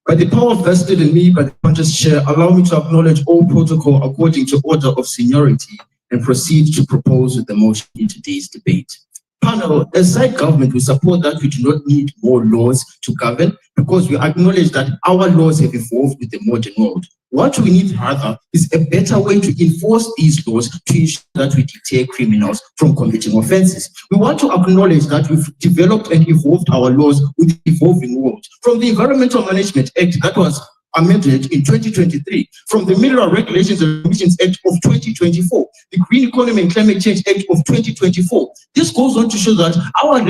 By the power vested in me by the Conscious Chair, allow me to acknowledge all protocol according to order of seniority and proceed to propose with the motion in today's debate. Panel, as side government, we support that we do not need more laws to govern because we acknowledge that our laws have evolved with the modern world. What we need, rather, is a better way to enforce these laws to ensure that we deter criminals from committing offenses. We want to acknowledge that we've developed and evolved our laws with the evolving world. From the Environmental Management Act that was amended in 2023, from the Mineral Regulations and Emissions Act of 2024, the Green Economy and Climate Change Act of 2024. This goes on to show that our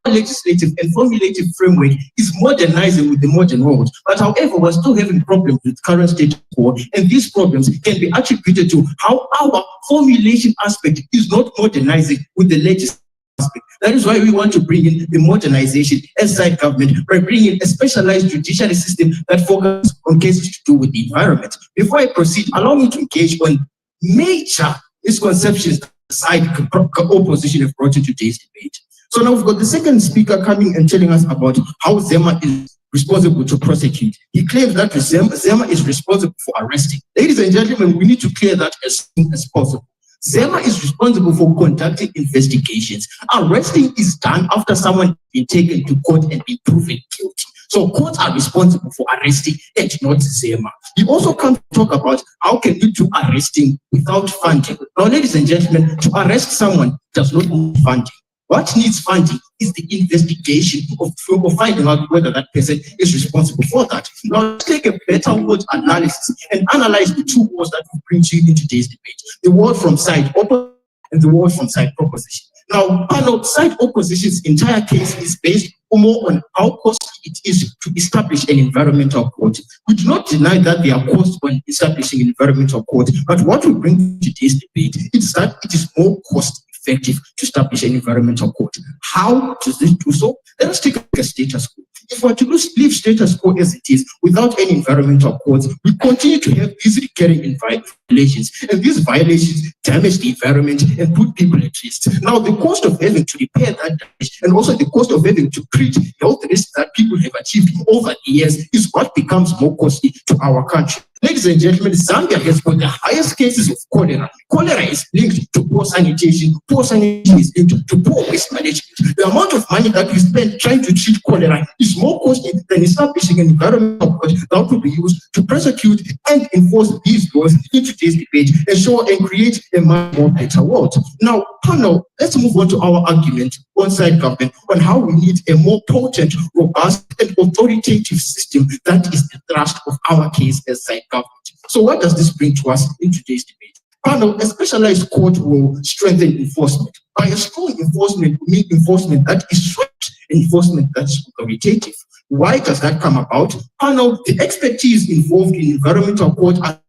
legislative and formulative framework is modernizing with the modern world. But however, we're still having problems with current status quo, and these problems can be attributed to how our formulation aspect is not modernizing with the legislative aspect. That is why we want to bring in the modernization as side government by bringing in a specialized judiciary system that focuses on cases to do with the environment. Before I proceed, allow me to engage on major misconceptions side opposition have brought into today's debate. So now we've got the second speaker coming and telling us about how Zema is responsible to prosecute. He claims that Zema is responsible for arresting. Ladies and gentlemen, we need to clear that as soon as possible. Zema is responsible for conducting investigations. Arresting is done after someone has been taken to court and been proven guilty. So courts are responsible for arresting and not Zema. He also comes to talk about how can we do arresting without funding. Now, ladies and gentlemen, to arrest someone does not need funding. What needs funding is the investigation of finding out whether that person is responsible for that. Now, let's take a better word analysis and analyze the two words that we bring to you in today's debate. The word from side opposition and the word from side proposition. Now, panel side opposition's entire case is based more on how costly it is to establish an environmental court. We do not deny that there are costs on establishing an environmental court, but what we bring to today's debate is that it is more cost effective to establish an environmental court. How does it do so? Let us take a look at status quo. If we are to leave status quo as it is without any environmental courts, we continue to have these recurring violations, and these violations damage the environment and put people at risk. Now, the cost of having to repair that damage and also the cost of having to treat health risks that people have achieved over the years is what becomes more costly to our country. Ladies and gentlemen, Zambia has got the highest cases of cholera. Cholera is linked to poor sanitation. Poor sanitation is linked to poor waste management. The amount of money that we spend trying to treat cholera is more costly than establishing an environmental court that will be used to prosecute and enforce these laws in today's debate and show and create a much more better world. Now, panel, let's move on to our argument on side government on how we need a more potent, robust, and authoritative system that is the thrust of our case as side government. So what does this bring to us in today's debate? Panel, a specialized court will strengthen enforcement. By a strong enforcement, we mean enforcement that is swift, enforcement that is authoritative. Why does that come about? Panel, the expertise involved in environmental court are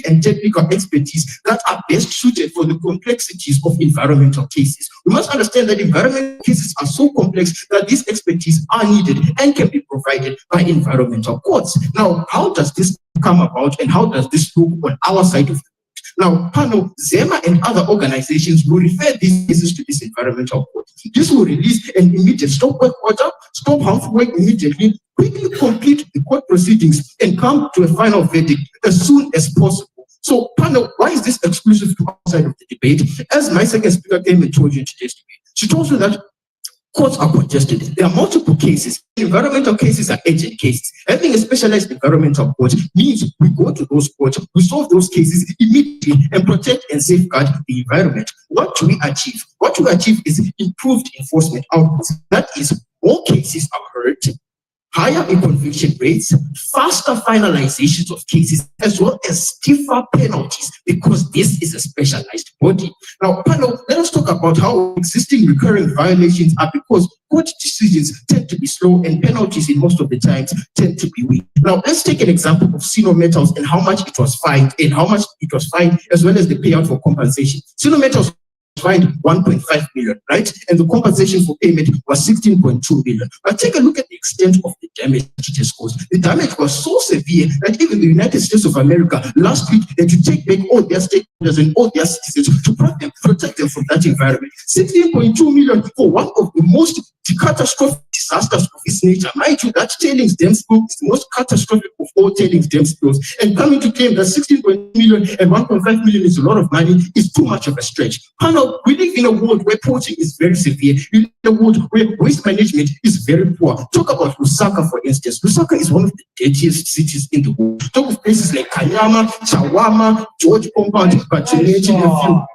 and technical expertise that are best suited for the complexities of environmental cases. We must understand that environmental cases are so complex that these expertise are needed and can be provided by environmental courts. Now, how does this come about and how does this look on our side of it? Now, panel, ZEMA and other organizations will refer these cases to this environmental court. This will release an immediate stop work order, stop harmful work immediately, quickly complete the court proceedings, and come to a final verdict as soon as possible. So, panel, why is this exclusive to our side of the debate? As my second speaker came and told you in today's debate, she told you that courts are congested. There are multiple cases. Environmental cases are urgent cases. Having a specialized environmental court means we go to those courts, we solve those cases immediately and protect and safeguard the environment. What do we achieve? What we achieve is improved enforcement outputs. That is, more cases are heard, higher conviction rates, faster finalizations of cases, as well as stiffer penalties, because this is a specialized body. Now, panel, let us talk about how existing recurring violations are because court decisions tend to be slow and penalties in most of the times tend to be weak. Now, let's take an example of Sino Metals and how much it was fined as well as the payout for compensation. Sino Metals fined 1.5 million, right? And the compensation for payment was 16.2 million. But take a look at the extent of the damage it has caused. The damage was so severe that even the United States of America last week had to take back all their stakeholders and all their citizens to protect them from that environment. 16.2 million for one of the most catastrophic disasters of its nature. Mind you, that tailings dam spill is the most catastrophic of all tailings dam spills. And coming to claim that 16.2 million and 1.5 million is a lot of money is too much of a stretch. Panel, we live in a world where poaching is very severe. We live in a world where waste management is very poor. Talk about Lusaka, for instance. Lusaka is one of the dirtiest cities in the world. Talk of places like Kanyama, Chawama, George Compound, but to mention a few.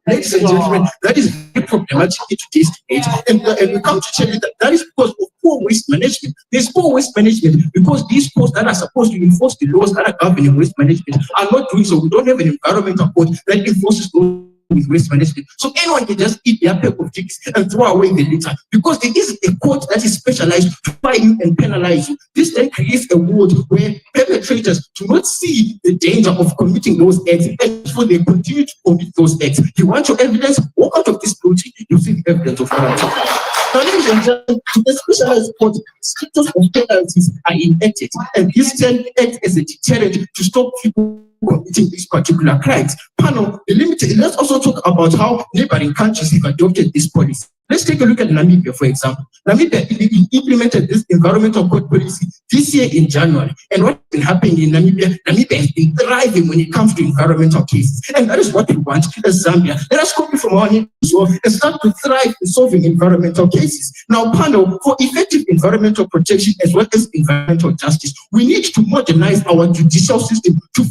Ladies and gentlemen, that is very problematic in today's debate. And we come to tell you that that is because of poor waste management. There's poor waste management because these courts that are supposed to enforce the laws that are governing waste management are not doing so. We don't have an environmental court that enforces those with waste management. So anyone can just eat their pack of chicks and throw away the litter because there is a court that is specialized to fine you and penalize you. This then creates a world where perpetrators do not see the danger of committing those acts and so they continue to commit those acts. You want your evidence? Walk out of this building. You see the evidence of what I'm talking about. Now, ladies and gentlemen, to the specialized court, strictures of penalties are enacted, and this then acts as a deterrent to stop people committing these particular crimes. Panel, let's also talk about how neighboring countries have adopted this policy. Let's take a look at Namibia, for example. Namibia implemented this environmental code policy this year in January. And what's been happening in Namibia? Namibia has been thriving when it comes to environmental cases. And that is what we want as Zambia. Let us copy from our neighbors as well and start to thrive in solving environmental cases. Now, panel, for effective environmental protection as well as environmental justice, we need to modernize our judicial system to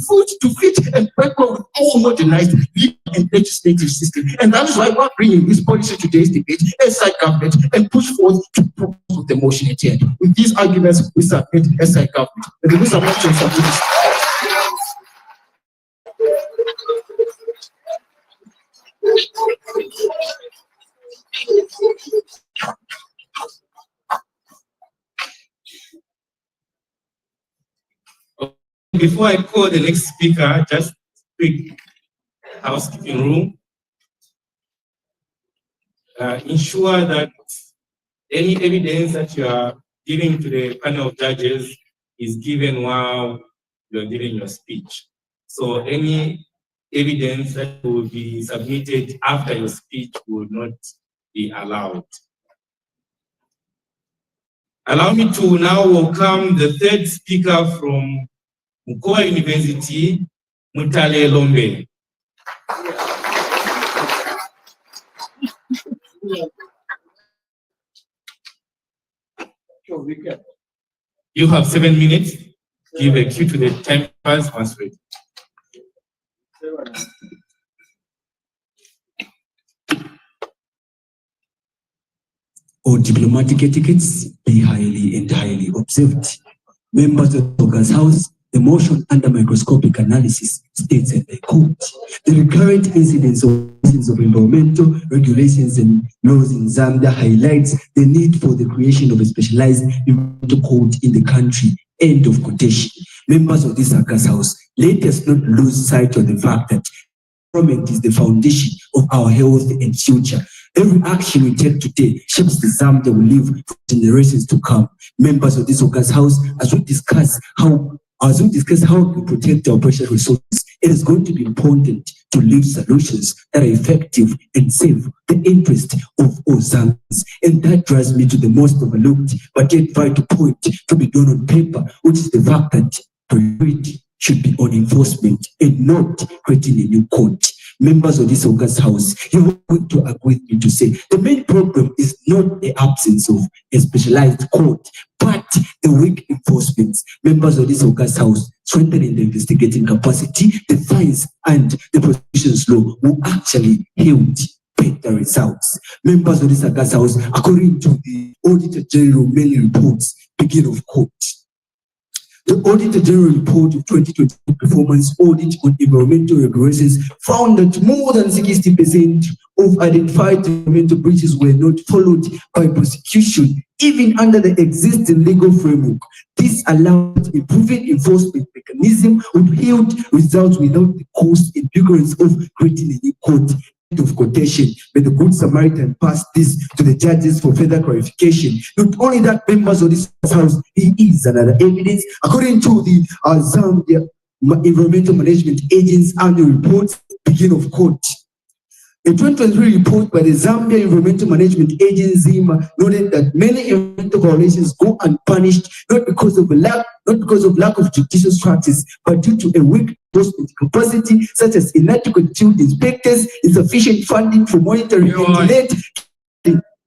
fit and backward with our modernized legal and legislative system. And that is why we're bringing this policy to today's debate as side government and push forward to propose the motion at hand. With these arguments, we submit as side government. And there is a motion for this. Before I call the next speaker, just quick housekeeping rule. Ensure that any evidence that you are giving to the panel of judges is given while you're giving your speech. So any evidence that will be submitted after your speech will not be allowed. Allow me to now welcome the third speaker from Mukuba University, Mutale Lombe. You have 7 minutes. Give a cue to the timers once ready. All diplomatic etiquettes be highly and highly observed. Members of the August House, the motion under microscopic analysis states, and I quote, the recurrent incidence of environmental regulations and laws in Zambia highlights the need for the creation of a specialized environmental code in the country. End of quotation. Members of this August House, let us not lose sight of the fact that environment is the foundation of our health and future. Every action we take today shapes the Zambia we live for generations to come. Members of this August House, as we discuss how we protect our precious resources, it is going to be important to leave solutions that are effective and save the interest of all Zambians. And that drives me to the most overlooked but yet vital point to be done on paper, which is the fact that priority should be on enforcement and not creating a new court. Members of this August House, you are going to agree with me to say the main problem is not the absence of a specialized court, but the weak enforcement. Members of this August House, strengthening the investigating capacity, the fines, and the prosecution's law will actually yield better results. Members of this August House, according to the Auditor General many reports, begin of court. The Auditor General report of 2022 performance audit on environmental regulations found that more than 60% of identified environmental breaches were not followed by prosecution, even under the existing legal framework. This allowed improving enforcement mechanism would yield results without the cost and vigorance of creating a new court. Of quotation, may the Good Samaritan pass this to the judges for further clarification. Not only that, members of this House, he is another evidence. According to the Zambia Environmental Management Agency's annual report, begin of quote. A 2023 report by the Zambia Environmental Management Agency noted that many environmental violations go unpunished, not because of lack of judicial practice, but due to a weak enforcement capacity, such as inadequate field inspectors, insufficient funding for monitoring and delay.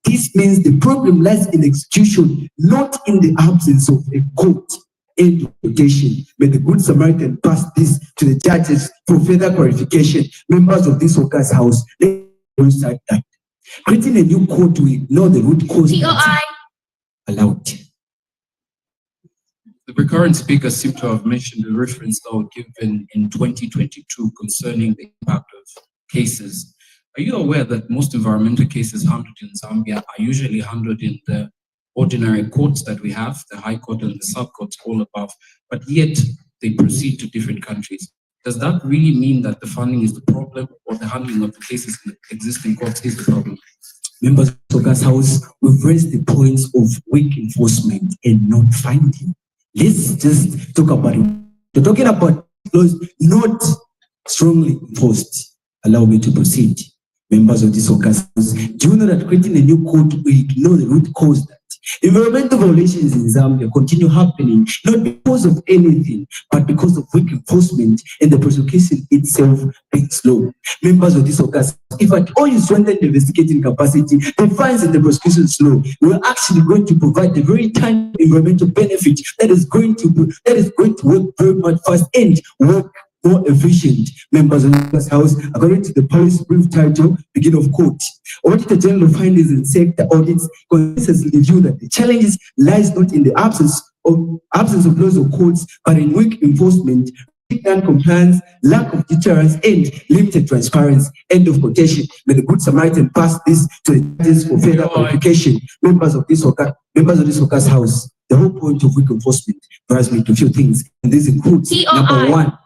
This means the problem lies in execution, not in the absence of a court. End of quotation. May the Good Samaritan pass this to the judges for further clarification. Members of this August House, let's start that. Creating a new court to ignore the root cause allowed. The recurrent speaker seemed to have mentioned the reference that was given in 2022 concerning the impact of cases. Are you aware that most environmental cases handled in Zambia are usually handled in the ordinary courts that we have, the High Court and the Sub-Courts all above, but yet they proceed to different countries? Does that really mean that the funding is the problem, or the handling of the cases in the existing courts is the problem? Members of the August House, we've raised the points of weak enforcement and not finding. Let's just talk about it. We're talking about laws not strongly enforced. Allow me to proceed. Members of this August House, do you know that creating a new court will ignore the root cause that environmental violations in Zambia continue happening, not because of anything, but because of weak enforcement and the prosecution itself being slow. Members of this August, if at all you strengthen the investigating capacity, the fines and the prosecution slow, we're actually going to provide the very tiny environmental benefit that is going to work very much fast and work more efficient. Members of this House, according to the policy brief title, begin of quote, Auditor General findings in sector audits consistently review that the challenges lies not in the absence of laws or courts, but in weak enforcement, non-compliance, lack of deterrence, and limited transparency. End of quotation. May the Good Samaritan pass this to the judges for further clarification. Members of this August House, The whole point of weak enforcement drives me to a few things, and this includes number one.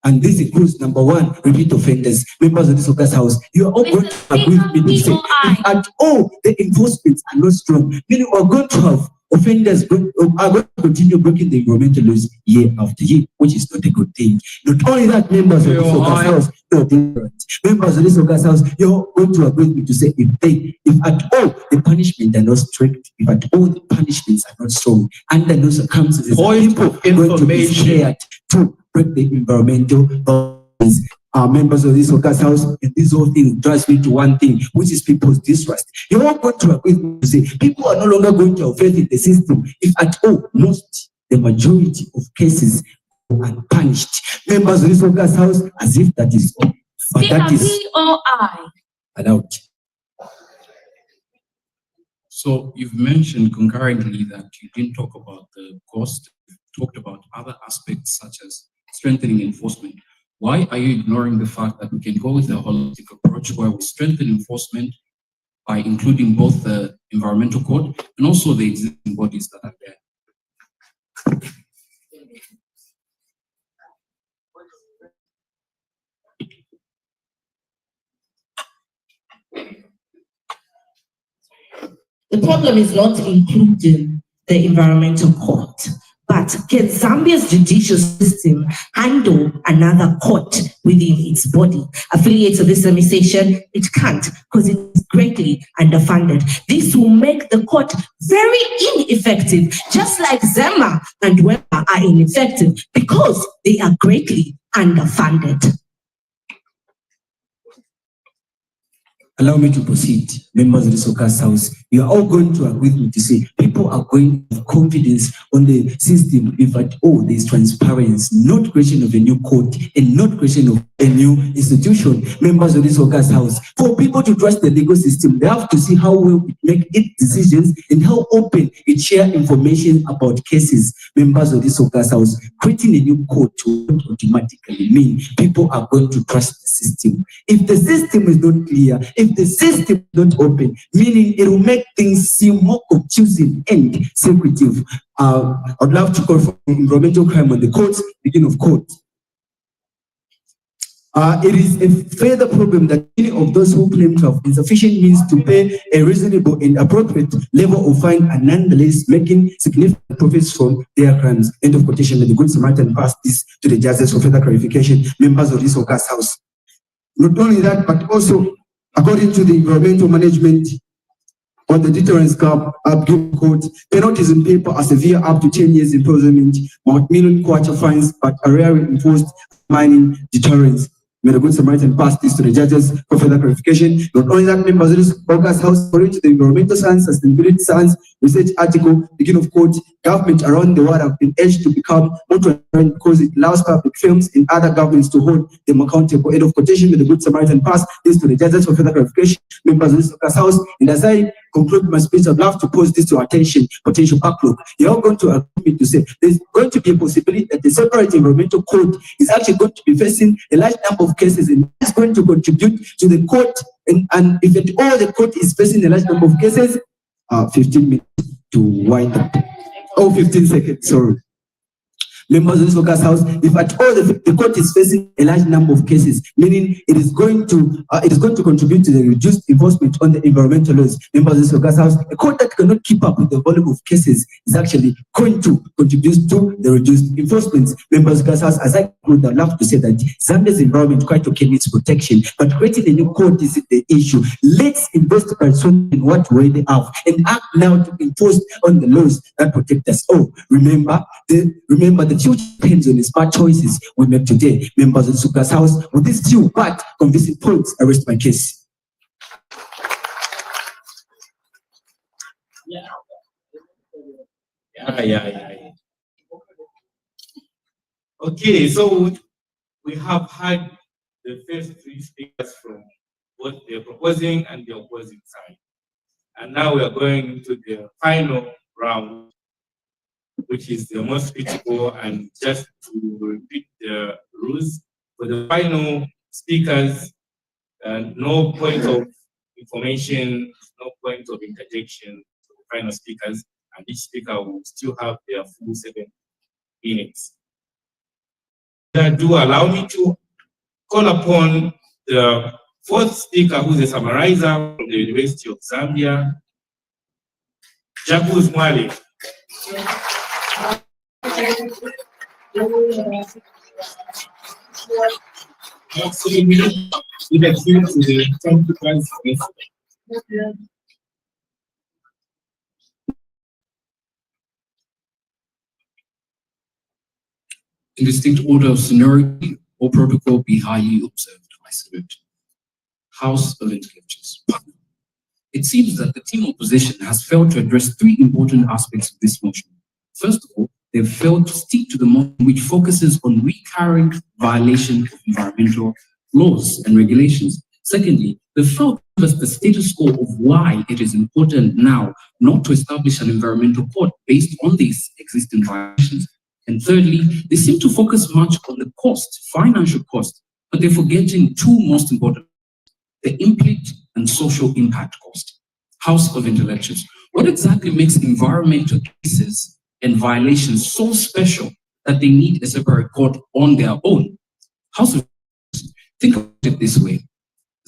And this includes number one, repeat offenders. Members of this August House, you are all going to agree with me to say, if at all the enforcements are not strong, meaning we are going to have offenders are going to continue breaking the environmental laws year after year, which is not a good thing. Not only that, members of this August House, members of this August House, you're going to agree with me to say, if at all the punishment are not strict, if at all the punishments are not strong, under no circumstances, people are going to be scared to break the environmental laws. Members of this August House, and this whole thing drives me to one thing, which is people's distrust. You're all going to agree with me to say people are no longer going to have faith in the system if at all the majority of cases are unpunished. Members of this August House, as if that is all. But that is allowed. So you've mentioned concurrently that you didn't talk about the cost, you talked about other aspects such as strengthening enforcement. Why are you ignoring the fact that we can go with a holistic approach where we strengthen enforcement by including both the environmental code and also the existing bodies that are there? The problem is not including the environmental court, but can Zambia's judicial system handle another court within its body? Affiliates of this administration, it can't, because it is greatly underfunded. This will make the court very ineffective, just like Zema and Wema are ineffective because they are greatly underfunded. Allow me to proceed, members of the August House. You are all going to agree with me to say people are going to have confidence on the system if at all there is transparency, not creation of a new court and not creation of a new institution. Members of this August House, for people to trust the legal system, they have to see how well it makes its decisions and how open it shares information about cases. Members of this August House, creating a new court will automatically mean people are going to trust the system. If the system is not clear, if the system is not open, meaning it will make things seem more confusing and secretive. I'd love to call for environmental crime on the courts, beginning of court. It is a further problem that many of those who claim to have insufficient means to pay a reasonable and appropriate level of fine are nonetheless making significant profits from their crimes. End of quotation. May the Good Samaritan pass this to the judges for further clarification. Members of this August House. Not only that, but also, according to the environmental management on the deterrence cap code, penalties in paper are severe up to 10 years imprisonment, multi-million quarter fines, but are rarely enforced mining deterrence. May the Good Samaritan pass this to the judges for further clarification. Not only that, members of this August House, according to the Environmental Science, Sustainability Science Research article, beginning of quote, governments around the world have been urged to become more transparent because it allows public firms and other governments to hold them accountable. End of quotation. May the Good Samaritan pass this to the judges for further clarification. Members of this August House, and as I conclude my speech, I'd love to pose this to attention, potential backlog. You're all going to agree to say there's going to be a possibility that the separate environmental code is actually going to be facing a large number of cases, and it's going to contribute to the court. And if at all the court is facing a large number of cases, 15 minutes to wind up. 15 seconds, sorry. Members of this August House, if at all the court is facing a large number of cases, meaning it is going to contribute to the reduced enforcement on the environmental laws. Members of this August House, a court that cannot keep up with the volume of cases is actually going to contribute to the reduced enforcement. Members of this House, as I conclude, I'd love to say that Zambia's environment quite okay needs protection, but creating a new court is the issue. Let's invest in what we already have and act now to enforce on the laws that protect us. Remember the future depends on the smart choices we make today. Members of the August House, with these few but convincing points, I rest my case. Okay, so we have had the first three speakers from both the proposing and the opposing side. And now we are going to the final round, which is the most critical. And just to repeat the rules, for the final speakers, no point of information, no point of interjection for the final speakers. and each speaker will still have their full 7 minutes. Do allow me to call upon the fourth speaker, who is a summarizer from the University of Zambia, Jacques Mwale. In distinct order of seniority or protocol be highly observed. I salute. House of Intellectuals. It seems that the team opposition has failed to address 3 important aspects of this motion. First of all, they've failed to stick to the motion which focuses on recurrent violation of environmental laws and regulations. Secondly, they failed to give us the status quo of why it is important now not to establish an environmental court based on these existing violations. And thirdly, they seem to focus much on the cost, financial cost, but they're forgetting 2 most important: the implicit and social impact cost. House of Intellectuals. What exactly makes environmental cases and violations so special that they need a separate court on their own? House of Intellectuals. Think about it this way.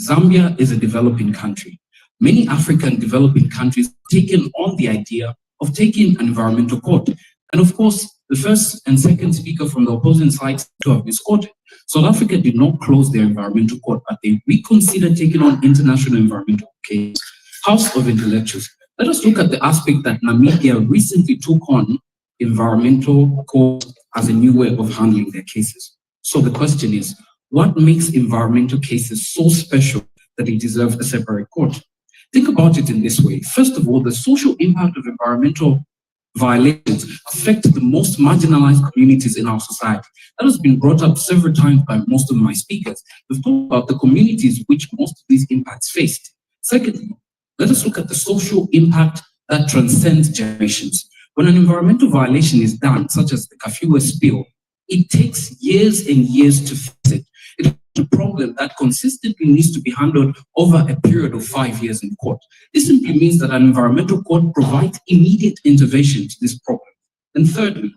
Zambia is a developing country. Many African developing countries have taken on the idea of taking an environmental court. And of course, the first and second speaker from the opposing side to have misquoted. South Africa did not close their environmental court, but they reconsidered taking on international environmental cases. House of Intellectuals. Let us look at the aspect that Namibia recently took on environmental court as a new way of handling their cases. So the question is, what makes environmental cases so special that they deserve a separate court? Think about it in this way. First of all, the social impact of environmental violations affect the most marginalized communities in our society. That has been brought up several times by most of my speakers. We've talked about the communities which most of these impacts faced. Secondly, let us look at the social impact that transcends generations. When an environmental violation is done, such as the Kafue spill, it takes years and years to fix it. It is a problem that consistently needs to be handled over a period of 5 years in court. This simply means that an environmental court provides immediate intervention to this problem. And thirdly,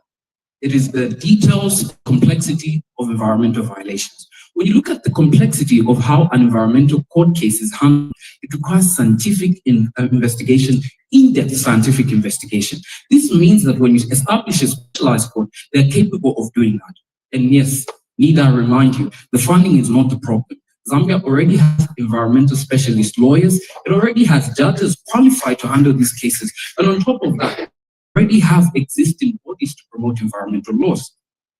it is the details, complexity of environmental violations. When you look at the complexity of how an environmental court case is handled, it requires scientific investigation, in-depth scientific investigation. This means that when you establish a specialized court, they're capable of doing that. And yes, need I remind you, the funding is not the problem. Zambia already has environmental specialist lawyers. It already has judges qualified to handle these cases. And on top of that, already have existing bodies to promote environmental laws.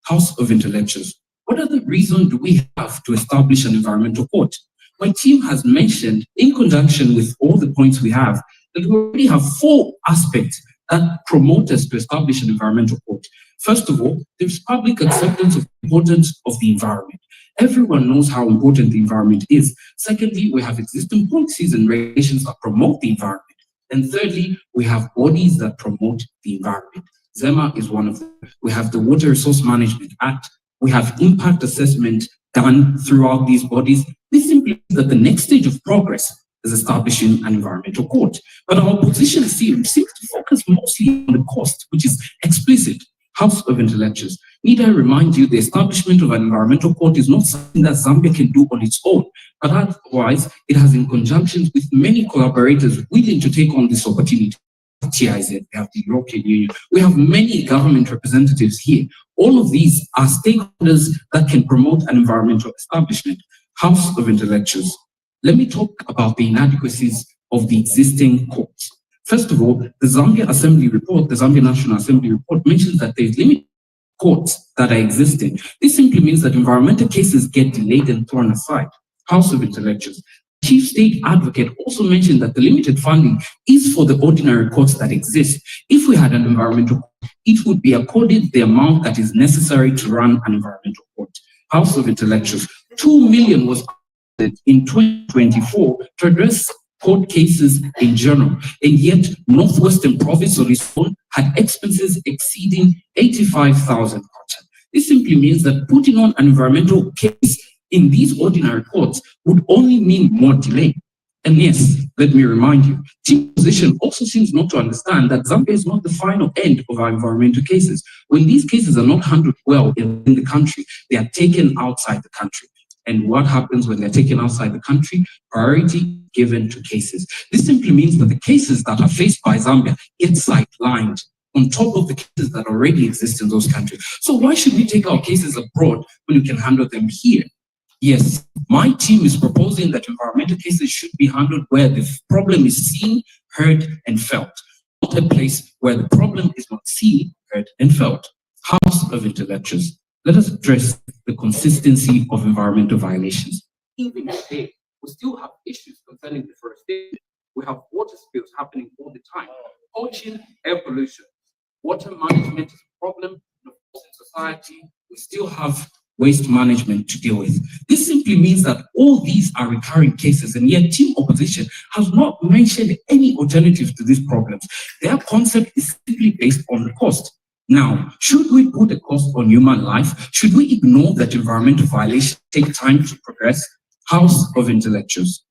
House of Intellectuals. What other reason do we have to establish an environmental court? My team has mentioned, in conjunction with all the points we have, that we already have 4 aspects that promote us to establish an environmental court. First of all, there's public acceptance of the importance of the environment. Everyone knows how important the environment is. Secondly, we have existing policies and regulations that promote the environment. And thirdly, we have bodies that promote the environment. ZEMA is one of them. We have the Water Resource Management Act. We have impact assessment done throughout these bodies. This simply means that the next stage of progress is establishing an environmental court. But our position seems to focus mostly on the cost, which is explicit. House of Intellectuals. Need I remind you, the establishment of an environmental court is not something that Zambia can do on its own, but otherwise it has in conjunction with many collaborators willing to take on this opportunity. TIZ, we have the European Union, we have many government representatives here. All of these are stakeholders that can promote an environmental establishment. House of Intellectuals. Let me talk about the inadequacies of the existing courts. First of all, the Zambia Assembly report, the Zambia National Assembly report, mentions that there's limited courts that are existing. This simply means that environmental cases get delayed and thrown aside. House of Intellectuals. Chief State Advocate also mentioned that the limited funding is for the ordinary courts that exist. If we had an environmental court, it would be accorded the amount that is necessary to run an environmental court. House of Intellectuals. 2 million was allocated in 2024 to address court cases in general, and yet Northwestern Province on its own had expenses exceeding 85,000. This simply means that putting on an environmental case in these ordinary courts would only mean more delay. And yes, let me remind you, team position also seems not to understand that Zambia is not the final end of our environmental cases. When these cases are not handled well in the country, they are taken outside the country. And what happens when they're taken outside the country? Priority given to cases. This simply means that the cases that are faced by Zambia get sidelined on top of the cases that already exist in those countries. So why should we take our cases abroad when we can handle them here? Yes, my team is proposing that environmental cases should be handled where the problem is seen, heard, and felt, not a place where the problem is not seen, heard, and felt. House of Intellectuals, let us address the consistency of environmental violations. Even today, we still have issues concerning deforestation. We have water spills happening all the time, poaching, air pollution. Water management is a problem in society. We still have waste management to deal with. This simply means that all these are recurring cases, and yet team opposition has not mentioned any alternatives to these problems. Their concept is simply based on the cost. Now, should we put a cost on human life? Should we ignore that environmental violations take time to progress? House of Intellectuals,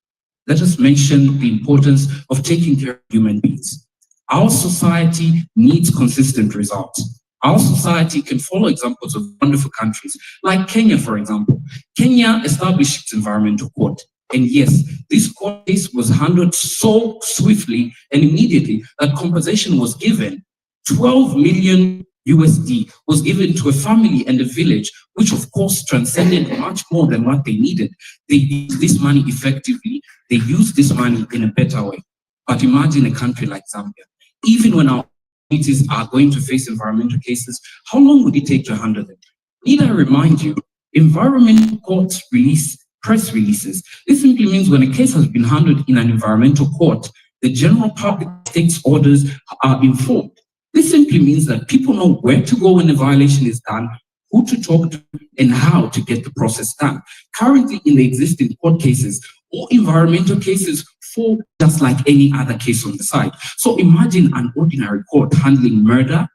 let us mention the importance of taking care of human beings. Our society needs consistent results. Our society can follow examples of wonderful countries, like Kenya, for example. Kenya established its environmental court. And yes, this court case was handled so swiftly and immediately that compensation was given. 12 million USD was given to a family and a village, which of course transcended much more than what they needed. They used this money effectively. They used this money in a better way. But imagine a country like Zambia. Even when our communities are going to face environmental cases, how long would it take to handle them? Need I remind you, environmental courts release press releases. This simply means when a case has been handled in an environmental court, the general public takes orders are informed. This simply means that people know where to go when a violation is done, who to talk to, and how to get the process done. Currently, in the existing court cases, all environmental cases fall just like any other case on the side. So imagine an ordinary court handling murder,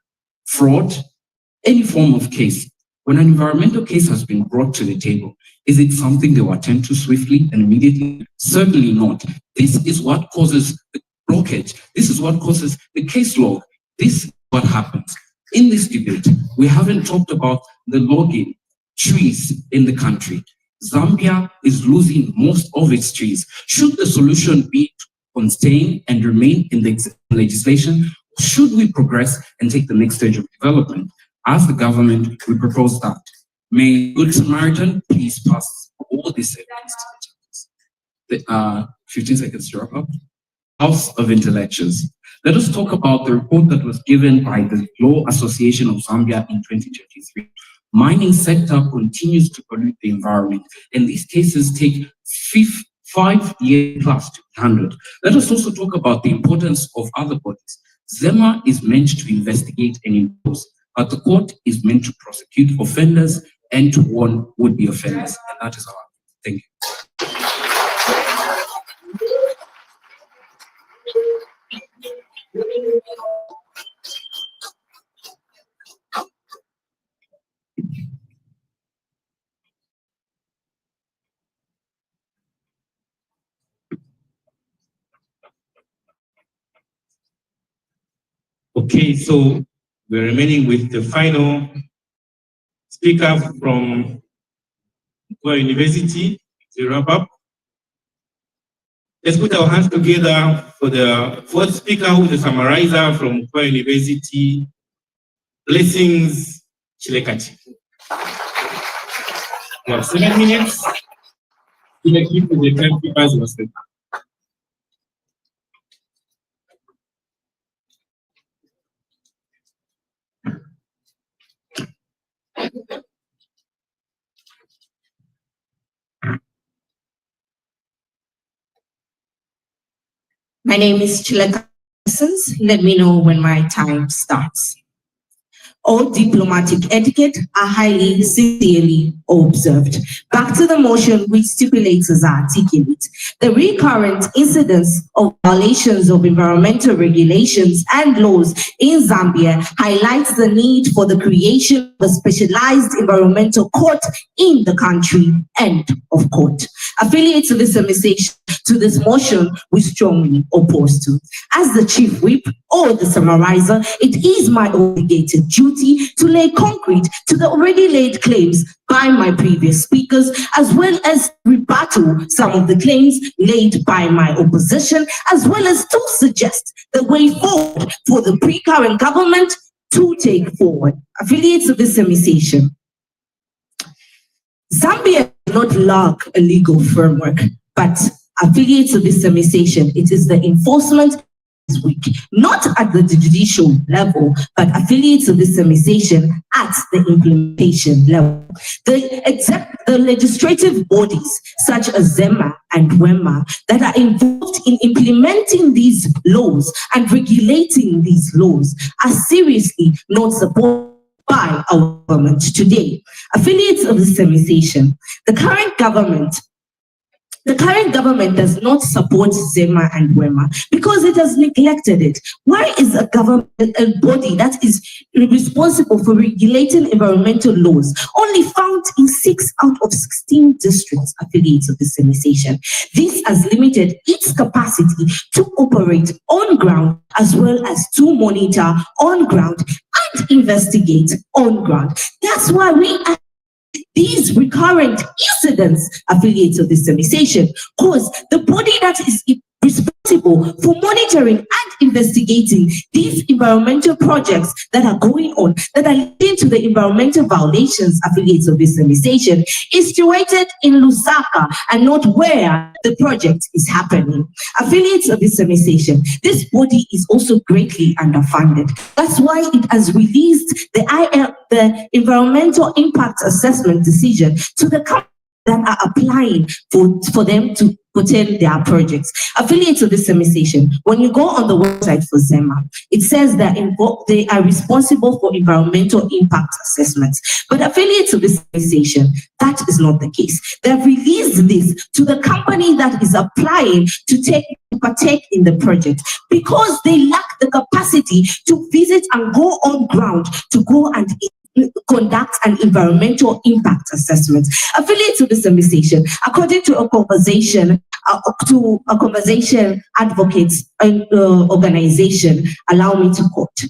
fraud, any form of case. When an environmental case has been brought to the table, is it something they will attend to swiftly and immediately? Certainly not. This is what causes the blockage. This is what causes the case log. This is what happens. In this debate, we haven't talked about the logging trees in the country. Zambia is losing most of its trees. Should the solution be to contain and remain in the existing legislation? Should we progress and take the next stage of development? As the government, we propose that. May Good Samaritan please pass all these evidence. 15 seconds to wrap up. House of Intellectuals. Let us talk about the report that was given by the Law Association of Zambia in 2023. Mining sector continues to pollute the environment, and these cases take 5 years plus to be handled. Let us also talk about the importance of other bodies. ZEMA is meant to investigate and impose, but the court is meant to prosecute offenders and to warn would-be offenders, and that is all. Thank you. Okay, so we're remaining with the final speaker from Mukuba University to wrap up. Let's put our hands together for the fourth speaker, who is the summarizer from Mukuba University. Blessings, Chilekati. You have 7 minutes. Keep the time papers yourself. My name is Chileka. Let me know when my time starts. All diplomatic etiquette are highly sincerely observed. Back to the motion which stipulates as articulate. The recurrent incidence of violations of environmental regulations and laws in Zambia highlights the need for the creation of a specialized environmental court in the country. End of quote. Affiliates to this motion we strongly oppose to. As the chief whip or the summarizer, it is my obligated duty to lay concrete to the already laid claims by my previous speakers, as well as rebuttal some of the claims laid by my opposition, as well as to suggest the way forward for the pre-current government to take forward. Affiliates of this semi-session. Zambia does not lack a legal framework, but affiliates of this semi-session, it is the enforcement is weak, not at the judicial level, but affiliates of this semi-session at the implementation level. The legislative bodies such as ZEMA and WEMA that are involved in implementing these laws and regulating these laws are seriously not supported by our government today. Affiliates of the semi-session, the current government does not support ZEMA and WEMA because it has neglected it. Why is a government, a body that is responsible for regulating environmental laws only found in 6 out of 16 districts, affiliates of the semi-session? This has limited its capacity to operate on ground as well as to monitor on ground and investigate on ground. That's why we these recurrent incidents, affiliates of this semi-session, cause the body that is responsible for monitoring and investigating these environmental projects that are going on, that are leading to the environmental violations, affiliates of this semi-session, is situated in Lusaka and not where the project is happening. Affiliates of this semi-session, this body is also greatly underfunded. That's why it has released the environmental impact assessment decision to the companies that are applying for them to put in their projects. Affiliates of this semi-session, when you go on the website for ZEMA, it says that they are responsible for environmental impact assessments. But affiliates of this semi-session, that is not the case. They have released this to the company that is applying to partake in the project because they lack the capacity to visit and go on ground to go and conduct an environmental impact assessment. Affiliates of the semi-session, according to a conversation advocates organization, allow me to quote.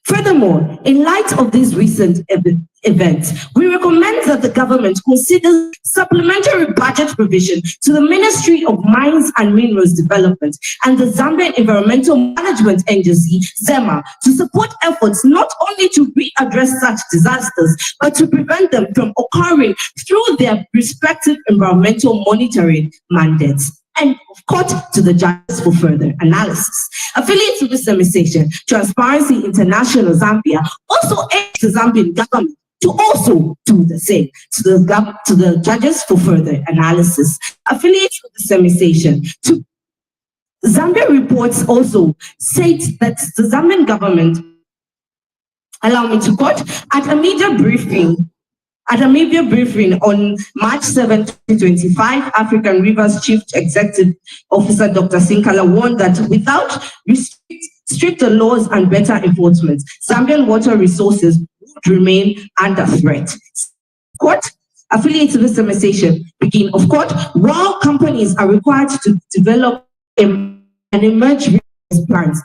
Furthermore, in light of these recent events, we recommend that the government consider supplementary budget provision to the Ministry of Mines and Minerals Development and the Zambian Environmental Management Agency, ZEMA, to support efforts not only to readdress such disasters, but to prevent them from occurring through their respective environmental monitoring mandates. And of course, to the judges for further analysis. Affiliates of this semi-session, Transparency International Zambia, also urged the Zambian government to also do the same to the judges for further analysis. Affiliates of the semi-session, Zambia reports also state that the Zambian government, allow me to quote, at a media briefing on March 7, 2025, African Rivers Chief Executive Officer Dr. Sinkala warned that without stricter laws and better enforcement, Zambian water resources would remain under threat. Quote, affiliates of this semi-session begin, of course, while companies are required to develop and emerge plans,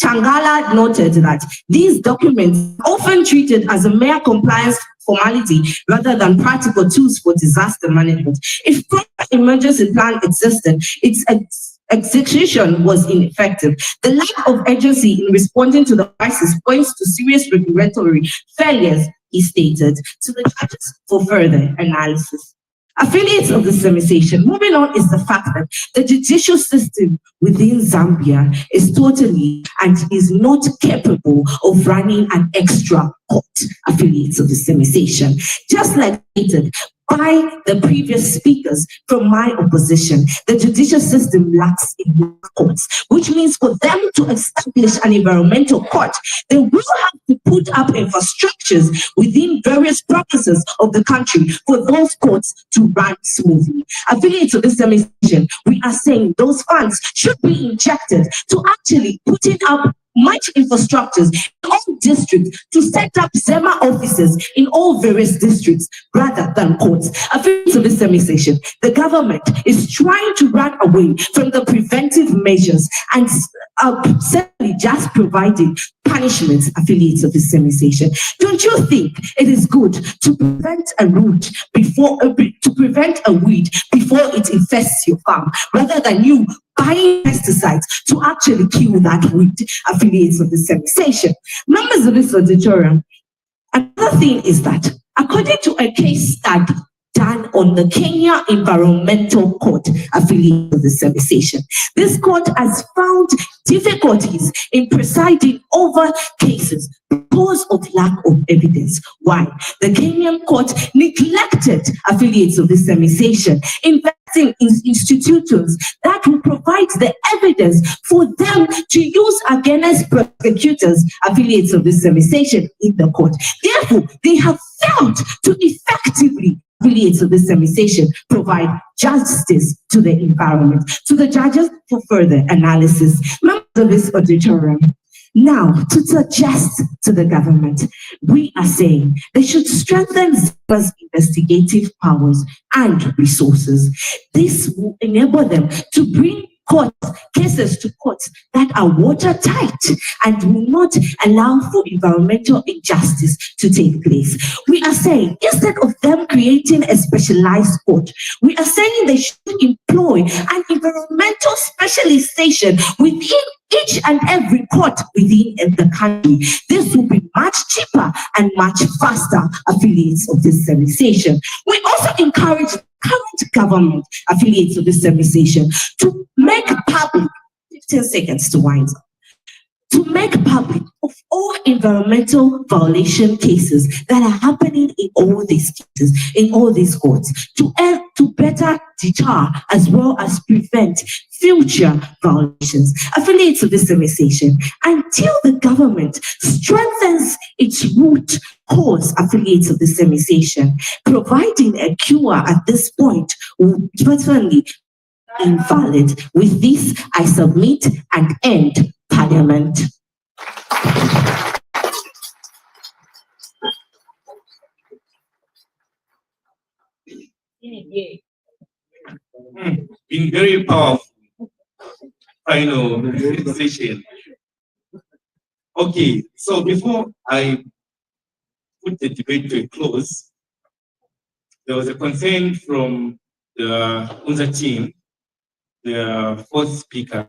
Changala noted that these documents are often treated as a mere compliance formality rather than practical tools for disaster management. If proper emergency plan existed, its execution was ineffective. The lack of urgency in responding to the crisis points to serious regulatory failures, he stated, to the judges for further analysis. Affiliates of the semi-session, moving on, is the fact that the judicial system within Zambia is totally and is not capable of running an extra court. Affiliates of the semi-session, just like stated, by the previous speakers from my opposition. The judicial system lacks in courts, which means for them to establish an environmental court, they will have to put up infrastructures within various provinces of the country for those courts to run smoothly. Affiliates of this demonstration, we are saying those funds should be injected to actually putting up much infrastructures in all districts to set up ZEMA offices in all various districts rather than courts. Affiliates of this demonstration, the government is trying to run away from the preventive measures and simply just providing punishments. Affiliates of this demonstration, don't you think it is good to prevent a root before to prevent a weed before it infests your farm, rather than you buying pesticides to actually kill that weed? Affiliates of this demonstration, members of this auditorium, another thing is that according to a case study done on the Kenya Environmental Court, affiliate of the demonstration, this court has found difficulties in presiding over cases because of lack of evidence. Why? The Kenyan court neglected, affiliates of this demonstration, investing in institutions that will provide the evidence for them to use against prosecutors, affiliates of this demonstration, in the court. Therefore, they have failed to effectively, affiliates of this demonstration, provide justice to the environment, to the judges for further analysis. Members of this auditorium, now to suggest to the government, we are saying they should strengthen ZEMA's investigative powers and resources. This will enable them to bring cases to courts that are watertight and will not allow for environmental injustice to take place. We are saying, instead of them creating a specialized court, we are saying they should employ an environmental specialization within each and every court within the country. This will be much cheaper and much faster, affiliates of this organization. We also encourage current government, affiliates of this organization, to make public, 15 seconds to wind up, to make public of all environmental violation cases that are happening in all these cases, in all these courts, to better deter as well as prevent future violations. Affiliates of this organization, until the government strengthens its root cause, affiliates of this organization, providing a cure at this point will certainly invalid. With this, I submit and end Parliament. Been very powerful. Final session. Okay, so before I put the debate to a close, there was a concern from the UNZA team, the fourth speaker,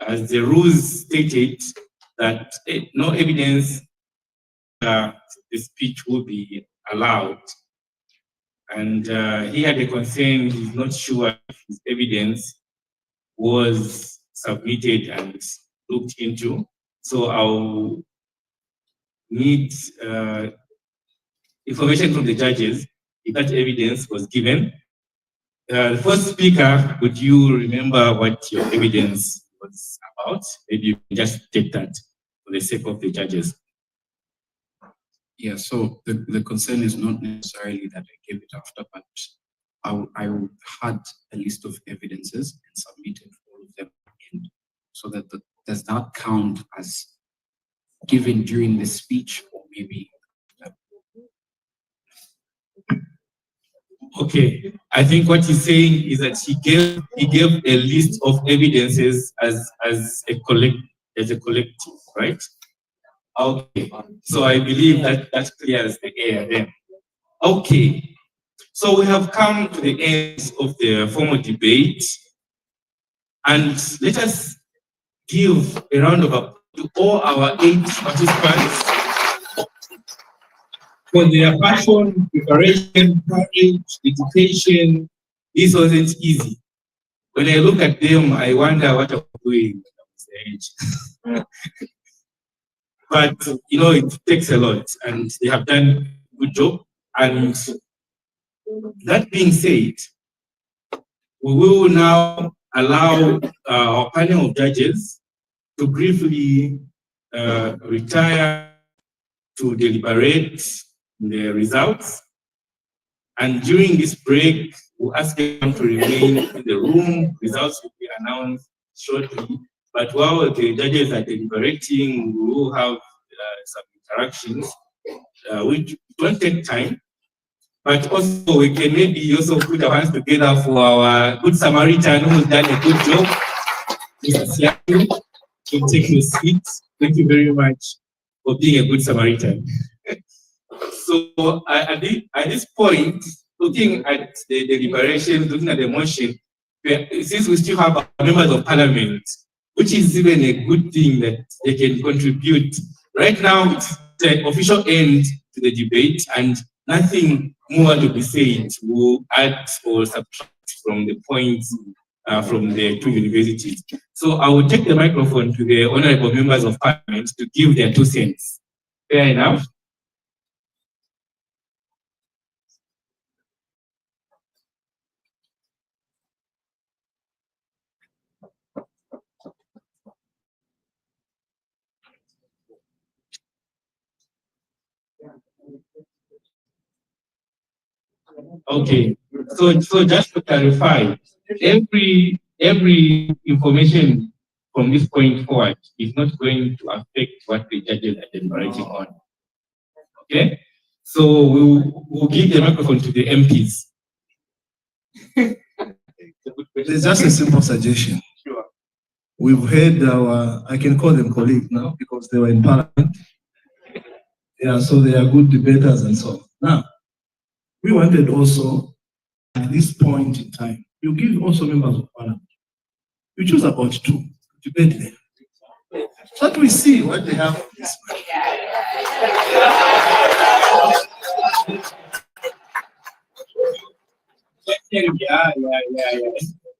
as the rules stated that no evidence the speech will be allowed. And he had a concern, he's not sure if his evidence was submitted and looked into. So I'll need information from the judges if that evidence was given. The first speaker, would you remember what your evidence was about? Maybe you can just take that for the sake of the judges. Yeah, so the concern is not necessarily that I gave it after, but I had a list of evidences and submitted all of them in, so that does not count as given during the speech or maybe. Okay, I think what he's saying is that he gave a list of evidences as a collective, right? Okay, so I believe that clears the air then. Okay, so we have come to the end of the formal debate, and let us give a round of applause to all our 8 participants for their passion, preparation, courage, dedication. This wasn't easy. When I look at them, I wonder what I'm doing at this age. But, you know, it takes a lot, and they have done a good job. And that being said, we will now allow our panel of judges to briefly retire to deliberate the results. And during this break, we'll ask them to remain in the room. Results will be announced shortly. But while the judges are deliberating, we will have some interactions, which won't take time. But also, we can maybe also put our hands together for our good Samaritan who's done a good job. Mr. Siaku, to take your seat. Thank you very much for being a good Samaritan. So at this point, looking at the deliberations, looking at the motion, since we still have members of parliament, which is even a good thing that they can contribute. Right now, it's the official end to the debate, and nothing more to be said will add or subtract from the points from the two universities. So I will take the microphone to the honorable members of parliament to give their 2 cents. Fair enough? Okay, so just to clarify, every information from this point forward is not going to affect what the judges are deliberating on. Okay, so we'll give the microphone to the MPs. It's just a simple suggestion. Sure. We've heard I can call them colleagues now because they were in parliament. Yeah, so they are good debaters and so on. Now, we wanted also, at this point in time, you give also members of parliament. You choose about 2 to debate them. So that we see what they have on this. Yeah.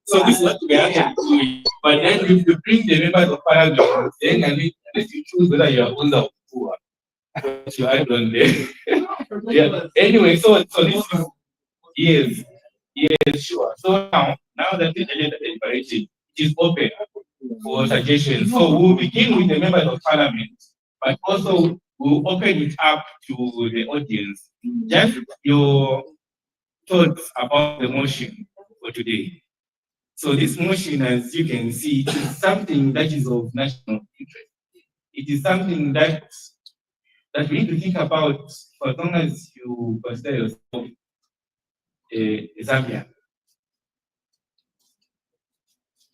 So this is what we are actually doing. But then if you bring the members of parliament, then I mean, unless you choose whether you are under or poor. You are on there. Yeah. Anyway, so this is yes, sure. So now that the agenda is deliberated, it is open for suggestions. So we'll begin with the members of parliament, but also we'll open it up to the audience. Just your thoughts about the motion for today. So this motion, as you can see, is something that is of national interest. It is something that we need to think about for as long as you consider yourself a Zambian.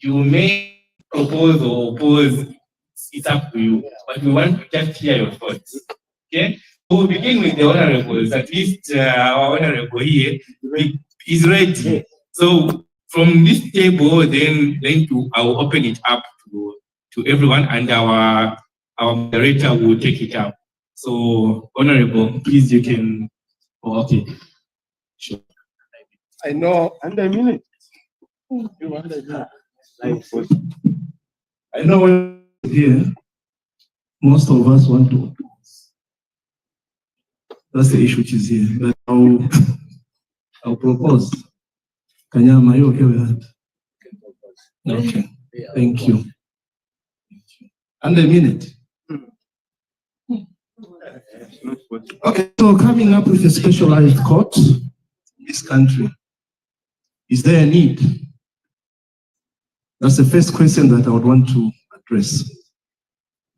You may propose or oppose, it's up to you, but we want to just hear your thoughts. Okay? So we'll begin with the honorables. At least our honorable here is ready. So from this table, then I will open it up to everyone, and our moderator will take it up. So, honorable, please, you can. Oh, okay. Sure. I know, and a minute. You want to do? I know here, most of us want to. That's the issue which is here. But I'll propose. Kanyama, are you okay with that? Okay. Thank you. And a minute. Okay, so coming up with a specialized court in this country, is there a need? That's the first question that I would want to address.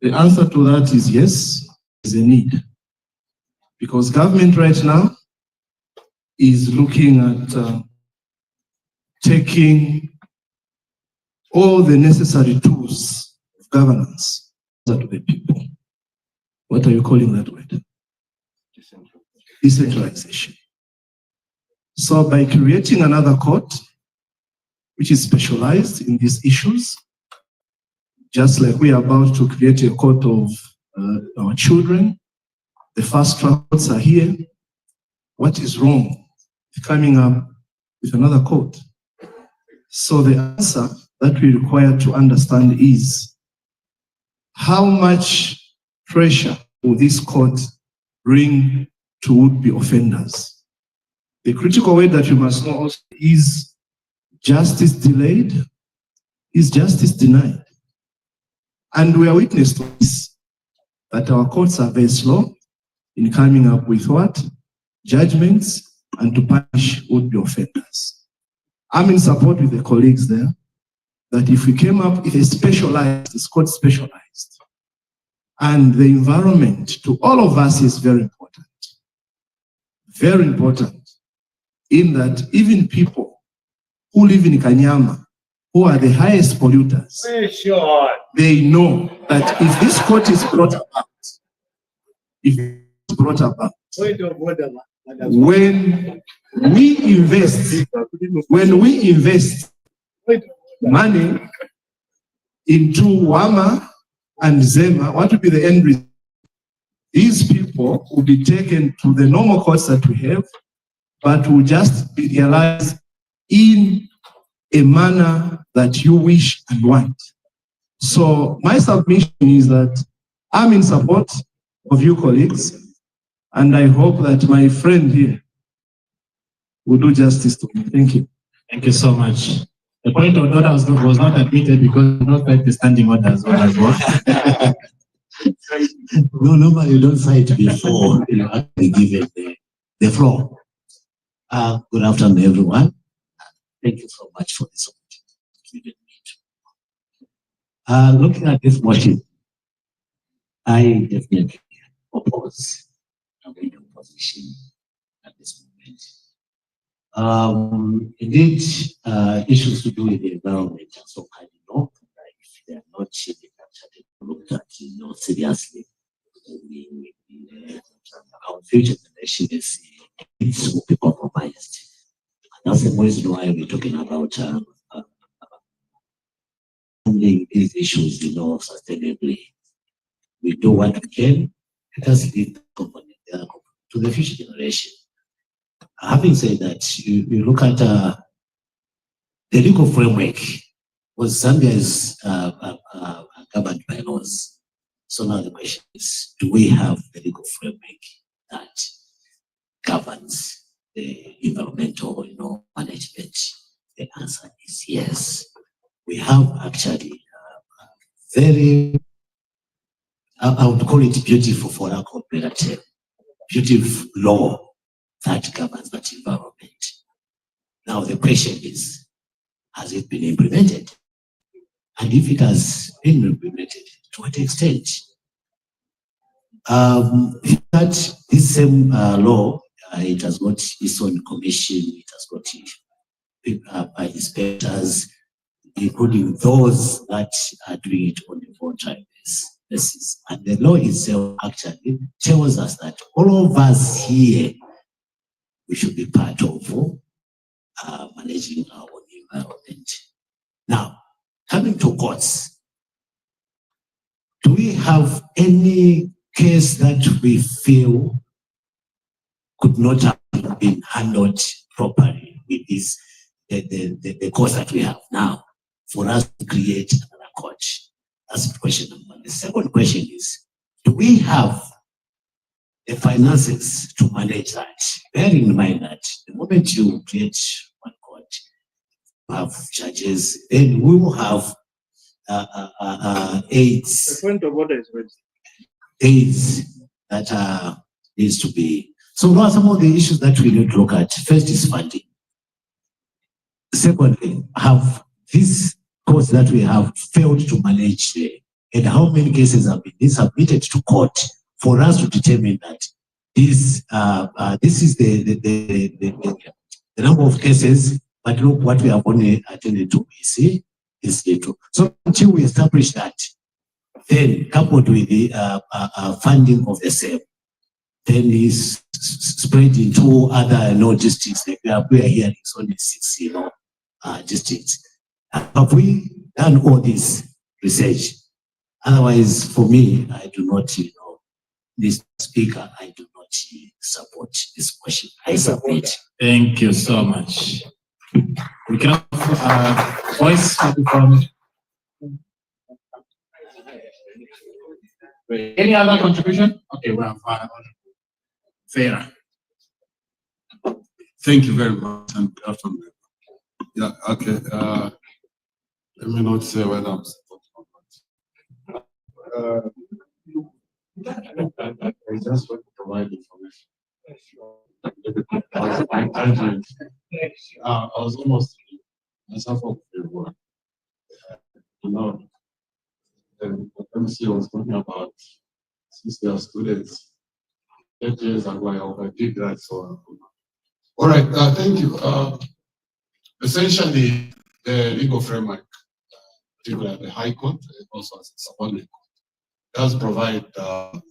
The answer to that is yes, there's a need. Because government right now is looking at taking all the necessary tools of governance to the people. What are you calling that word? Decentralization. So by creating another court, which is specialized in these issues, just like we are about to create a court of our children, the fast track courts are here. What is wrong with coming up with another court? So the answer that we require to understand is how much pressure will this court bring to would-be offenders? The critical word that you must know also is justice delayed is justice denied. And we are witness to this, that our courts are very slow in coming up with what? Judgments and to punish would-be offenders. I'm in support with the colleagues there that if we came up with a specialized, it's called specialized, and the environment to all of us is very important. Very important, in that even people who live in Kanyama, who are the highest polluters, they know that if this court is brought about, when we invest money into Wama and Zema, what will be the end result? These people will be taken to the normal courts that we have, but will just be realized in a manner that you wish and want. So my submission is that I'm in support of you colleagues, and I hope that my friend here will do justice to me. Thank you. Thank you so much. The point of order was not admitted because we not like the standing orders as well. No, normally you don't cite before you actually give it the floor. Good afternoon, everyone. Thank you so much for this opportunity. Looking at this motion, I definitely oppose the opposition at this moment. Indeed, issues to do with the environment are so cardinal that if they are not looked at seriously, our future generations will be compromised. And that's the reason why we're talking about handling these issues, sustainably. We do what we can. Let us leave the company to the future generation. Having said that, you look at the legal framework, because Zambia is governed by laws. So now the question is, do we have the legal framework that governs the environmental management? The answer is yes. We have actually very, I would call it beautiful for lack of better term, beautiful law that governs that environment. Now the question is, has it been implemented? And if it has been implemented, to what extent? That this same law, it has got its own commission, it has got inspectors, including those that are doing it on a voluntary basis. And the law itself actually tells us that all of us here, we should be part of managing our own environment. Now, coming to courts, do we have any case that we feel could not have been handled properly with this, the courts that we have now, for us to create another court? That's question number one. The second question is, do we have the finances to manage that? Bearing in mind that the moment you create one court, you have judges, then we will have aids. The point of order is ready. Aids that needs to be. So what are some of the issues that we need to look at? First is funding. Secondly, have these courts that we have failed to manage there, and how many cases have been submitted to court for us to determine that this is the number of cases, but look what we have only attended to is little. So until we establish that, then coupled with the funding of the same, then is spread into other districts. Like we are hearing it's only 6 districts. Have we done all this research? Otherwise, for me, I do not, this speaker, I do not support this question. I submit. Thank you so much. We can have voice from any other contribution? Okay, we have Farah. Thank you very much, and good afternoon. Yeah, okay. Let me not say whether I'm supporting or not. I just want to provide information. I was almost myself up with one. You know, and the MC was talking about since they are students, 8 years ago, I overdid that. So, all right, thank you. Essentially, the legal framework, particularly the High Court, also as a subordinate court, does provide a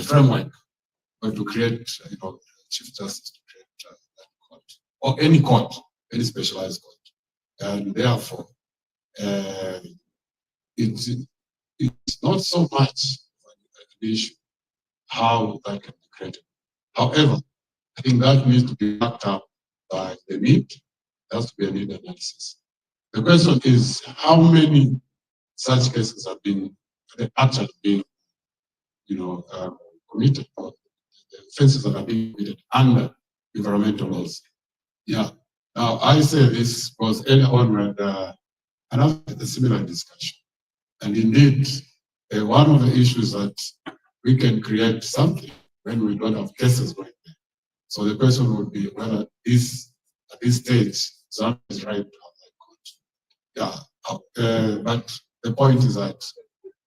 framework to create, Chief Justice to create that court, or any court, any specialized court. And therefore, it's not so much an issue how that can be created. However, I think that needs to be backed up by the need. There has to be a need analysis. The question is how many such cases have been actually being, committed, or the offenses that are being committed under environmental laws. Yeah. Now I say this because earlier on we had a similar discussion, and indeed one of the issues that we can create something when we don't have cases going there. So the question would be whether at this stage Zambia is right to have that court. Yeah, but the point is that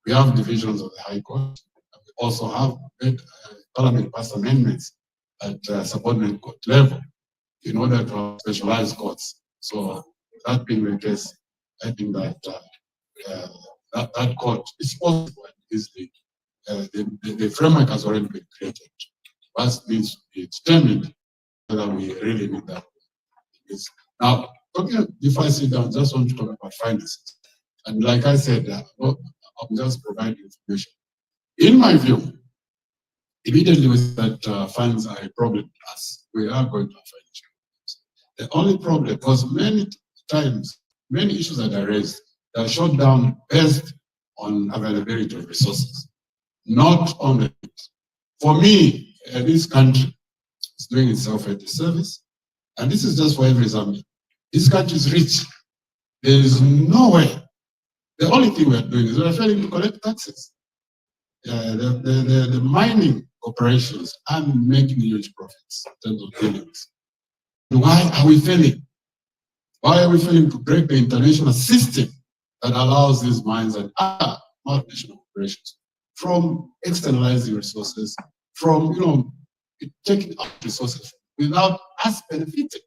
we have divisions of the High Court. And we also have Parliament passed amendments at subordinate court level in order to have specialized courts. So that being the case, I think that that court is possible and easily. The framework has already been created. What needs to be determined whether we really need that. Now, before I sit down, just want to talk about finances. And like I said, I'm just providing information. In my view, immediately with that funds are a problem to us. We are going to have financial problems. The only problem, because many times, many issues that are raised, they are shot down based on availability of resources, not on the. For me, this country is doing itself a disservice, and this is just for every Zambian. This country is rich. There is no way. The only thing we are doing is we are failing to collect taxes. The mining operations are making huge profits in terms of billions. Why are we failing? Why are we failing to break the international system that allows these mines and other multinational operations from externalizing resources, from taking out resources without us benefiting?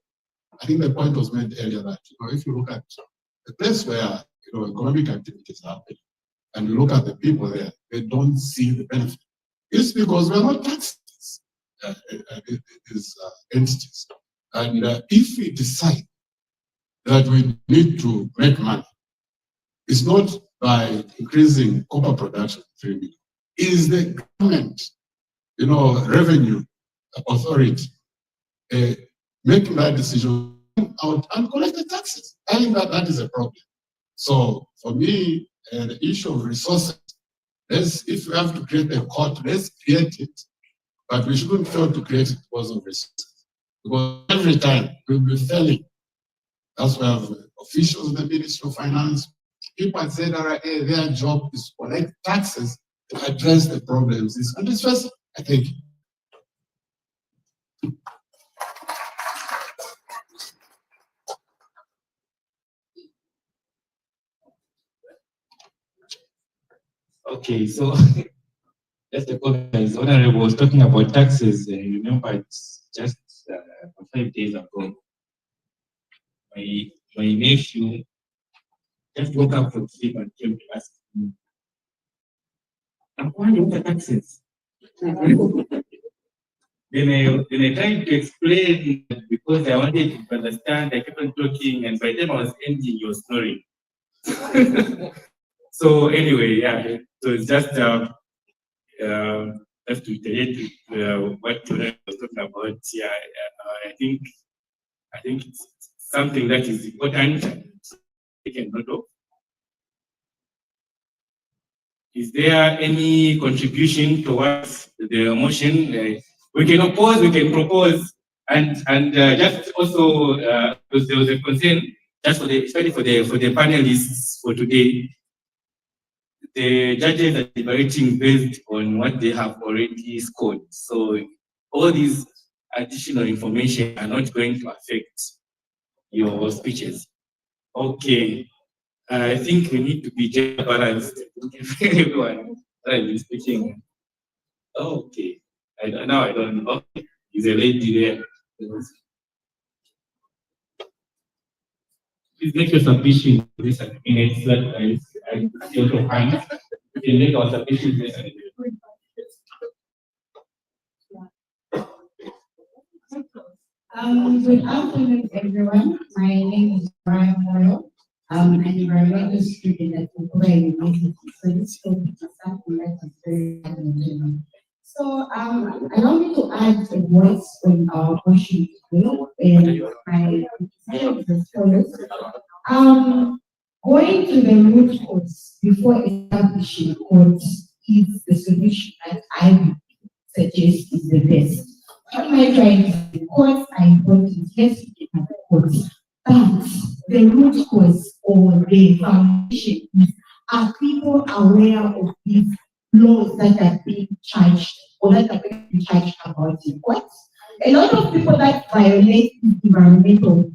I think the point was made earlier that if you look at the place where economic activities are happening, and you look at the people there, they don't see the benefit. It's because we're not taxing these entities. And if we decide that we need to make money, it's not by increasing copper production 3 million. Is the government, revenue authority making that decision out and collect the taxes? I think that is a problem. So for me, the issue of resources, if we have to create a court, let's create it. But we shouldn't fail to create it because of resources. Because every time we'll be failing. That's why we have officials in the Ministry of Finance, people at ZRA, their job is to collect taxes to address the problems. And this first, I think. Okay, so just a comment. As Honorable was talking about taxes, remember it's just 5 days ago. My nephew just woke up from sleep and came to ask me, I'm wondering the taxes. Then I tried to explain because I wanted to understand. I kept on talking, and by the time I was ending, he was snoring. So anyway, yeah. So it's just to reiterate what Jordan was talking about. Yeah, I think it's something that is important and taken note of. Is there any contribution towards the motion? We can oppose, we can propose. And just also, because there was a concern, just for the, especially for the panelists for today, the judges are deliberating based on what they have already scored. So all these additional information are not going to affect your speeches. Okay. I think we need to be gender balanced. Everyone that is speaking. Okay. Now I don't know. Okay. Is a lady there. Please make your submission in this minutes that I see your hands. You can make our submission in this minute. Good afternoon, everyone. My name is Brian Moyle. I'm an environmental student at Mukuba University. So this topic is something that is very challenging. So allow me to add a voice on our question today, and my decision is as follows. Going to the root cause before establishing courts is the solution that I would suggest is the best. What am I trying to say? Courts are important, yes, we can have courts, but the root cause or the foundation is, are people aware of these laws that are being charged or that are being charged about in courts? A lot of people that violate environmental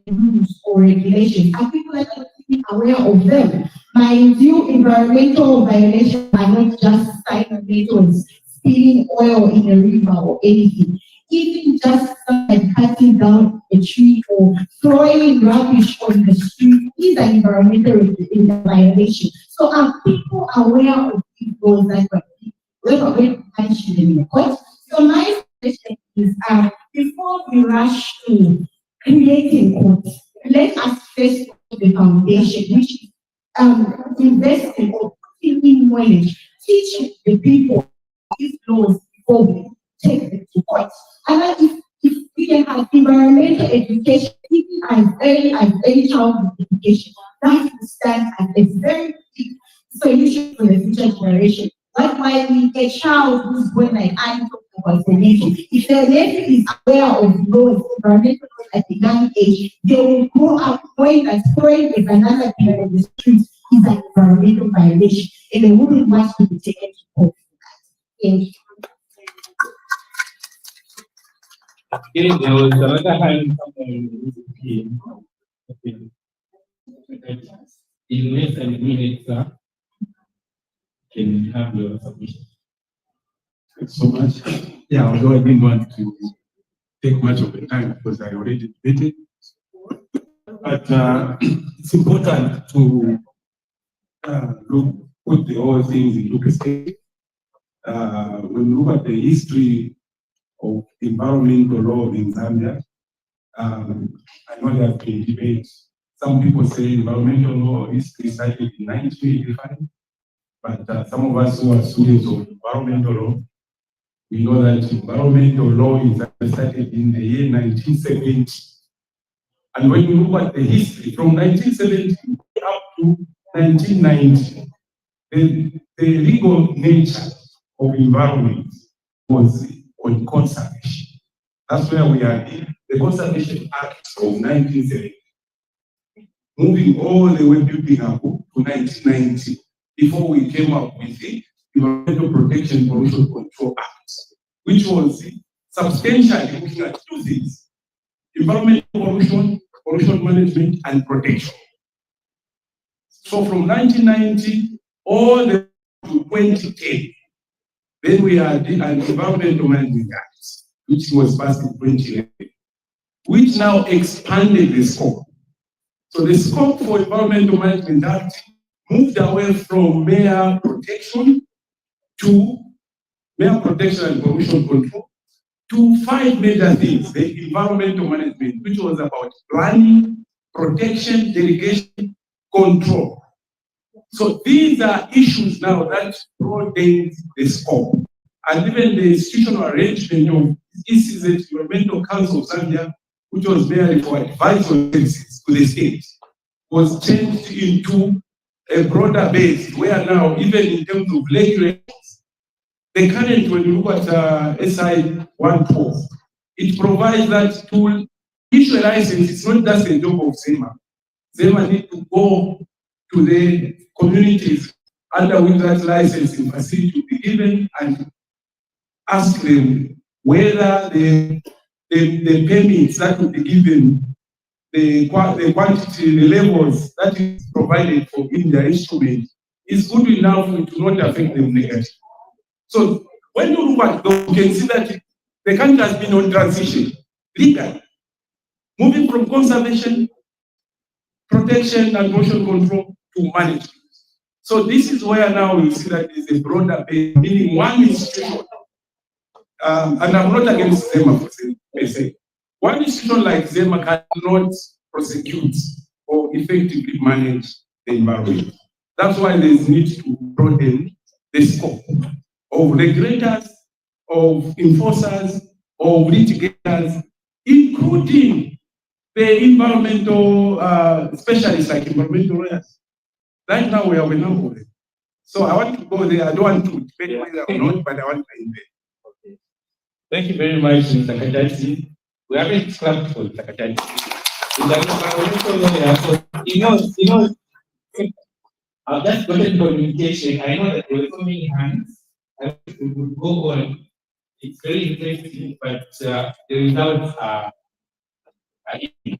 rules or regulations are people that are not aware of them. Mind you, environmental violations are not just side methods, spilling oil in a river or anything. Even just like cutting down a tree or throwing rubbish on the street is an environmental violation. So are people aware of these laws that we're going to punish them in the court? So my suggestion is before we rush to creating courts, let us first put the foundation, which is investing or putting in knowledge, teaching the people these laws before we take them to court. And then if we can have environmental education, even as early childhood education, that will stand as a very big solution for the future generation. That's why we a child who's born like I talked about the nephew. If the nephew is aware of laws, environmental laws at a young age, they will grow up knowing that throwing a banana peel in the street is an environmental violation, and they wouldn't want to be taken to court. Thank you. Okay, there was another hand somewhere in less than a minute, sir. Can you have your submission? Thanks so much. Yeah, although I didn't want to take much of the time because I already debated. But it's important to put the whole things into perspective. When we look at the history of environmental law in Zambia, I know there have been debates. Some people say environmental law history started in 1985, but some of us who are students of environmental law, we know that environmental law is started in the year 1970. And when you look at the history from 1970 up to 1990, the legal nature of environment was on conservation. That's where we are in the Conservation Act of 1970. Moving all the way building up to 1990, before we came up with the Environmental Protection Pollution Control Act, which was substantially looking at two things: environmental pollution, pollution management, and protection. So from 1990 all the way to 2010, then we had an Environmental Management Act, which was passed in 2011, which now expanded the scope. So the scope for Environmental Management Act moved away from mere protection and pollution control to 5 major things: the environmental management, which was about planning, protection, delegation, control. So these are issues now that broaden the scope. And even the institutional arrangement of ECZ, Environmental Council of Zambia, which was merely for advisory services to the state, was changed into a broader base, where now, even in terms of regulations, the current, when you look at SI 112, it provides that tool. Issue a license, it's not just a job of ZEMA. ZEMA need to go to the communities under which that licensing facility to be given and ask them whether the permits that will be given, the quantity, the levels that is provided for in their instrument is good enough to not affect them negatively. So when you look at those, you can see that the country has been on transition, legally, moving from conservation, protection, and motion control to management. So this is where now you see that there is a broader base, meaning one institution, and I'm not against ZEMA per se. One institution like ZEMA cannot prosecute or effectively manage the environment. That's why there is need to broaden the scope of regulators, of enforcers, of litigators, including the environmental specialists like environmental lawyers. Right now we have a number of them. So I want to go there. I don't want to debate whether or not, but I want to invest. Okay. Thank you very much, Mr. Kajati. We haven't clapped for Mr. Kajati. I've just gotten communication. I know that there were so many hands. I wish we would go on. It's very interesting, but the results are in.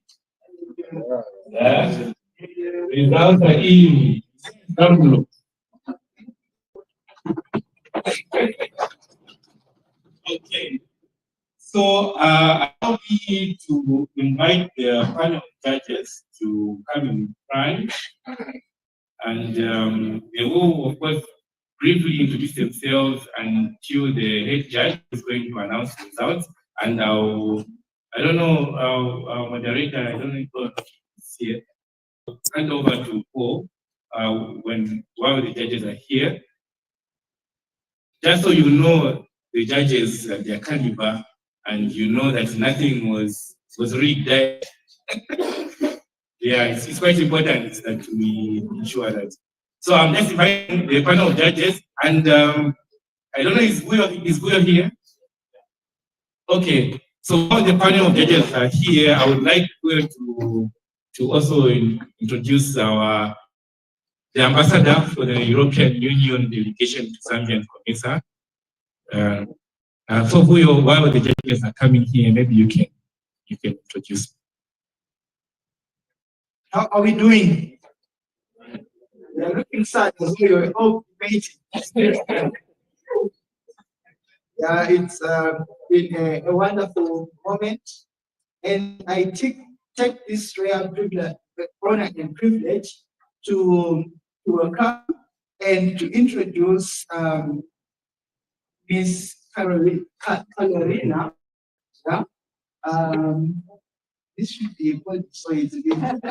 Results are in. Okay. So allow me to invite the panel of judges to come in front. And they will, of course, briefly introduce themselves until the head judge is going to announce the results. And I don't know, our moderator, I don't know if he's here. I'll hand over to Paul while the judges are here. Just so you know the judges, their caliber, and you know that nothing was rigged there. Yeah, it's quite important that we ensure that. So I'm just inviting the panel of judges, and I don't know, is Guyo here? Okay, so while the panel of judges are here, I would like Guyo to also introduce the ambassador for the European Union delegation to Zambia and COMESA. So Guyo, while the judges are coming here, maybe you can introduce. How are we doing? We are looking sad because we were all waiting. Yeah, it's been a wonderful moment, and I take this rare privilege, honor and privilege to welcome and to introduce Miss Carolina. Yeah? This should be good, so it's been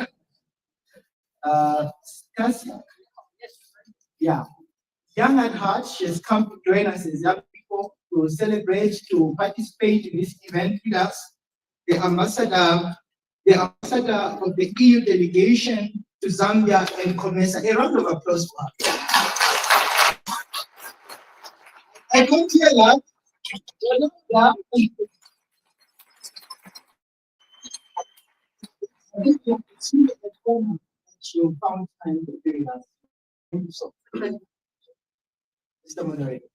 Stasia. Yeah, young at heart, she has come to join us as young people to celebrate, to participate in this event with us. The ambassador of the EU delegation to Zambia and COMESA. A round of applause for her. I can't hear that. You found time to do that. Thank you so much. Mr. Moderator.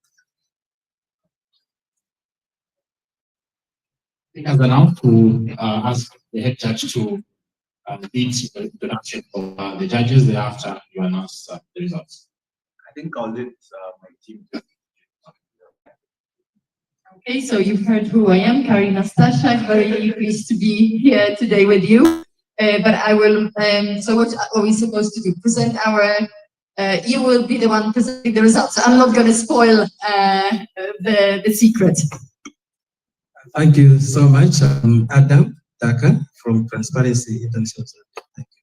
I think as announced to ask the head judge to lead the introduction of the judges. Thereafter, you announce the results. I think I'll let my team. Okay, so you've heard who I am, Karina Stasha. I'm very pleased to be here today with you. But I will, so what are we supposed to do? Present our, you will be the one presenting the results. I'm not going to spoil the secret. Thank you so much. I'm Adam Taka from Transparency International. Thank you.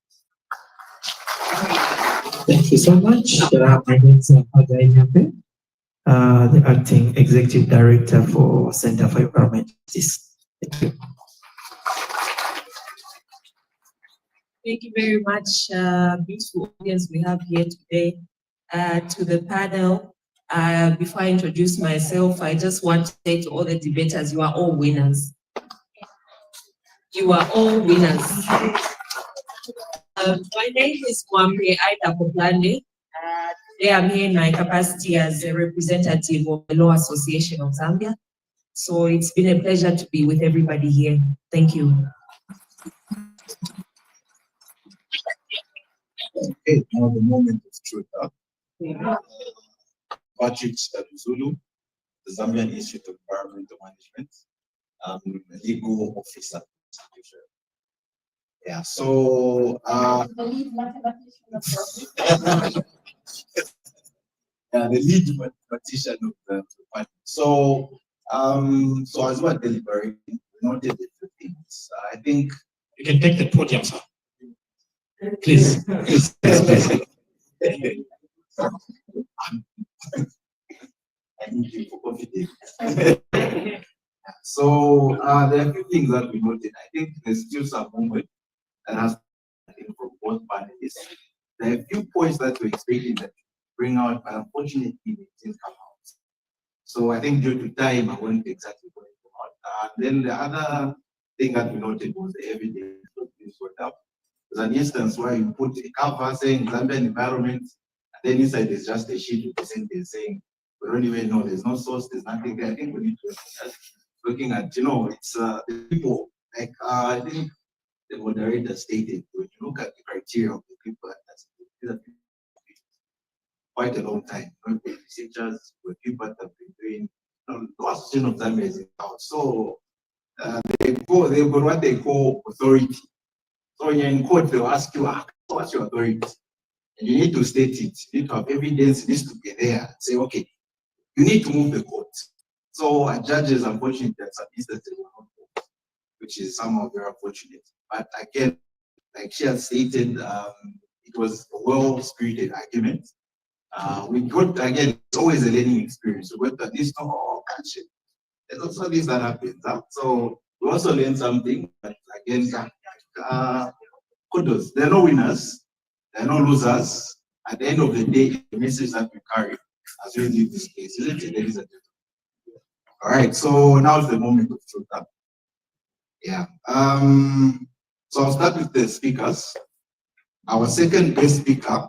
Thank you so much. My name is Agai Nyape, the Acting Executive Director for Center for Environmental Justice. Thank you. Thank you very much, beautiful audience we have here today. To the panel, before I introduce myself, I just want to say to all the debaters, you are all winners. You are all winners. My name is Mwambe Aida Koplande. Today I'm here in my capacity as a representative of the Law Association of Zambia. So it's been a pleasure to be with everybody here. Thank you. Okay, now the moment of truth. Patrick Zulu, the Zambian Institute of Environmental Management, legal officer. Yeah, so the lead mathematician of the party. So as we're deliberating, we noted a few things. I think you can take the podium, sir. Please. I need you for confidence. So there are a few things that we noted. I think there's still some movement that has been from both parties. There are a few points that we're expecting that bring out, but unfortunately it didn't come out. So I think due to time, I won't exactly point them out. Then the other thing that we noted was the evidence that being brought up. There's an instance where you put a cover saying Zambian environment, and then inside there's just a sheet with a sentence saying, we don't even know, there's no source, there's nothing there. I think we need to looking at, it's the people, like I think the moderator stated, when you look at the criteria of the people, that's quite a long time. Researchers, with people that have been doing, the Association of Zambia is in town. So they've got what they call authority. So when you're in court, they'll ask you, what's your authority? And you need to state it. You need to have evidence, it needs to be there. Say, okay, you need to move the court. So judges, unfortunately, that's an instance which is somehow very unfortunate. But again, like she had stated, it was a well-spirited argument. We got, again, it's always a learning experience. We got this, culture. There's also this that happens. So we also learned something, but again, kudos. There are no winners, there are no losers. At the end of the day, the message that we carry as we leave this case, isn't it, ladies and gentlemen? All right, so now is the moment of truth. Yeah. So I'll start with the speakers. Our second guest speaker,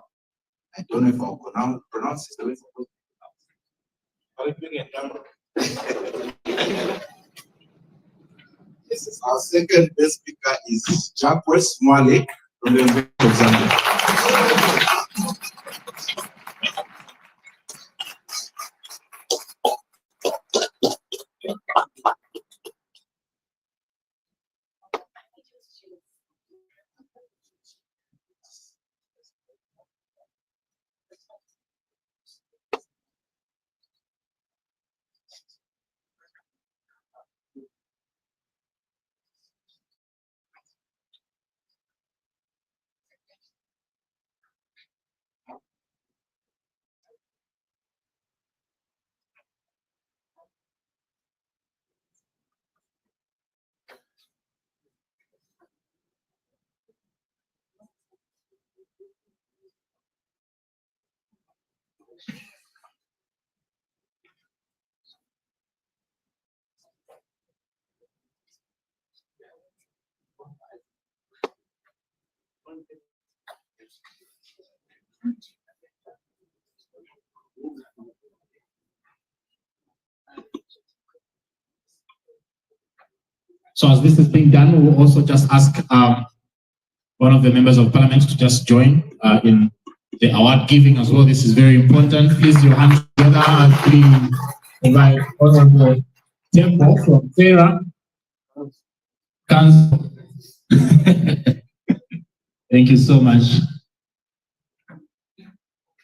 I don't know if I'll pronounce this the way it's supposed to be pronounced. Yes, our second guest speaker is Jacques Mwale from the University of Zambia. So as this is being done, we will also just ask one of the members of parliament to just join in the award giving as well. This is very important. Please, your hands together as we invite Honorable Temple from FERA. Thank you so much.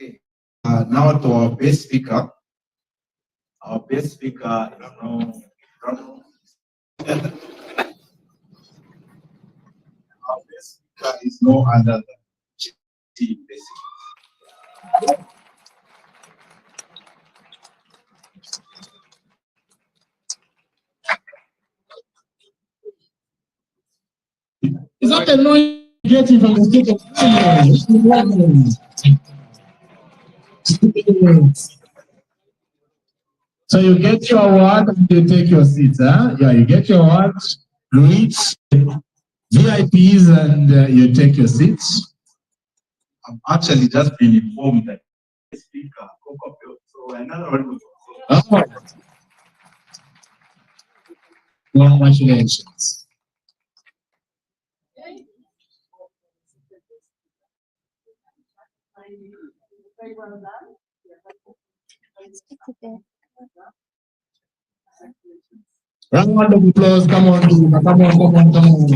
Okay. Now to our best speaker. Our best speaker, I don't know. Our best speaker is no other than GT, basically. Is that the noise you're getting from the state of So you get your award and you take your seat, huh? Yeah, you get your award, reach. VIPs, and you take your seats. I've actually just been informed that the speaker, so another one. Oh. Congratulations. Round of applause. Come on, come on, come on, come on.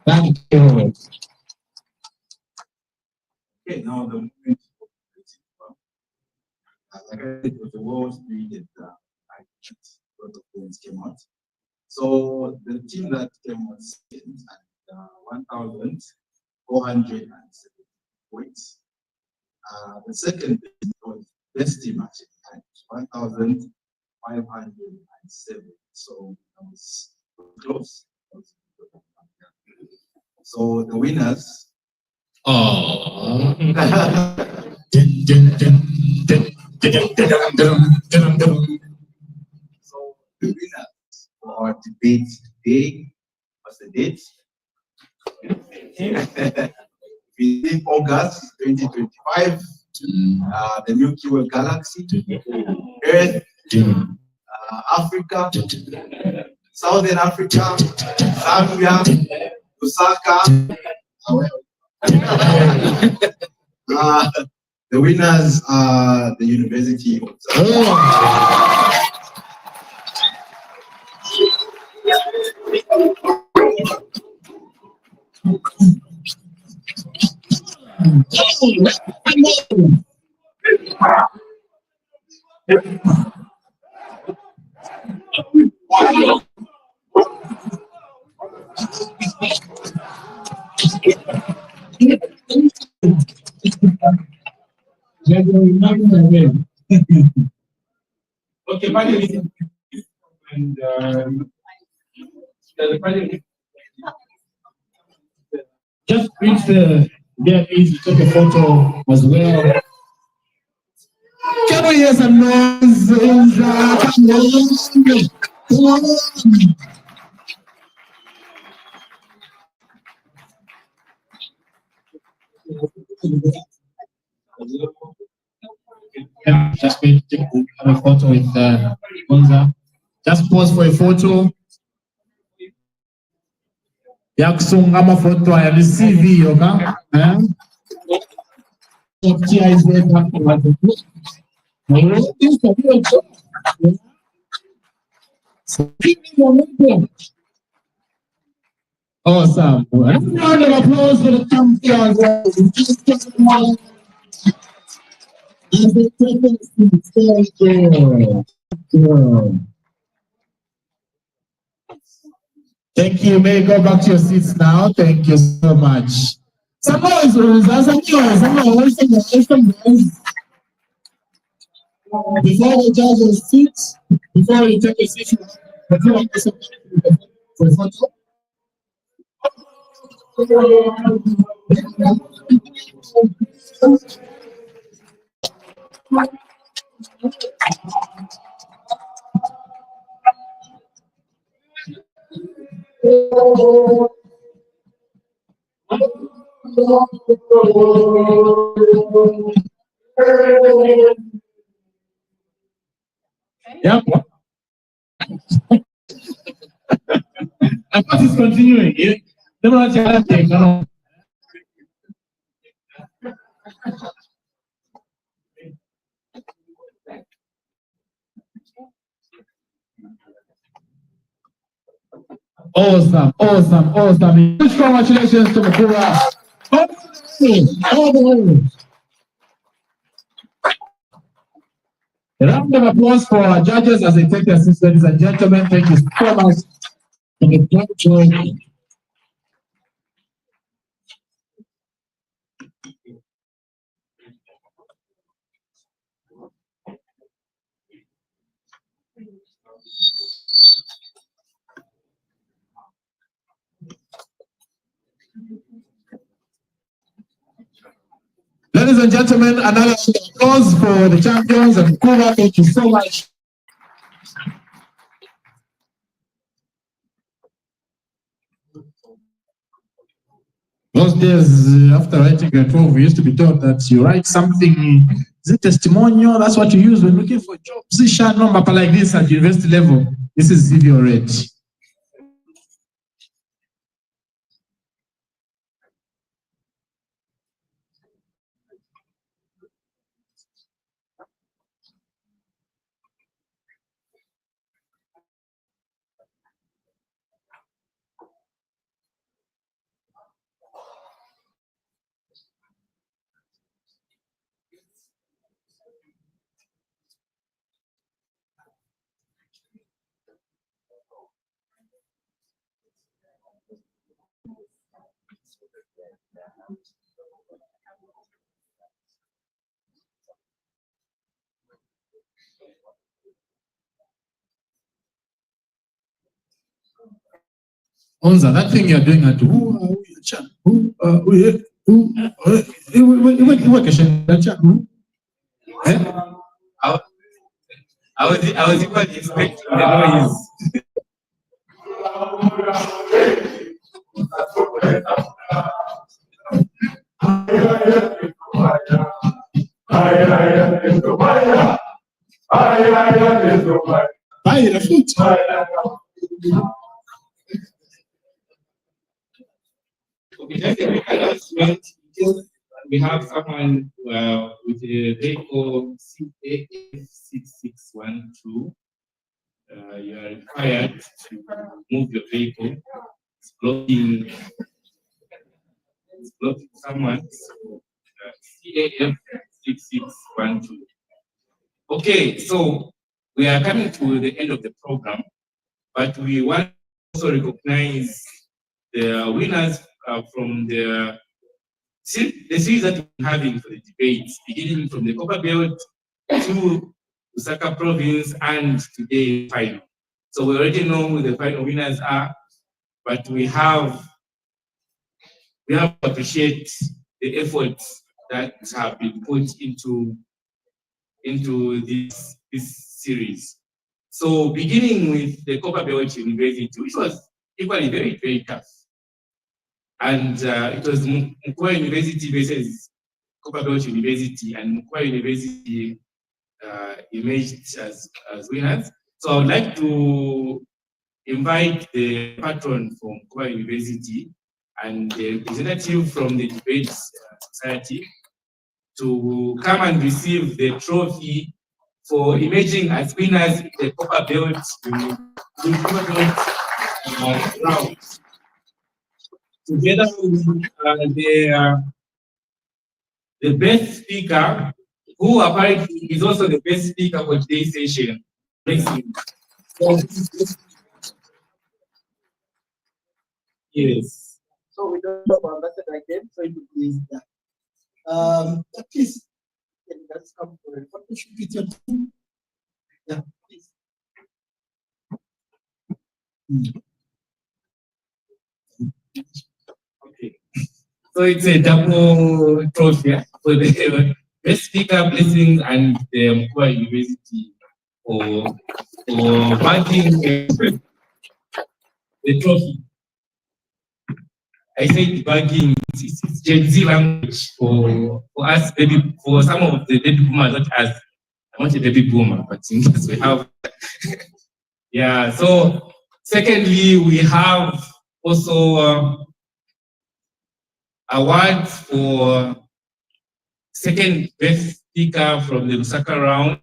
Thank you. Okay, now the movement. Like I said, it was a well-spirited lot of points came out. So the team that came out second at 1,470 points. The second was best team actually at 1,507. So that was close. So the winners. Oh. So the winners for our debate today was the date. 15th August 2025. The Milky Way galaxy, Earth, Africa, Southern Africa, Zambia, Lusaka. The winners are the University of Zambia. Okay, finally. And just reach the VIPs to take a photo as well. Can we hear some noise? Come on. Just wait to have a photo with Gonza. Just pause for a photo. Yakusungama photo ya CV, okay? Awesome. Round of applause for the champions. Thank you. May go back to your seats now. Thank you so much. Some noise, before we judge your seats, before you take a seat, for a photo. Yep. I thought it's continuing. Awesome, awesome, awesome. Huge congratulations to Mukuba. A round of applause for our judges as they take their seats, ladies and gentlemen. Thank you so much for the great. Ladies and gentlemen, another round of applause for the champions and Mukuba. Thank you so much. Those days, after writing grade 12, we used to be taught that you write something, is it testimonial? That's what you use when looking for jobs. This short number like this at university level. This is CV already. Onza, that thing you're doing at who I was even expecting the noise. Okay, just a quick announcement. We have someone with a vehicle CAF6612. You are required to move your vehicle. It's blocking someone. CAF6612. Okay, so we are coming to the end of the program, but we want to also recognize the winners from the series that we're having for the debates, beginning from the Copper Belt to Lusaka province and today final. So we already know who the final winners are, but we have to appreciate the efforts that have been put into this series. So beginning with the Copper Belt University, which was equally very, very tough. And it was Mukuba University versus Copper Belt University, and Mukuba University emerged as winners. So I would like to invite the patron from Mukuba University and the representative from the debates society to come and receive the trophy for emerging as winners in the Copper Belt round. Together with the best speaker, who apparently is also the best speaker for today's session. Yes. So we don't have ambassador again, so it will be please, can you guys come for a photo shoot with your team? Yeah, please. Okay. So it's a double trophy for the best speaker blessings and the Mukuba University for marking the trophy. I said bagging, it's Gen Z language for us, maybe for some of the baby boomers, not as I want a baby boomer, but in case we have. Yeah, so secondly, we have also awards for second best speaker from the Lusaka round.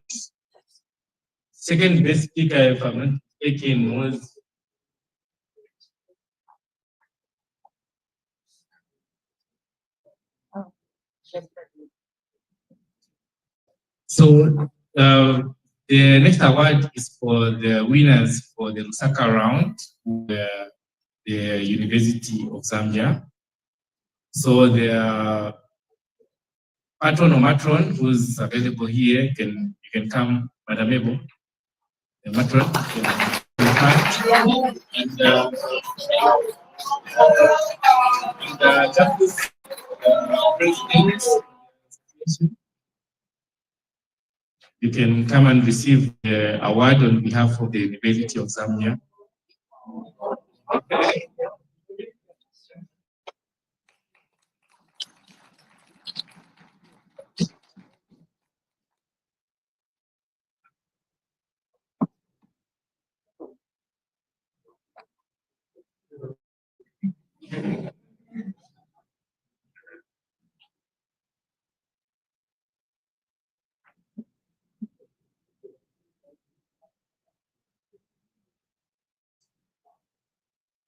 Second best speaker, if I'm not mistaken, was so the next award is for the winners for the Lusaka round, the University of Zambia. So the patron or matron who's available here, you can come, Madam Ebo, the matron. And just president, you can come and receive the award on behalf of the University of Zambia.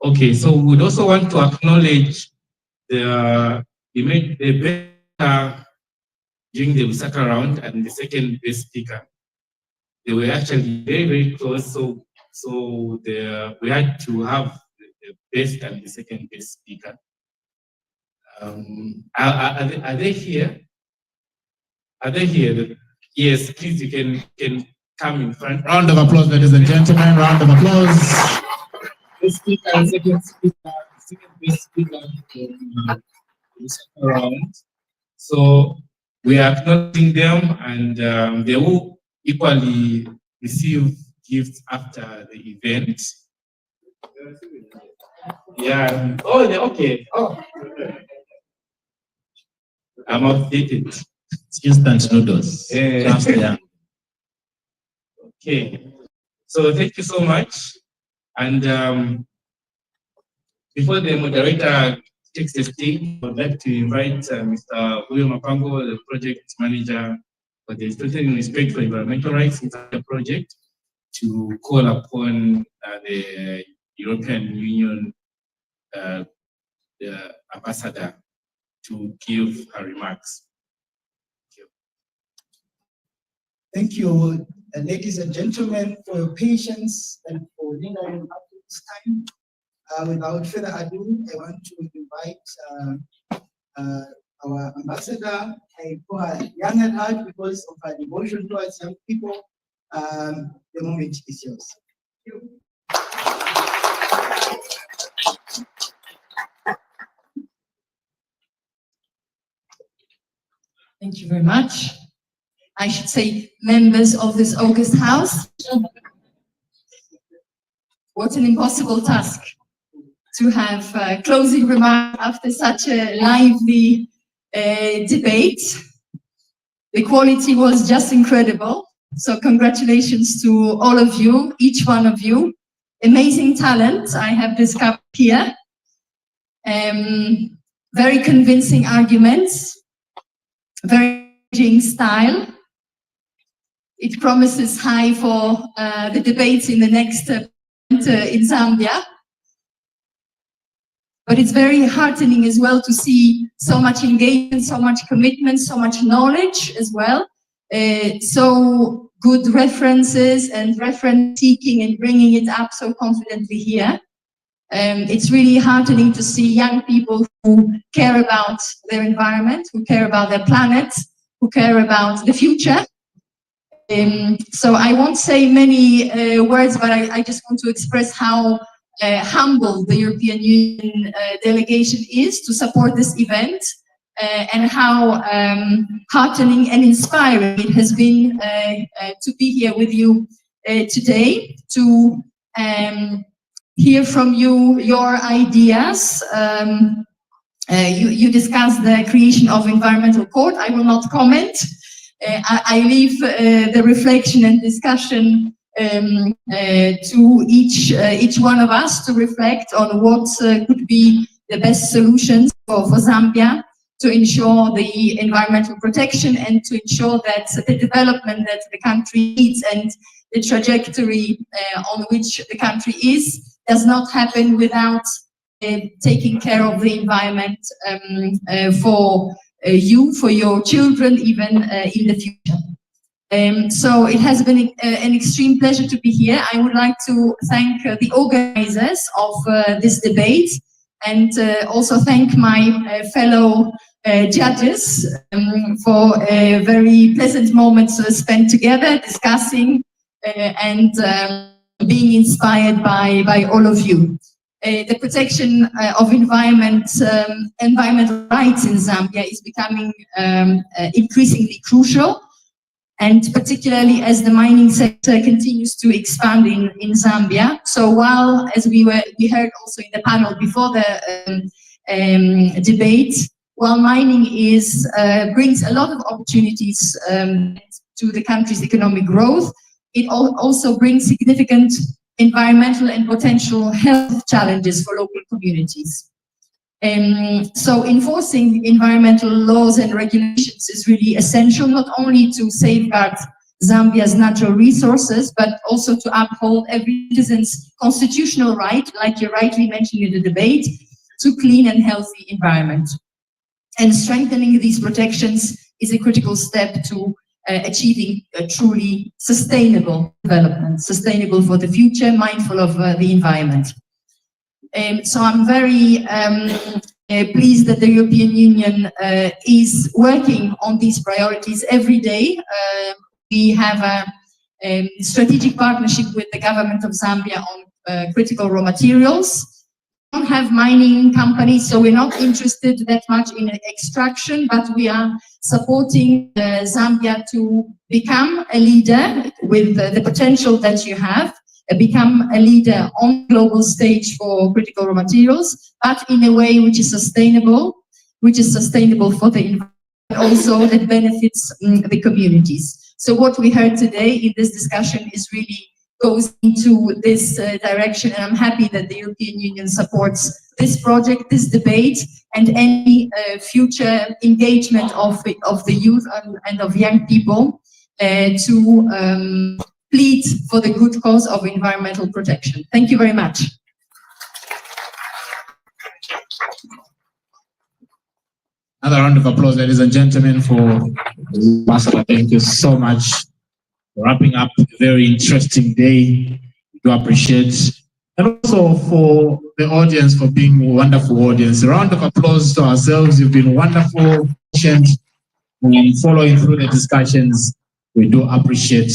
Okay, so we'd also want to acknowledge we made the best during the Lusaka round and the second best speaker. They were actually very, very close, so we had to have the best and the second best speaker. Are they here? Are they here? Yes, please, you can come in front. Round of applause, ladies and gentlemen. Round of applause. The speaker and second best speaker around. So we are acknowledging them, and they will equally receive gifts after the event. Yeah. Oh, yeah, okay. Oh. I'm updated. It's instant noodles. Yeah. Okay. So thank you so much. And before the moderator takes the stage, I would like to invite Mr. William Mapango, the project manager for the Strengthening Respect for Environmental Rights in the project, to call upon the European Union the ambassador to give her remarks. Thank you, ladies and gentlemen, for your patience and for lingering up to this time. Without further ado, I want to invite our ambassador. I call her young at heart because of her devotion towards young people. The moment is yours. Thank you. Thank you very much. I should say members of this August House. What an impossible task to have closing remarks after such a lively debate. The quality was just incredible. So congratulations to all of you, each one of you. Amazing talent I have discovered here. Very convincing arguments, very engaging style. It promises high for the debates in the next in Zambia. But it's very heartening as well to see so much engagement, so much commitment, so much knowledge as well. So good references and reference seeking and bringing it up so confidently here. It's really heartening to see young people who care about their environment, who care about their planet, who care about the future. So I won't say many words, but I just want to express how humble the European Union delegation is to support this event, and how heartening and inspiring it has been to be here with you today, to hear from you your ideas. You discussed the creation of environmental court. I will not comment. I leave the reflection and discussion to each one of us to reflect on what could be the best solutions for Zambia to ensure the environmental protection and to ensure that the development that the country needs and the trajectory on which the country is does not happen without taking care of the environment for you, for your children, even in the future. So it has been an extreme pleasure to be here. I would like to thank the organizers of this debate, and also thank my fellow judges for very pleasant moments spent together discussing and being inspired by all of you. The protection of environmental rights in Zambia is becoming increasingly crucial, and particularly as the mining sector continues to expand in Zambia. So while, as we heard also in the panel before the debate, while mining brings a lot of opportunities to the country's economic growth, it also brings significant environmental and potential health challenges for local communities. So enforcing environmental laws and regulations is really essential, not only to safeguard Zambia's natural resources, but also to uphold every citizen's constitutional right, like you rightly mentioned in the debate, to clean and healthy environment. And strengthening these protections is a critical step to achieving a truly sustainable development, sustainable for the future, mindful of the environment. So I'm very pleased that the European Union is working on these priorities every day. We have a strategic partnership with the government of Zambia on critical raw materials. We don't have mining companies, so we're not interested that much in extraction, but we are supporting Zambia to become a leader with the potential that you have, become a leader on the global stage for critical raw materials, but in a way which is sustainable for the environment, also that benefits the communities. So what we heard today in this discussion is really goes into this direction, and I'm happy that the European Union supports this project, this debate, and any future engagement of the youth and of young people to plead for the good cause of environmental protection. Thank you very much. Another round of applause, ladies and gentlemen, for Ambassador. Thank you so much for wrapping up a very interesting day. We do appreciate, and also for the audience for being a wonderful audience. A round of applause to ourselves. You've been wonderful, patient, and following through the discussions. We do appreciate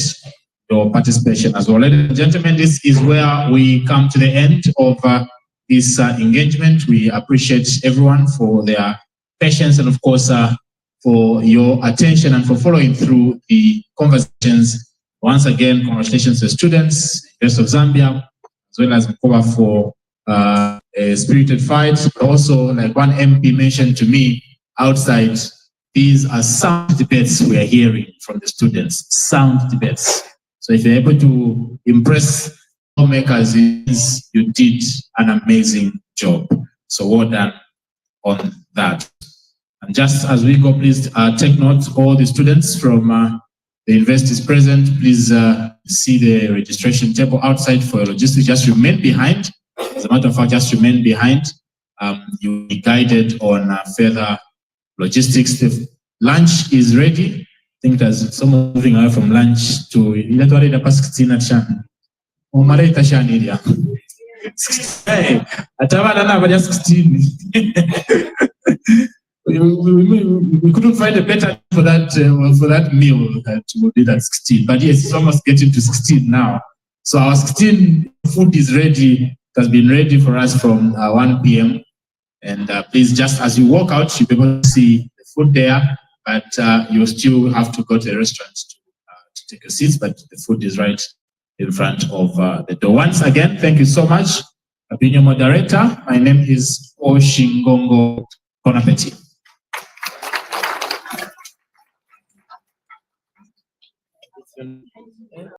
your participation as well. Ladies and gentlemen, this is where we come to the end of this engagement. We appreciate everyone for their patience and, of course, for your attention and for following through the conversations. Once again, congratulations to the students, University of Zambia, as well as Mukuba for a spirited fight. But also, like one MP mentioned to me outside, these are sound debates we are hearing from the students, sound debates. So if you're able to impress lawmakers, you did an amazing job. So well done on that. And just as we go, please take note, all the students from the universities present, please see the registration table outside for logistics. Just remain behind. As a matter of fact, just remain behind. You'll be guided on further logistics. The lunch is ready. I think there's someone moving away from lunch to the past 16 at Shan. Hey, at 16. We couldn't find a better for that meal that we did at 16. But yes, it's almost getting to 16 now. So our 16 food is ready. It has been ready for us from 1 p.m. And please, just as you walk out, you'll be able to see the food there. But you still have to go to the restaurant to take your seats. But the food is right in front of the door. Once again, thank you so much. I've been your moderator. My name is Oshingongo Konapeti. And